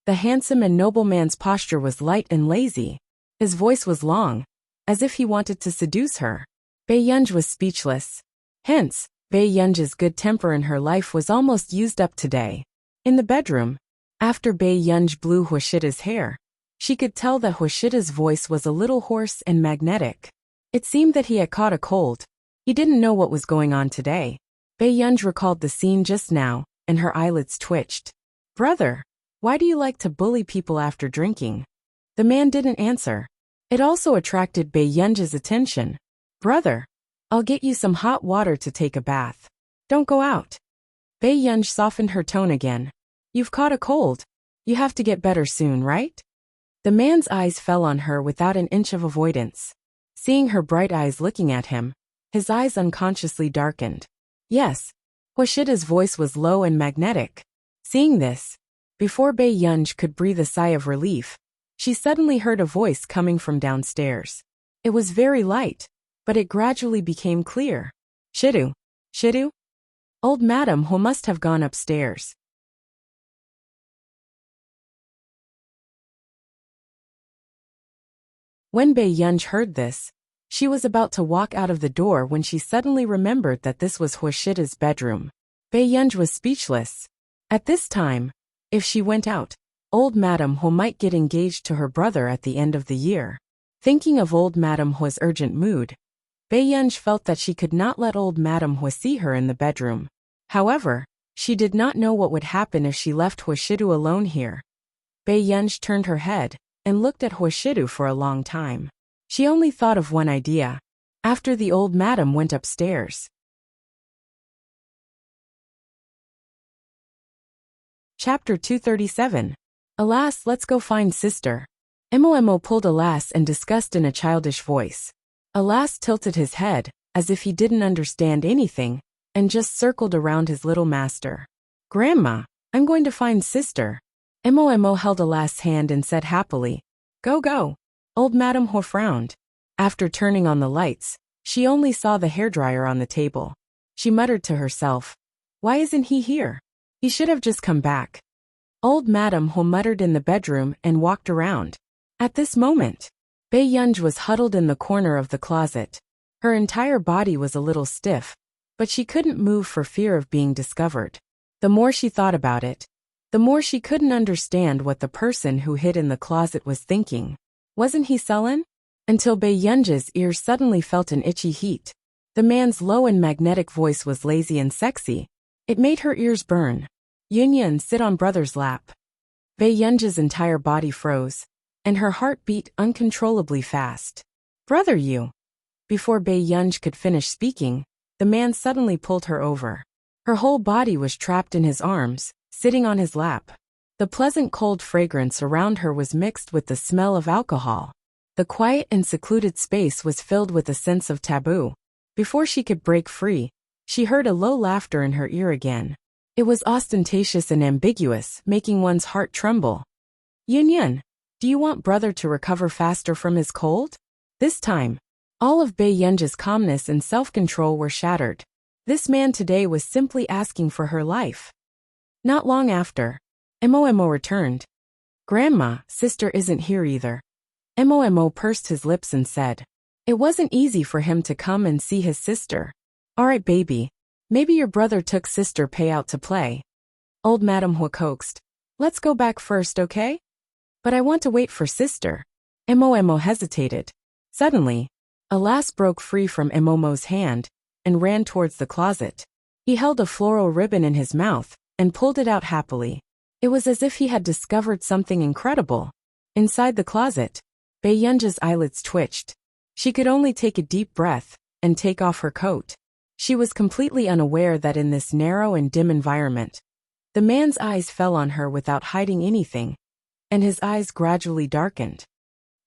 The handsome and noble man's posture was light and lazy. His voice was long, as if he wanted to seduce her. Bae Yunj was speechless. Hence, Bae Yunj's good temper in her life was almost used up today. In the bedroom, after Bae Yunj blew Hwashida's hair, she could tell that Hwashida's voice was a little hoarse and magnetic. It seemed that he had caught a cold. He didn't know what was going on today. Bae Yunj recalled the scene just now, and her eyelids twitched. "Brother, why do you like to bully people after drinking?" The man didn't answer. It also attracted Bae Yunj's attention. "Brother, I'll get you some hot water to take a bath. Don't go out." Bae Yunj softened her tone again. "You've caught a cold. You have to get better soon, right?" The man's eyes fell on her without an inch of avoidance. Seeing her bright eyes looking at him, his eyes unconsciously darkened. "Yes." Hwashida's voice was low and magnetic. Seeing this, before Bae Yunj could breathe a sigh of relief, she suddenly heard a voice coming from downstairs. It was very light, but it gradually became clear. "Shidu. Shidu?" Old Madam Ho must have gone upstairs. When Bae Yunj heard this, she was about to walk out of the door when she suddenly remembered that this was Hwashida's bedroom. Bae Yunj was speechless. At this time, if she went out, Old Madam Ho might get engaged to her brother at the end of the year. Thinking of Old Madam Ho's urgent mood, Bae Yunj felt that she could not let Old Madam Ho see her in the bedroom. However, she did not know what would happen if she left Hwashidu alone here. Bae Yunj turned her head and looked at Hwashidu for a long time. She only thought of one idea. After the old madam went upstairs. Chapter 237. Alas, let's go find sister. Momo pulled Alas and discussed in a childish voice. Alas tilted his head, as if he didn't understand anything, and just circled around his little master. "Grandma, I'm going to find sister." Momo held Alas's hand and said happily, "Go, go." Old Madam Ho frowned. After turning on the lights, she only saw the hairdryer on the table. She muttered to herself. Why isn't he here? He should have just come back. Old Madame Ho muttered in the bedroom and walked around. At this moment, Bei Yunj was huddled in the corner of the closet. Her entire body was a little stiff, but she couldn't move for fear of being discovered. The more she thought about it, the more she couldn't understand what the person who hid in the closet was thinking. Wasn't he sullen? Until Bei Yunj's ears suddenly felt an itchy heat. The man's low and magnetic voice was lazy and sexy. It made her ears burn. Yun, sit on brother's lap. Bei Yunj's entire body froze, and her heart beat uncontrollably fast. Brother you. Before Bei Yunj could finish speaking, the man suddenly pulled her over. Her whole body was trapped in his arms, sitting on his lap. The pleasant cold fragrance around her was mixed with the smell of alcohol. The quiet and secluded space was filled with a sense of taboo. Before she could break free, she heard a low laughter in her ear again. It was ostentatious and ambiguous, making one's heart tremble. Yun, do you want brother to recover faster from his cold? This time, all of Bei Yunj's calmness and self-control were shattered. This man today was simply asking for her life. Not long after, Mo returned. Grandma, sister isn't here either. Mo pursed his lips and said. It wasn't easy for him to come and see his sister. Alright baby, maybe your brother took sister Pei out to play. Old Madame Hua coaxed. Let's go back first, okay? But I want to wait for sister. Mo hesitated. Suddenly, a lass broke free from Mo's hand and ran towards the closet. He held a floral ribbon in his mouth and pulled it out happily. It was as if he had discovered something incredible. Inside the closet, Bei Yunj's eyelids twitched. She could only take a deep breath and take off her coat. She was completely unaware that in this narrow and dim environment, the man's eyes fell on her without hiding anything, and his eyes gradually darkened.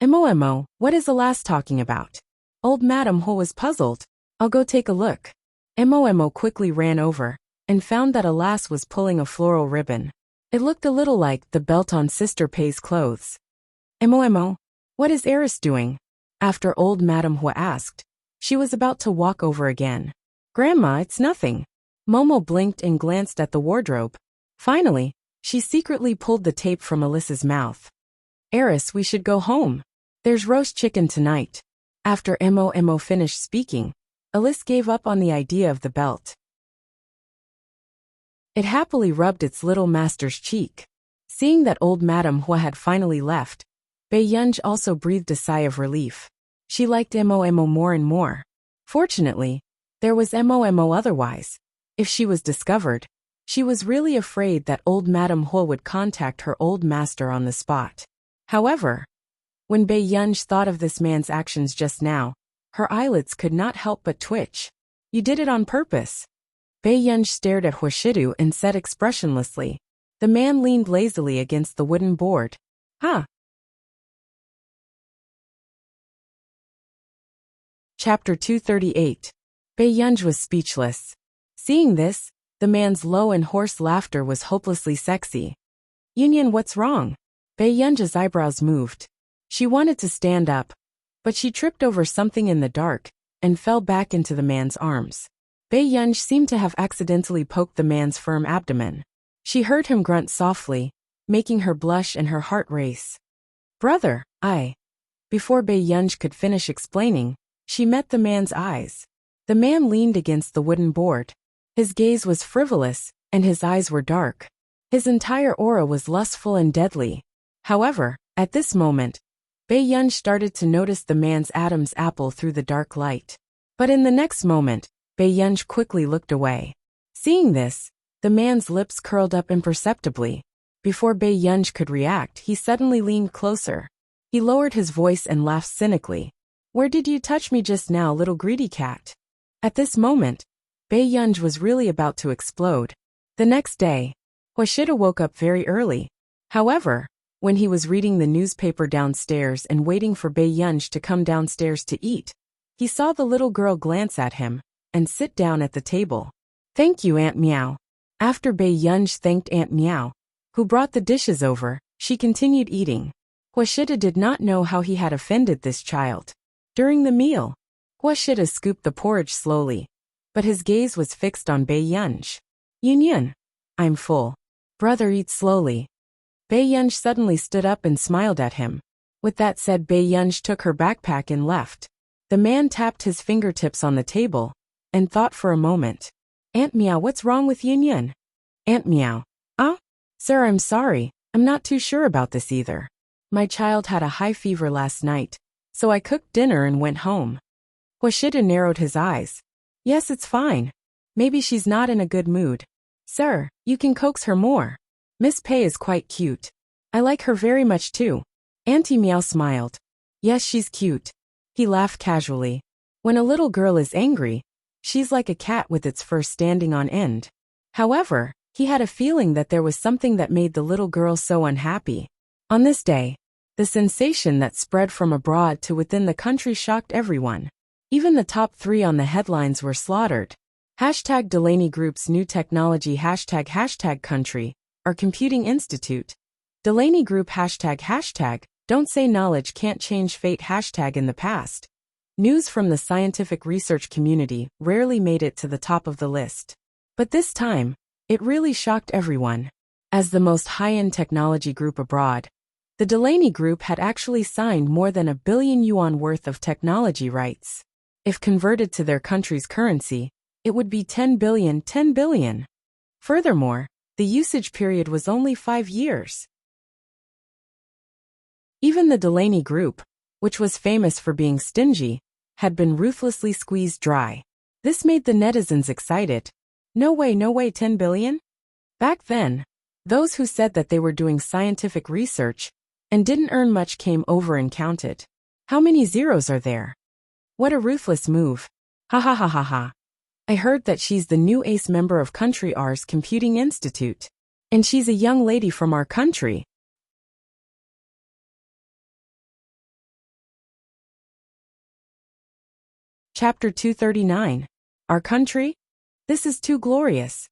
Mo, what is the lass talking about? Old Madame Ho was puzzled. I'll go take a look. Mo quickly ran over and found that a lass was pulling a floral ribbon. It looked a little like the belt on Sister Pei's clothes. Mo, what is Eris doing? After old Madame Hua asked, she was about to walk over again. Grandma, it's nothing. Momo blinked and glanced at the wardrobe. Finally, she secretly pulled the tape from Alyssa's mouth. Eris, we should go home. There's roast chicken tonight. After Mo finished speaking, Alyssa gave up on the idea of the belt. It happily rubbed its little master's cheek. Seeing that old Madame Hua had finally left, Bei Yunj also breathed a sigh of relief. She liked Mo more and more. Fortunately, there was Mo otherwise. If she was discovered, she was really afraid that old Madame Hua would contact her old master on the spot. However, when Bei Yunj thought of this man's actions just now, her eyelids could not help but twitch. You did it on purpose. Bei Yunj stared at Huashidu and said expressionlessly. The man leaned lazily against the wooden board. Huh. Chapter 238. Bei Yunj was speechless. Seeing this, the man's low and hoarse laughter was hopelessly sexy. Yun, what's wrong? Bei Yunj's eyebrows moved. She wanted to stand up, but she tripped over something in the dark and fell back into the man's arms. Bei Yunj seemed to have accidentally poked the man's firm abdomen. She heard him grunt softly, making her blush and her heart race. Brother, I. Before Bei Yunj could finish explaining, she met the man's eyes. The man leaned against the wooden board. His gaze was frivolous, and his eyes were dark. His entire aura was lustful and deadly. However, at this moment, Bei Yunj started to notice the man's Adam's apple through the dark light. But in the next moment, Bei Yunj quickly looked away. Seeing this, the man's lips curled up imperceptibly. Before Bei Yunj could react, he suddenly leaned closer. He lowered his voice and laughed cynically. Where did you touch me just now, little greedy cat? At this moment, Bei Yunj was really about to explode. The next day, Huashida woke up very early. However, when he was reading the newspaper downstairs and waiting for Bei Yunj to come downstairs to eat, he saw the little girl glance at him and sit down at the table. Thank you, Aunt Meow. After Bei Yunj thanked Aunt Meow, who brought the dishes over, she continued eating. Huashida did not know how he had offended this child. During the meal, Huashida scooped the porridge slowly. but his gaze was fixed on Bei Yunj. Yun, I'm full. Brother, eat slowly. Bei Yunj suddenly stood up and smiled at him. With that said, Bei Yunj took her backpack and left. The man tapped his fingertips on the table and thought for a moment. Aunt Meow, what's wrong with Yun? Aunt Meow. Sir, I'm sorry. I'm not too sure about this either. My child had a high fever last night, so I cooked dinner and went home. Huashida narrowed his eyes. Yes, it's fine. Maybe she's not in a good mood. Sir, you can coax her more. Miss Pei is quite cute. I like her very much too. Auntie Meow smiled. Yes, she's cute. He laughed casually. When a little girl is angry, she's like a cat with its fur standing on end. However, he had a feeling that there was something that made the little girl so unhappy. On this day, the sensation that spread from abroad to within the country shocked everyone. Even the top 3 on the headlines were slaughtered. Hashtag Delaney Group's new technology hashtag country, our computing institute. Delaney Group hashtag don't say knowledge can't change fate hashtag in the past. News from the scientific research community rarely made it to the top of the list. But this time, it really shocked everyone. As the most high-end technology group abroad, the Delaney Group had actually signed more than $1 billion worth of technology rights. If converted to their country's currency, it would be 10 billion. Furthermore, the usage period was only 5 years. Even the Delaney Group, which was famous for being stingy, had been ruthlessly squeezed dry. This made the netizens excited. No way, 10 billion? Back then, those who said that they were doing scientific research and didn't earn much came over and counted. How many zeros are there? What a ruthless move. Ha. I heard that she's the new ace member of Country R's Computing Institute. And she's a young lady from our country. Chapter 239. Our country? This is too glorious.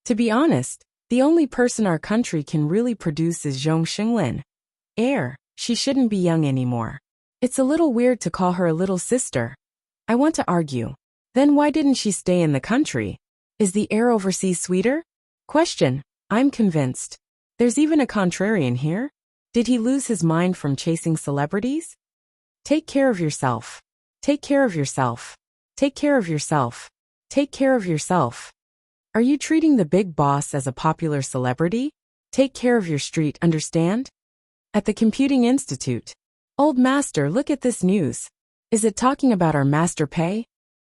To be honest, the only person our country can really produce is Zhong Xinglin. She shouldn't be young anymore. It's a little weird to call her a little sister. I want to argue. Then why didn't she stay in the country? Is the air overseas sweeter? Question. I'm convinced. There's even a contrarian here. Did he lose his mind from chasing celebrities? Take care of yourself. Take care of yourself. Take care of yourself. Take care of yourself. Are you treating the big boss as a popular celebrity? Take care of your street, understand? At the Computing Institute. Old master, look at this news. Is it talking about our master Pei?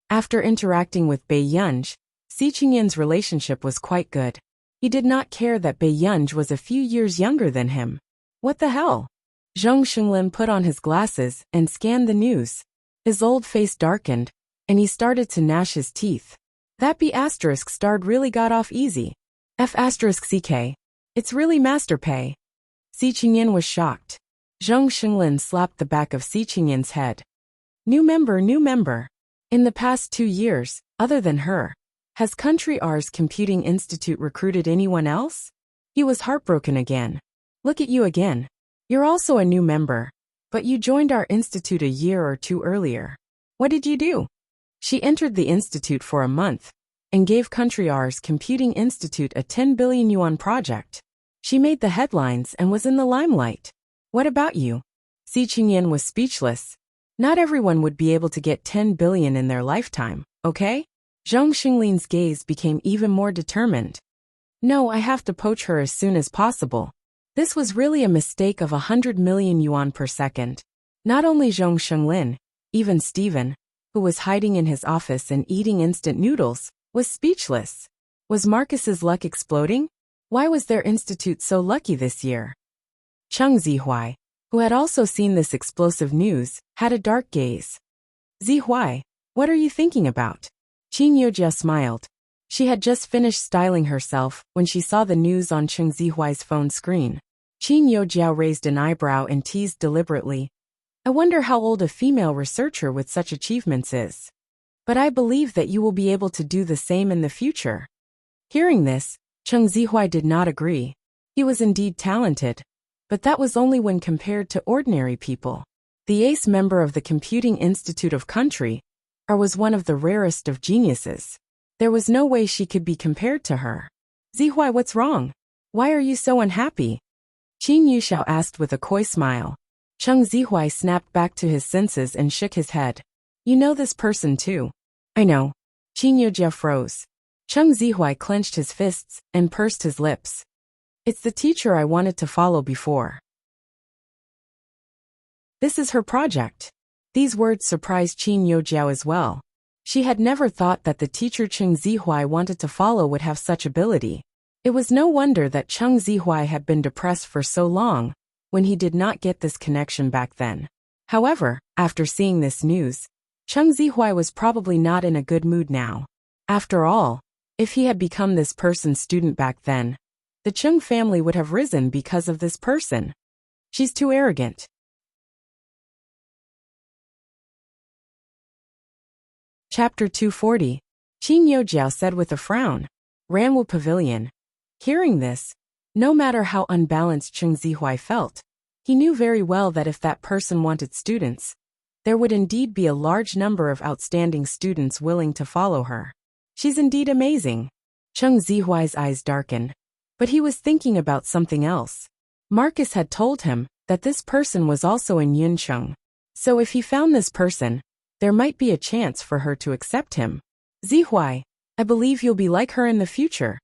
After interacting with Bei Yunj, Si Qingyin's relationship was quite good. He did not care that Bei Yunj was a few years younger than him. What the hell? Zhong Xinglin put on his glasses and scanned the news. His old face darkened, and he started to gnash his teeth. That B** starred really got off easy. F***ck. It's really Master Pei. Si Qingyin was shocked. Zhong Xinglin slapped the back of Si Qingyin's head. New member. In the past 2 years, other than her, has Country R's Computing Institute recruited anyone else? He was heartbroken again. Look at you again. You're also a new member, but you joined our institute a year or 2 earlier. What did you do? She entered the institute for a month and gave Country R's Computing Institute a 10 billion yuan project. She made the headlines and was in the limelight. What about you? Si Qingyin was speechless. Not everyone would be able to get 10 billion in their lifetime, okay? Zhong Xinglin's gaze became even more determined. No, I have to poach her as soon as possible. This was really a mistake of 100 million yuan per second. Not only Zhong Xinglin, even Steven, who was hiding in his office and eating instant noodles, was speechless. Was Marcus's luck exploding? Why was their institute so lucky this year? Cheng Zihuai, who had also seen this explosive news, had a dark gaze. Zihuai, what are you thinking about? Qin Yojia smiled. She had just finished styling herself when she saw the news on Cheng Zihuai's phone screen. Qin Yojia raised an eyebrow and teased deliberately. I wonder how old a female researcher with such achievements is. But I believe that you will be able to do the same in the future. Hearing this, Cheng Zihuai did not agree. He was indeed talented, but that was only when compared to ordinary people. The ace member of the Computing Institute of Country or was one of the rarest of geniuses. There was no way she could be compared to her. Zihuai, what's wrong? Why are you so unhappy? Qin Yuxiao asked with a coy smile. Cheng Zihuai snapped back to his senses and shook his head. You know this person too. I know. Qin Yujiao froze. Cheng Zihuai clenched his fists and pursed his lips. It's the teacher I wanted to follow before. This is her project. These words surprised Qin Yujiao as well. She had never thought that the teacher Cheng Zihuai wanted to follow would have such ability. It was no wonder that Cheng Zihuai had been depressed for so long, when he did not get this connection back then. However, after seeing this news, Cheng Zihuai was probably not in a good mood now. After all, if he had become this person's student back then, the Cheng family would have risen because of this person. She's too arrogant. Chapter 240. Qin Yujiao said with a frown. Ranwu Pavilion. Hearing this, no matter how unbalanced Cheng Zihuai felt, he knew very well that if that person wanted students, there would indeed be a large number of outstanding students willing to follow her. She's indeed amazing. Cheng Zihuai's eyes darkened, but he was thinking about something else. Marcus had told him that this person was also in Yuncheng, so if he found this person, there might be a chance for her to accept him. Zihuai, I believe you'll be like her in the future,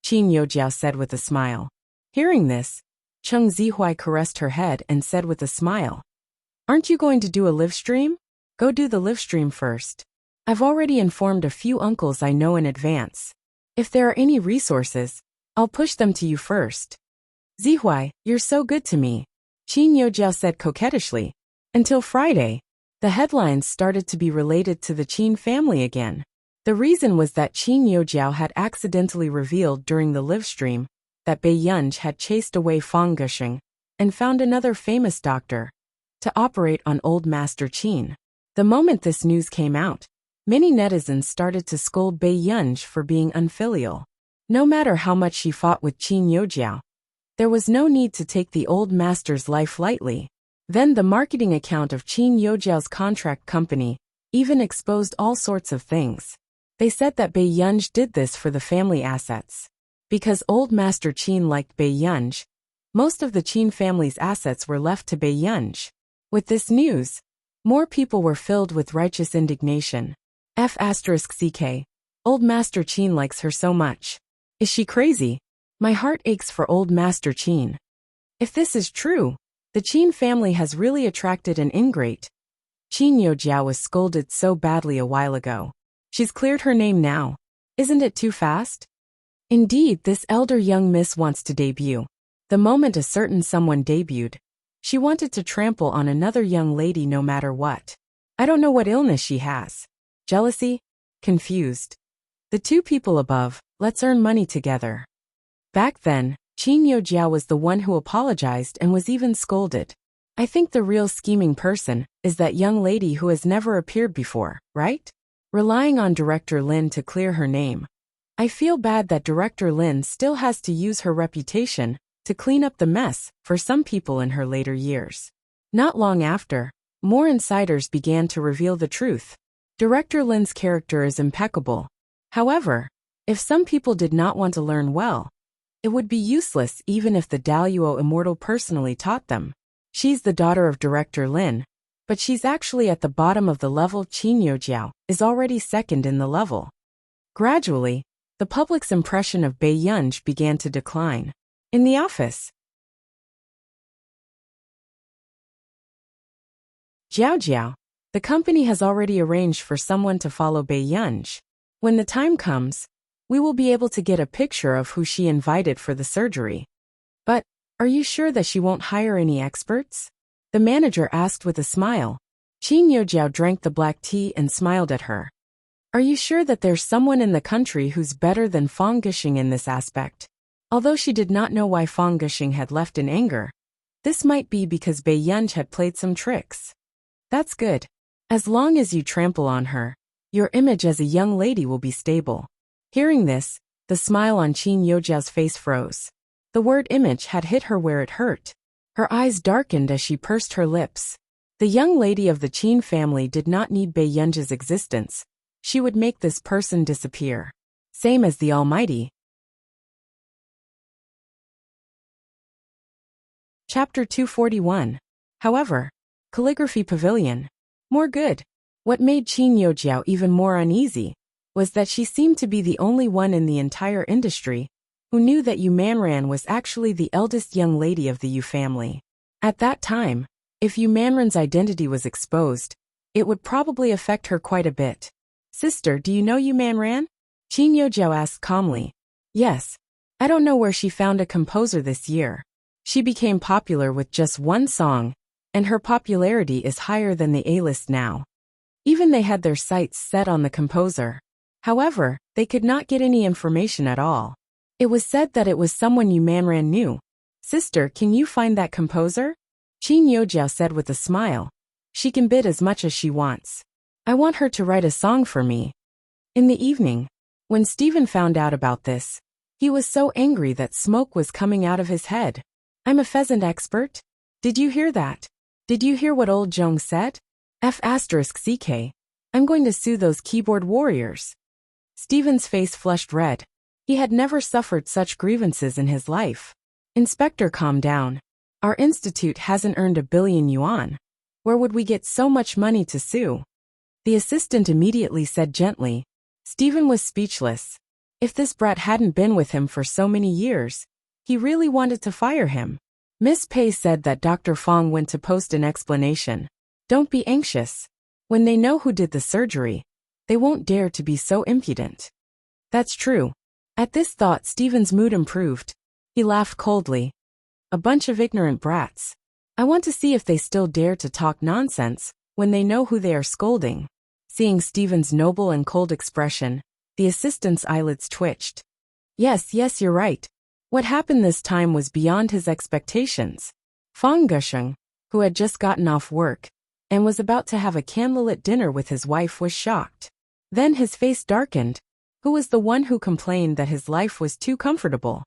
Qin Yujiao said with a smile. Hearing this, Cheng Zihuai caressed her head and said with a smile, Aren't you going to do a live stream? Go do the live stream first. I've already informed a few uncles I know in advance. If there are any resources, I'll push them to you first. Zihuai, you're so good to me, Qin Yujiao said coquettishly. Until Friday, the headlines started to be related to the Qin family again. The reason was that Qin Yujiao had accidentally revealed during the live stream that Bei Yunj had chased away Fang Gusheng and found another famous doctor to operate on old Master Qin. The moment this news came out, many netizens started to scold Bei Yunj for being unfilial. No matter how much she fought with Qin Yujiao, there was no need to take the old master's life lightly. Then the marketing account of Qin Yujiao's contract company even exposed all sorts of things. They said that Bei Yunj did this for the family assets. Because old Master Qin liked Bei Yunj, most of the Qin family's assets were left to Bei Yunj. With this news, more people were filled with righteous indignation. F***ck. Old Master Qin likes her so much. Is she crazy? My heart aches for old Master Qin. If this is true, the Qin family has really attracted an ingrate. Qin Yujiao was scolded so badly a while ago. She's cleared her name now. Isn't it too fast? Indeed, this elder young miss wants to debut. The moment a certain someone debuted, she wanted to trample on another young lady no matter what. I don't know what illness she has. Jealousy? Confused. The two people above, let's earn money together. Back then, Qin Yujiao was the one who apologized and was even scolded. I think the real scheming person is that young lady who has never appeared before, right? Relying on Director Lin to clear her name. I feel bad that Director Lin still has to use her reputation to clean up the mess for some people in her later years. Not long after, more insiders began to reveal the truth. Director Lin's character is impeccable. However, if some people did not want to learn well, it would be useless even if the Daluo Immortal personally taught them. She's the daughter of Director Lin, but she's actually at the bottom of the level. Qin Yujiao is already second in the level. Gradually, the public's impression of Bei Yunj began to decline. In the office, Jiao, the company has already arranged for someone to follow Bei Yunj. When the time comes, we will be able to get a picture of who she invited for the surgery. But, are you sure that she won't hire any experts? The manager asked with a smile. Qin Yujiao drank the black tea and smiled at her. Are you sure that there's someone in the country who's better than Fang Gusheng in this aspect? Although she did not know why Fang Gusheng had left in anger, this might be because Bei Yunj had played some tricks. That's good. As long as you trample on her, your image as a young lady will be stable. Hearing this, the smile on Qin Yujiao's face froze. The word image had hit her where it hurt. Her eyes darkened as she pursed her lips. The young lady of the Qin family did not need Bei Yunji's existence. She would make this person disappear. Same as the Almighty. Chapter 241. However, Calligraphy Pavilion. More good. What made Qin Youjiao even more uneasy was that she seemed to be the only one in the entire industry who knew that Yu Manran was actually the eldest young lady of the Yu family. At that time, if Yu Manran's identity was exposed, it would probably affect her quite a bit. Sister, do you know Yu Manran? Qin Youjiao asked calmly. Yes. I don't know where she found a composer this year. She became popular with just one song, and her popularity is higher than the A-list now. Even they had their sights set on the composer. However, they could not get any information at all. It was said that it was someone Yu Manran knew. Sister, can you find that composer? Qin Youjiao said with a smile. She can bid as much as she wants. I want her to write a song for me. In the evening, when Stephen found out about this, he was so angry that smoke was coming out of his head. I'm a pheasant expert. Did you hear that? Did you hear what old Zhong said? F***CK. I'm going to sue those keyboard warriors. Stephen's face flushed red. He had never suffered such grievances in his life. Inspector, calm down. Our institute hasn't earned 1 billion yuan. Where would we get so much money to sue? The assistant immediately said gently. Stephen was speechless. If this brat hadn't been with him for so many years, he really wanted to fire him. Miss Pei said that Dr. Fong went to post an explanation. Don't be anxious. When they know who did the surgery, they won't dare to be so impudent. That's true. At this thought, Stephen's mood improved. He laughed coldly. A bunch of ignorant brats. I want to see if they still dare to talk nonsense when they know who they are scolding. Seeing Stephen's noble and cold expression, the assistant's eyelids twitched. Yes, you're right. What happened this time was beyond his expectations. Fang Gusheng, who had just gotten off work and was about to have a candlelit dinner with his wife, was shocked. Then his face darkened. Who was the one who complained that his life was too comfortable?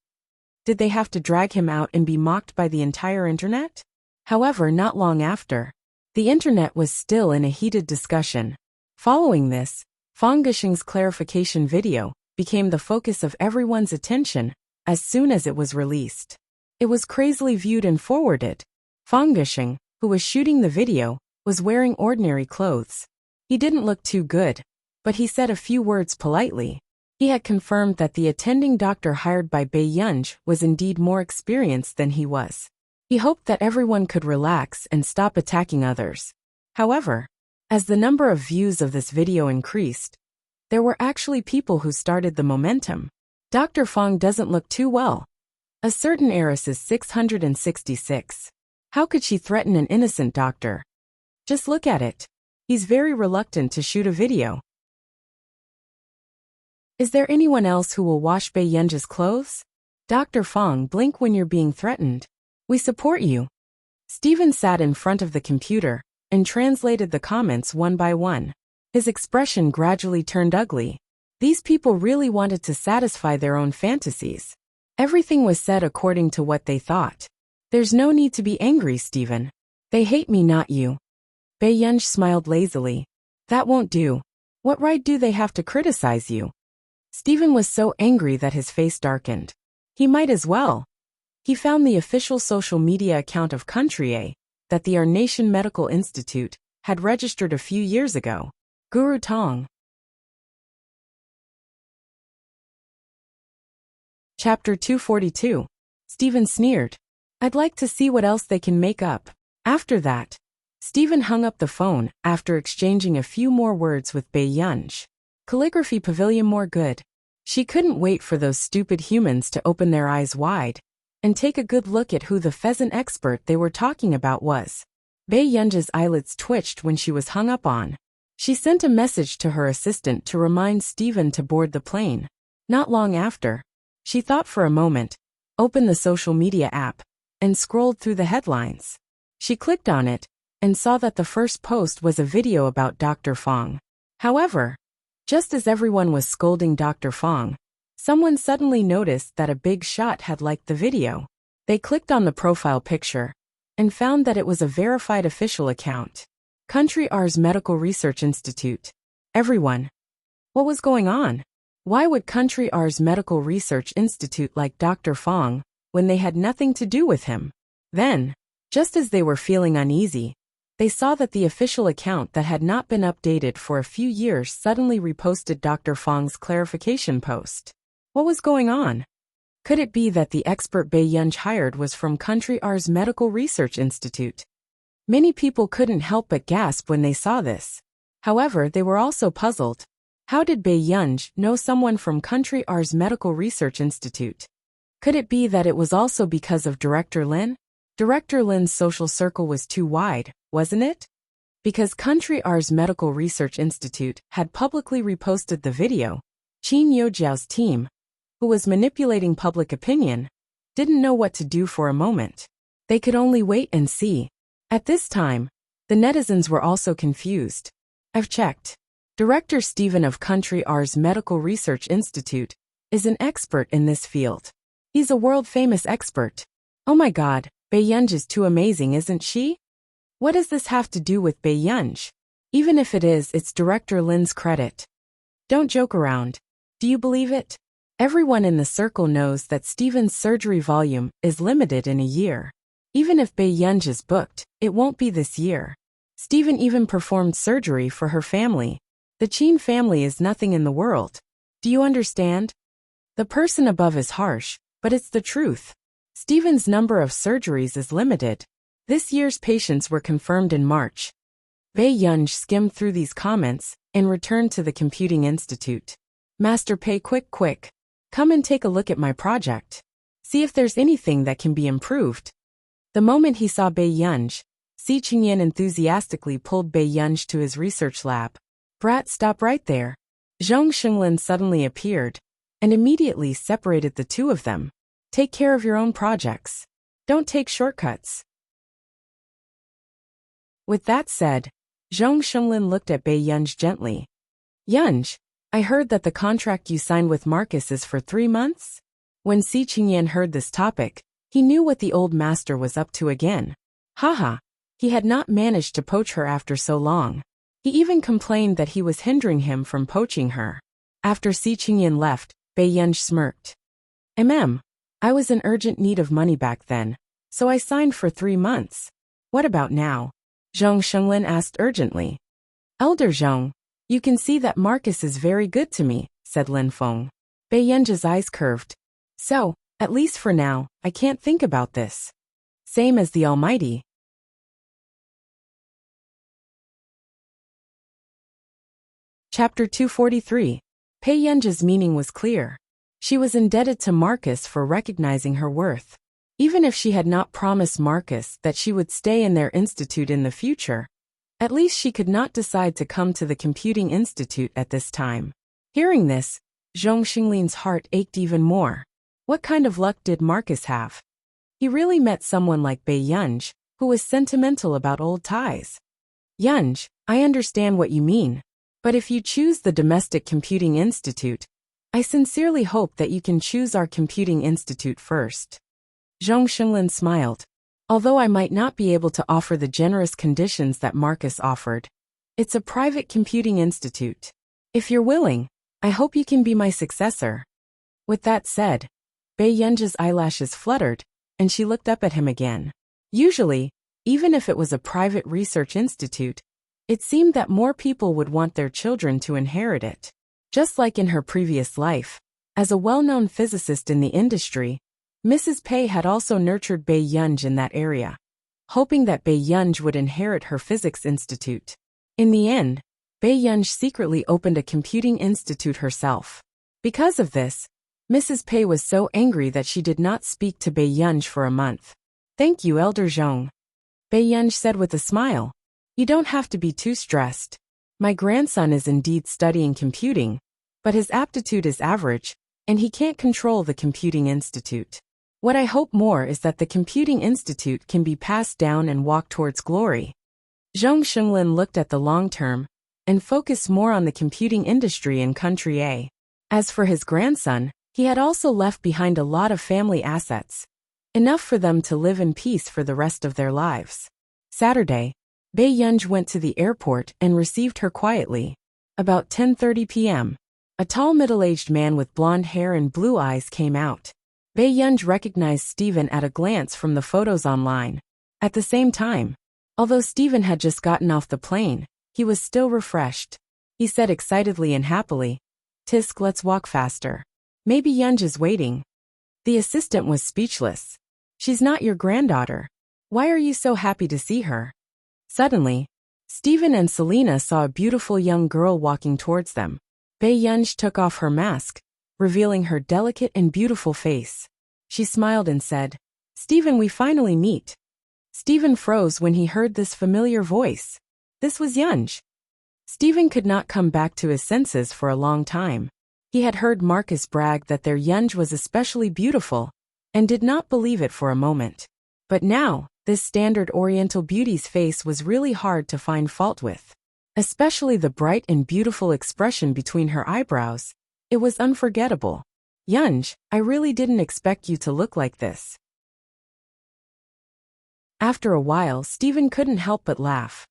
Did they have to drag him out and be mocked by the entire internet? However, not long after, the internet was still in a heated discussion. Following this, Fang Gusheng's clarification video became the focus of everyone's attention as soon as it was released. It was crazily viewed and forwarded. Fang Gusheng, who was shooting the video, was wearing ordinary clothes. He didn't look too good, but he said a few words politely. He had confirmed that the attending doctor hired by Bei Yunji was indeed more experienced than he was. He hoped that everyone could relax and stop attacking others. However, as the number of views of this video increased, there were actually people who started the momentum. Dr. Fong doesn't look too well. A certain heiress is 666. How could she threaten an innocent doctor? Just look at it. He's very reluctant to shoot a video. Is there anyone else who will wash Bei Yunji's clothes? Dr. Fong, blink when you're being threatened. We support you. Stephen sat in front of the computer and translated the comments one by one. His expression gradually turned ugly. These people really wanted to satisfy their own fantasies. Everything was said according to what they thought. There's no need to be angry, Stephen. They hate me, not you. Bei Yunji smiled lazily. That won't do. What right do they have to criticize you? Stephen was so angry that his face darkened. He might as well. He found the official social media account of Country A that the Our Nation Medical Institute had registered a few years ago. Guru Tong. Chapter 242. Stephen sneered. I'd like to see what else they can make up. After that, Stephen hung up the phone after exchanging a few more words with Bei Yunji. Calligraphy Pavilion, more good. She couldn't wait for those stupid humans to open their eyes wide and take a good look at who the pheasant expert they were talking about was. Bei Yunji's eyelids twitched when she was hung up on. She sent a message to her assistant to remind Stephen to board the plane. Not long after, she thought for a moment, opened the social media app, and scrolled through the headlines. She clicked on it and saw that the first post was a video about Dr. Fong. However, just as everyone was scolding Dr. Fong, someone suddenly noticed that a big shot had liked the video. They clicked on the profile picture and found that it was a verified official account. Country R's Medical Research Institute. Everyone. What was going on? Why would Country R's Medical Research Institute like Dr. Fong when they had nothing to do with him? Then, just as they were feeling uneasy, they saw that the official account that had not been updated for a few years suddenly reposted Dr. Fong's clarification post. What was going on? Could it be that the expert Bai Yunj hired was from Country R's Medical Research Institute? Many people couldn't help but gasp when they saw this. However, they were also puzzled. How did Bai Yunj know someone from Country R's Medical Research Institute? Could it be that it was also because of Director Lin? Director Lin's social circle was too wide, wasn't it? Because Country R's Medical Research Institute had publicly reposted the video, Qin Youjiao's team, who was manipulating public opinion, didn't know what to do for a moment. They could only wait and see. At this time, the netizens were also confused. I've checked. Director Stephen of Country R's Medical Research Institute is an expert in this field. He's a world-famous expert. Oh my god, Bai Yunj is too amazing, isn't she? What does this have to do with Bai Yunj? Even if it is, it's Director Lin's credit. Don't joke around. Do you believe it? Everyone in the circle knows that Stephen's surgery volume is limited in a year. Even if Bai Yunj is booked, it won't be this year. Stephen even performed surgery for her family. The Qin family is nothing in the world. Do you understand? The person above is harsh, but it's the truth. Stephen's number of surgeries is limited. This year's patients were confirmed in March. Bai Yunj skimmed through these comments and returned to the Computing Institute. Master Pei, quick. Come and take a look at my project. See if there's anything that can be improved. The moment he saw Bai Yunj, Si Qingyan enthusiastically pulled Bai Yunj to his research lab. Brat, stop right there. Zhong Xinglin suddenly appeared and immediately separated the two of them. Take care of your own projects. Don't take shortcuts. With that said, Zhong Xinglin looked at Bai Yunj gently. Yunj, I heard that the contract you signed with Marcus is for 3 months? When Si Qingyan heard this topic, he knew what the old master was up to again. Haha, he had not managed to poach her after so long. He even complained that he was hindering him from poaching her. After Si Qingyan left, Bai Yunj smirked. I was in urgent need of money back then, so I signed for 3 months. What about now? Zhong Xinglin asked urgently. Elder Zhong, you can see that Marcus is very good to me, said Lin Feng. Bai Yunj's eyes curved. So, at least for now, I can't think about this. Same as the Almighty. Chapter 243. Bai Yunj's meaning was clear. She was indebted to Marcus for recognizing her worth. Even if she had not promised Marcus that she would stay in their institute in the future, at least she could not decide to come to the Computing Institute at this time. Hearing this, Zhong Xinglin's heart ached even more. What kind of luck did Marcus have? He really met someone like Bai Yunj, who was sentimental about old ties. Yunj, I understand what you mean, but if you choose the Domestic Computing Institute, I sincerely hope that you can choose our Computing Institute first. Zhong Xinglin smiled. Although I might not be able to offer the generous conditions that Marcus offered, it's a private computing institute. If you're willing, I hope you can be my successor. With that said, Bai Yunj's eyelashes fluttered, and she looked up at him again. Usually, even if it was a private research institute, it seemed that more people would want their children to inherit it. Just like in her previous life, as a well-known physicist in the industry, Mrs. Pei had also nurtured Bai Yunj in that area, hoping that Bai Yunj would inherit her physics institute. In the end, Bai Yunj secretly opened a computing institute herself. Because of this, Mrs. Pei was so angry that she did not speak to Bai Yunj for a month. Thank you, Elder Zhong. Bai Yunj said with a smile. You don't have to be too stressed. My grandson is indeed studying computing, but his aptitude is average, and he can't control the Computing Institute. What I hope more is that the Computing Institute can be passed down and walk towards glory. Zhong Xinglin looked at the long term and focused more on the computing industry in Country A. As for his grandson, he had also left behind a lot of family assets. Enough for them to live in peace for the rest of their lives. Saturday, Bae Yunj went to the airport and received her quietly. About 10:30 p.m., a tall middle-aged man with blonde hair and blue eyes came out. Bae Yunj recognized Stephen at a glance from the photos online. At the same time, although Stephen had just gotten off the plane, he was still refreshed. He said excitedly and happily, "Tisk, let's walk faster. Maybe Yunj is waiting." The assistant was speechless. "She's not your granddaughter. Why are you so happy to see her?" Suddenly, Stephen and Selena saw a beautiful young girl walking towards them. Bae Yunj took off her mask, revealing her delicate and beautiful face. She smiled and said, "Stephen, we finally meet." Stephen froze when he heard this familiar voice. This was Yunj. Stephen could not come back to his senses for a long time. He had heard Marcus brag that their Yunj was especially beautiful, and did not believe it for a moment. But now, this standard Oriental beauty's face was really hard to find fault with. Especially the bright and beautiful expression between her eyebrows. It was unforgettable. "Yunj, I really didn't expect you to look like this." After a while, Stephen couldn't help but laugh.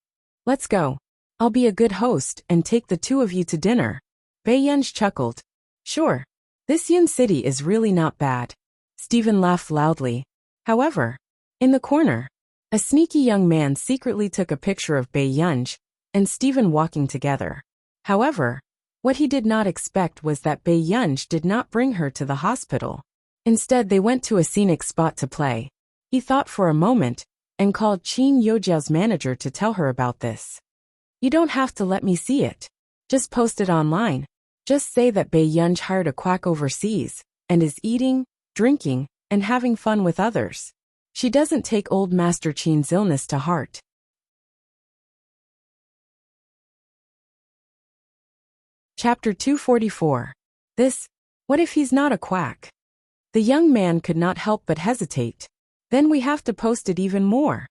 "Let's go. I'll be a good host and take the two of you to dinner." Bae Yunj chuckled. "Sure. This Yun city is really not bad." Stephen laughed loudly. However, in the corner, a sneaky young man secretly took a picture of Bae Yunj and Stephen walking together. However, what he did not expect was that Bae Yunj did not bring her to the hospital. Instead, they went to a scenic spot to play. He thought for a moment and called Chin Yojiao's manager to tell her about this. "You don't have to let me see it. Just post it online. Just say that Bae Yunj hired a quack overseas and is eating, drinking, and having fun with others. She doesn't take old Master Chin's illness to heart." Chapter 244. What if he's not a quack? The young man could not help but hesitate. "Then we have to post it even more."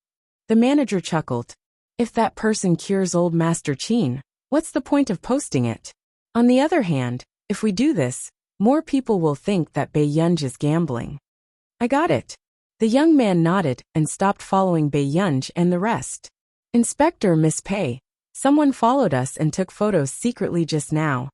The manager chuckled. "If that person cures old Master Chin, what's the point of posting it? On the other hand, if we do this, more people will think that Bae Yunj is gambling." "I got it." The young man nodded and stopped following Bae Yunj and the rest. "Inspector Miss Pei, someone followed us and took photos secretly just now."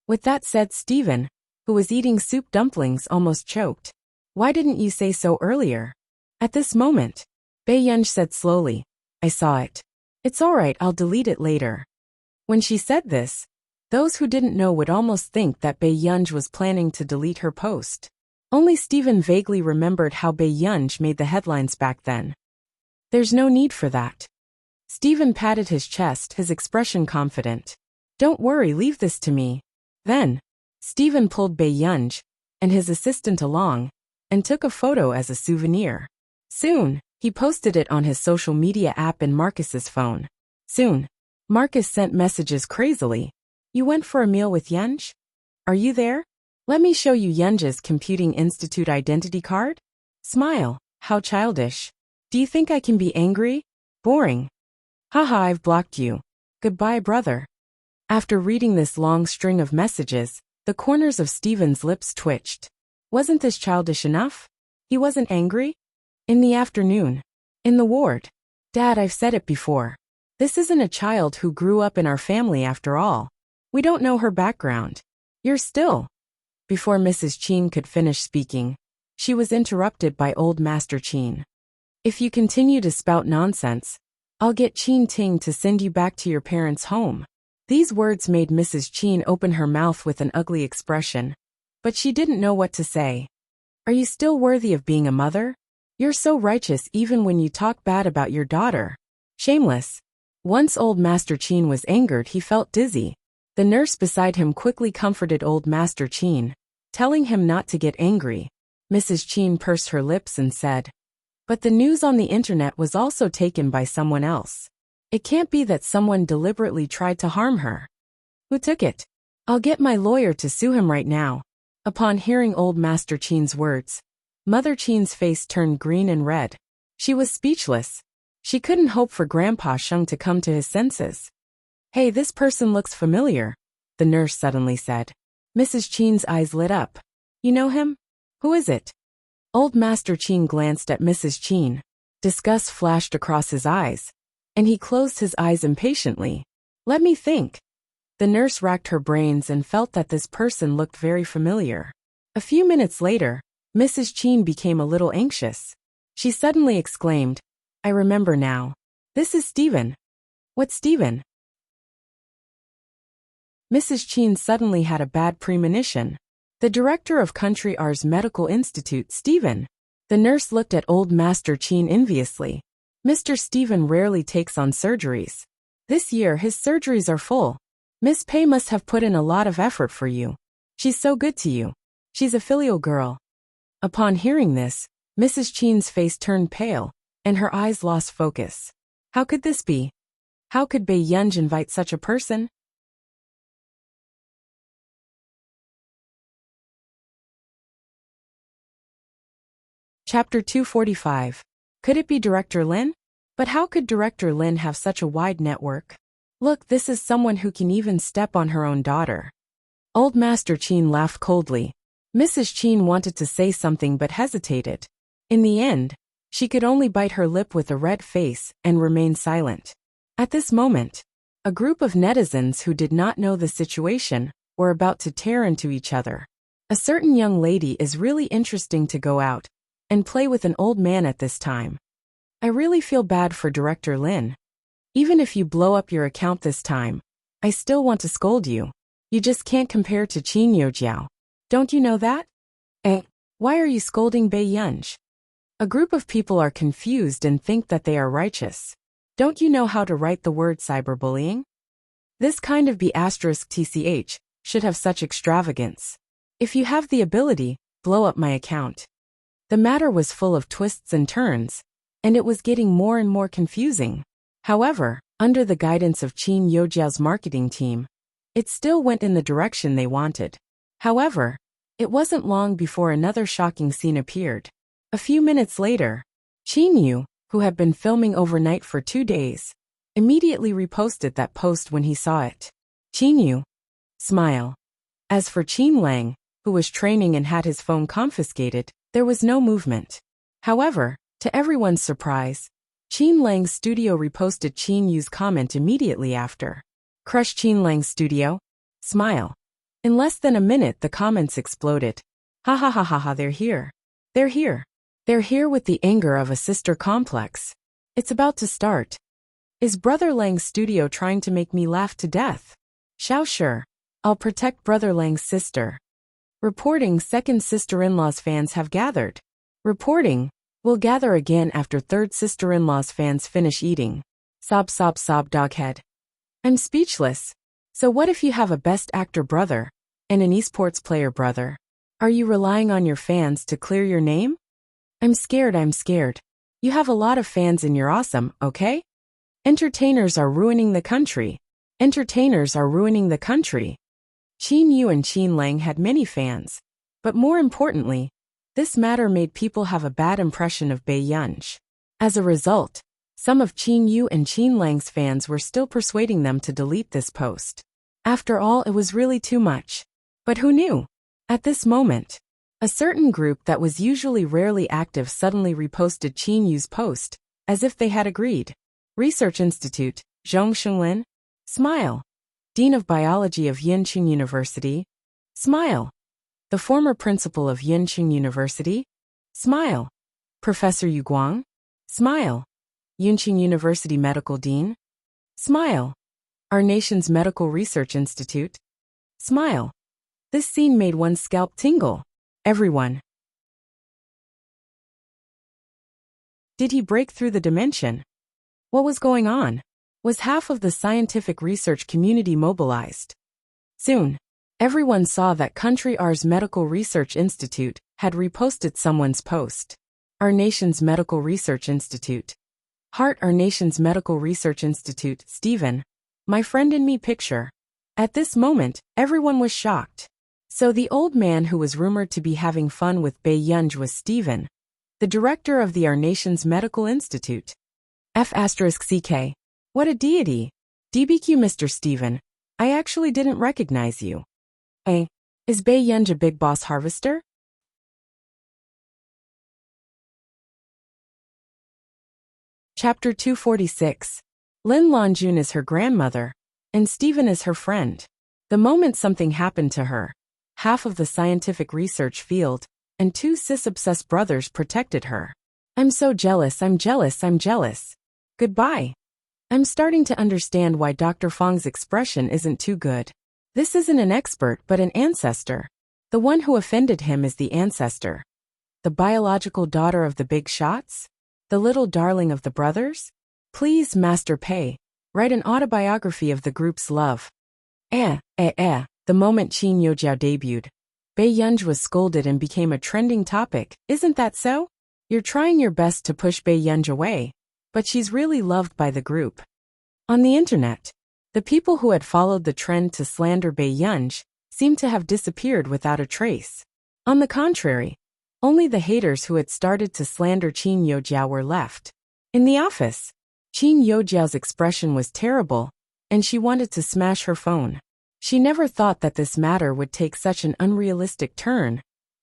With that said, Stephen, who was eating soup dumplings, almost choked. "Why didn't you say so earlier?" At this moment, Bae Yunj said slowly, "I saw it. It's alright, I'll delete it later." When she said this, those who didn't know would almost think that Bae Yunj was planning to delete her post. Only Stephen vaguely remembered how Bae Yunj made the headlines back then. "There's no need for that." Stephen patted his chest, his expression confident. "Don't worry, leave this to me." Then, Stephen pulled Bae Yunj and his assistant along and took a photo as a souvenir. Soon, he posted it on his social media app in Marcus's phone. Soon, Marcus sent messages crazily. "You went for a meal with Yunj? Are you there? Let me show you Yunj's Computing Institute identity card." Smile. How childish. "Do you think I can be angry? Boring. Haha, I've blocked you. Goodbye, brother." After reading this long string of messages, the corners of Stephen's lips twitched. Wasn't this childish enough? He wasn't angry? In the afternoon, in the ward. "Dad, I've said it before. This isn't a child who grew up in our family after all. We don't know her background. You're still..." Before Mrs. Chin could finish speaking, she was interrupted by old Master Chin. "If you continue to spout nonsense, I'll get Chin Ting to send you back to your parents' home." These words made Mrs. Chin open her mouth with an ugly expression, but she didn't know what to say. "Are you still worthy of being a mother? You're so righteous even when you talk bad about your daughter. Shameless." Once old Master Chin was angered, he felt dizzy. The nurse beside him quickly comforted old Master Chin, telling him not to get angry. Mrs. Chin pursed her lips and said, "But the news on the internet was also taken by someone else. It can't be that someone deliberately tried to harm her." "Who took it? I'll get my lawyer to sue him right now." Upon hearing old Master Chin's words, Mother Chin's face turned green and red. She was speechless. She couldn't hope for Grandpa Sheng to come to his senses. "Hey, this person looks familiar," the nurse suddenly said. Mrs. Chin's eyes lit up. "You know him? Who is it?" Old Master Qin glanced at Mrs. Qin. Disgust flashed across his eyes, and he closed his eyes impatiently. Let me think. The nurse racked her brains and felt that this person looked very familiar. A few minutes later, Mrs. Qin became a little anxious. She suddenly exclaimed, I remember now. This is Stephen. What's Stephen? Mrs. Qin suddenly had a bad premonition. The director of Country R's Medical Institute, Stephen. The nurse looked at Old Master Qin enviously. Mr. Stephen rarely takes on surgeries. This year his surgeries are full. Miss Pei must have put in a lot of effort for you. She's so good to you. She's a filial girl. Upon hearing this, Mrs. Qin's face turned pale, and her eyes lost focus. How could this be? How could Bei Yunj invite such a person? Chapter 245. Could it be Director Lin? But how could Director Lin have such a wide network? Look, this is someone who can even step on her own daughter. Old Master Qin laughed coldly. Mrs. Qin wanted to say something but hesitated. In the end, she could only bite her lip with a red face and remain silent. At this moment, a group of netizens who did not know the situation were about to tear into each other. A certain young lady is really interesting to go out and play with an old man at this time. I really feel bad for Director Lin. Even if you blow up your account this time, I still want to scold you. You just can't compare to Qin Youjiao. Don't you know that? Why are you scolding Bei Yunj? A group of people are confused and think that they are righteous. Don't you know how to write the word cyberbullying? This kind of B***TCH should have such extravagance. If you have the ability, blow up my account. The matter was full of twists and turns, and it was getting more and more confusing. However, under the guidance of Qin Youjiao's marketing team, it still went in the direction they wanted. However, it wasn't long before another shocking scene appeared. A few minutes later, Qin Yu, who had been filming overnight for 2 days, immediately reposted that post when he saw it. Qin Yu. Smile. As for Qin Lang, who was training and had his phone confiscated, there was no movement. However, to everyone's surprise, Qin Lang's studio reposted Qin Yu's comment immediately after. Crush Qin Lang's studio? Smile. In less than a minute the comments exploded. Ha ha ha ha ha, they're here. They're here. They're here with the anger of a sister complex. It's about to start. Is Brother Lang's studio trying to make me laugh to death? Xiao sure. I'll protect Brother Lang's sister. Reporting second sister-in-law's fans have gathered. Reporting, we'll gather again after third sister-in-law's fans finish eating. Sob sob sob doghead. I'm speechless. So what if you have a best actor brother and an esports player brother? Are you relying on your fans to clear your name? I'm scared. You have a lot of fans and you're awesome, okay? Entertainers are ruining the country. Entertainers are ruining the country. Qin Yu and Qin Lang had many fans, but more importantly, this matter made people have a bad impression of Bei Yunj. As a result, some of Qin Yu and Qin Lang's fans were still persuading them to delete this post. After all, it was really too much. But who knew? At this moment, a certain group that was usually rarely active suddenly reposted Qin Yu's post, as if they had agreed. Research Institute, Zhongxinglin. Smile. Dean of Biology of Yinqing University. Smile. The former principal of Yinqing University. Smile. Professor Yu Guang. Smile. Yinqing University Medical Dean. Smile. Our nation's Medical Research Institute. Smile. This scene made one's scalp tingle. Everyone. Did he break through the dimension? What was going on? Was half of the scientific research community mobilized? Soon, everyone saw that Country R's Medical Research Institute had reposted someone's post. Our nation's Medical Research Institute. Heart Our nation's Medical Research Institute, Stephen. My friend and me picture. At this moment, everyone was shocked. So the old man who was rumored to be having fun with Bei Yunj was Stephen, the director of the Our Nation's Medical Institute. F***CK. What a deity. DBQ Mr. Stephen. I actually didn't recognize you. Is Bei Yunj a big boss harvester? Chapter 246. Lin Lanjun is her grandmother, and Stephen is her friend. The moment something happened to her, half of the scientific research field and two cis-obsessed brothers protected her. I'm so jealous, I'm jealous, I'm jealous. Goodbye. I'm starting to understand why Dr. Fong's expression isn't too good. This isn't an expert but an ancestor. The one who offended him is the ancestor. The biological daughter of the big shots? The little darling of the brothers? Please, Master Pei, write an autobiography of the group's love. The moment Qin Youjiao debuted, Bei Yunj was scolded and became a trending topic, isn't that so? You're trying your best to push Bei Yunj away, but she's really loved by the group. On the internet, the people who had followed the trend to slander Bei Yunj seemed to have disappeared without a trace. On the contrary, only the haters who had started to slander Qin Youjiao were left. In the office, Qin Youjiao's expression was terrible, and she wanted to smash her phone. She never thought that this matter would take such an unrealistic turn,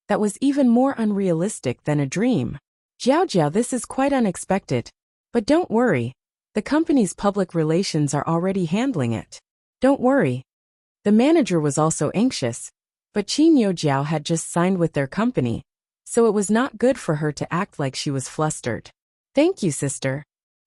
that was even more unrealistic than a dream. Jiao, this is quite unexpected. But don't worry, the company's public relations are already handling it. Don't worry. The manager was also anxious, but Qin Youjiao had just signed with their company, so it was not good for her to act like she was flustered. Thank you, sister.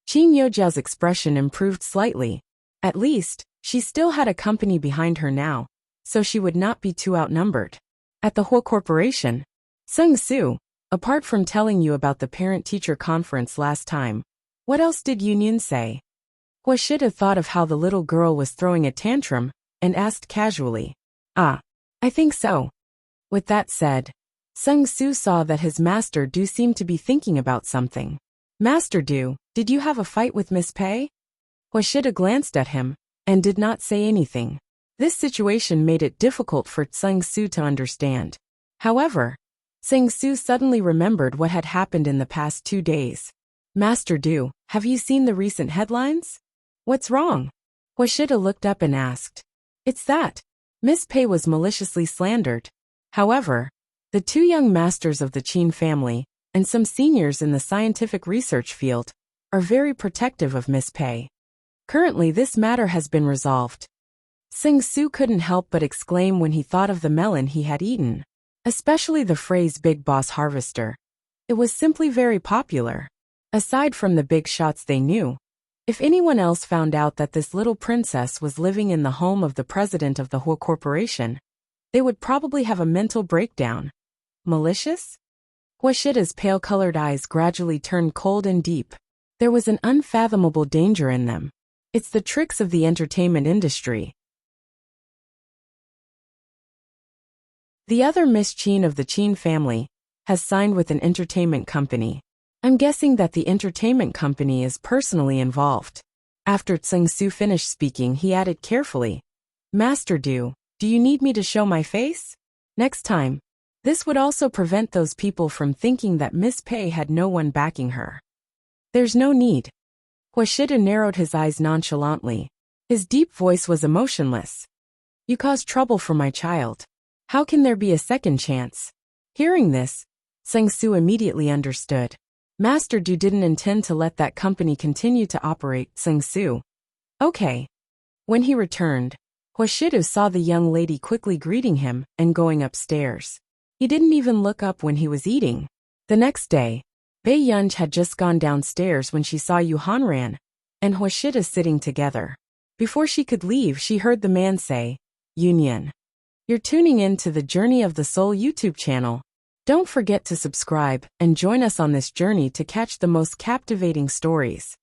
Qin Youjiao's expression improved slightly. At least, she still had a company behind her now, so she would not be too outnumbered. At the Huo Corporation, Sung Su, apart from telling you about the parent-teacher conference last time, what else did Yunyan say? Hua Shida thought of how the little girl was throwing a tantrum and asked casually. I think so. With that said, Sung Su saw that his Master Du seemed to be thinking about something. Master Du, did you have a fight with Miss Pei? Hua Shida glanced at him and did not say anything. This situation made it difficult for Sung Su to understand. However, Sung Su suddenly remembered what had happened in the past 2 days. Master Du, have you seen the recent headlines? What's wrong? Hua Shida looked up and asked. It's that Miss Pei was maliciously slandered. However, the 2 young masters of the Qin family and some seniors in the scientific research field are very protective of Miss Pei. Currently, this matter has been resolved. Sung Su couldn't help but exclaim when he thought of the melon he had eaten, especially the phrase Big Boss Harvester. It was simply very popular. Aside from the big shots they knew, if anyone else found out that this little princess was living in the home of the president of the Huo Corporation, they would probably have a mental breakdown. Malicious? Hua Shida's pale-colored eyes gradually turned cold and deep. There was an unfathomable danger in them. It's the tricks of the entertainment industry. The other Miss Qin of the Qin family has signed with an entertainment company. I'm guessing that the entertainment company is personally involved. After Sung Su finished speaking, he added carefully, Master Du, do you need me to show my face? Next time. This would also prevent those people from thinking that Miss Pei had no one backing her. There's no need. Hua Shida narrowed his eyes nonchalantly. His deep voice was emotionless. You caused trouble for my child. How can there be a second chance? Hearing this, Sung Su immediately understood. Master Du didn't intend to let that company continue to operate. Sung Su. Okay. When he returned, Hua Shida saw the young lady quickly greeting him and going upstairs. He didn't even look up when he was eating. The next day, Bei Yunj had just gone downstairs when she saw Yu Hanran and Hua Shida sitting together. Before she could leave, she heard the man say, Yunyan. You're tuning in to the Journey of the Soul YouTube channel. Don't forget to subscribe and join us on this journey to catch the most captivating stories.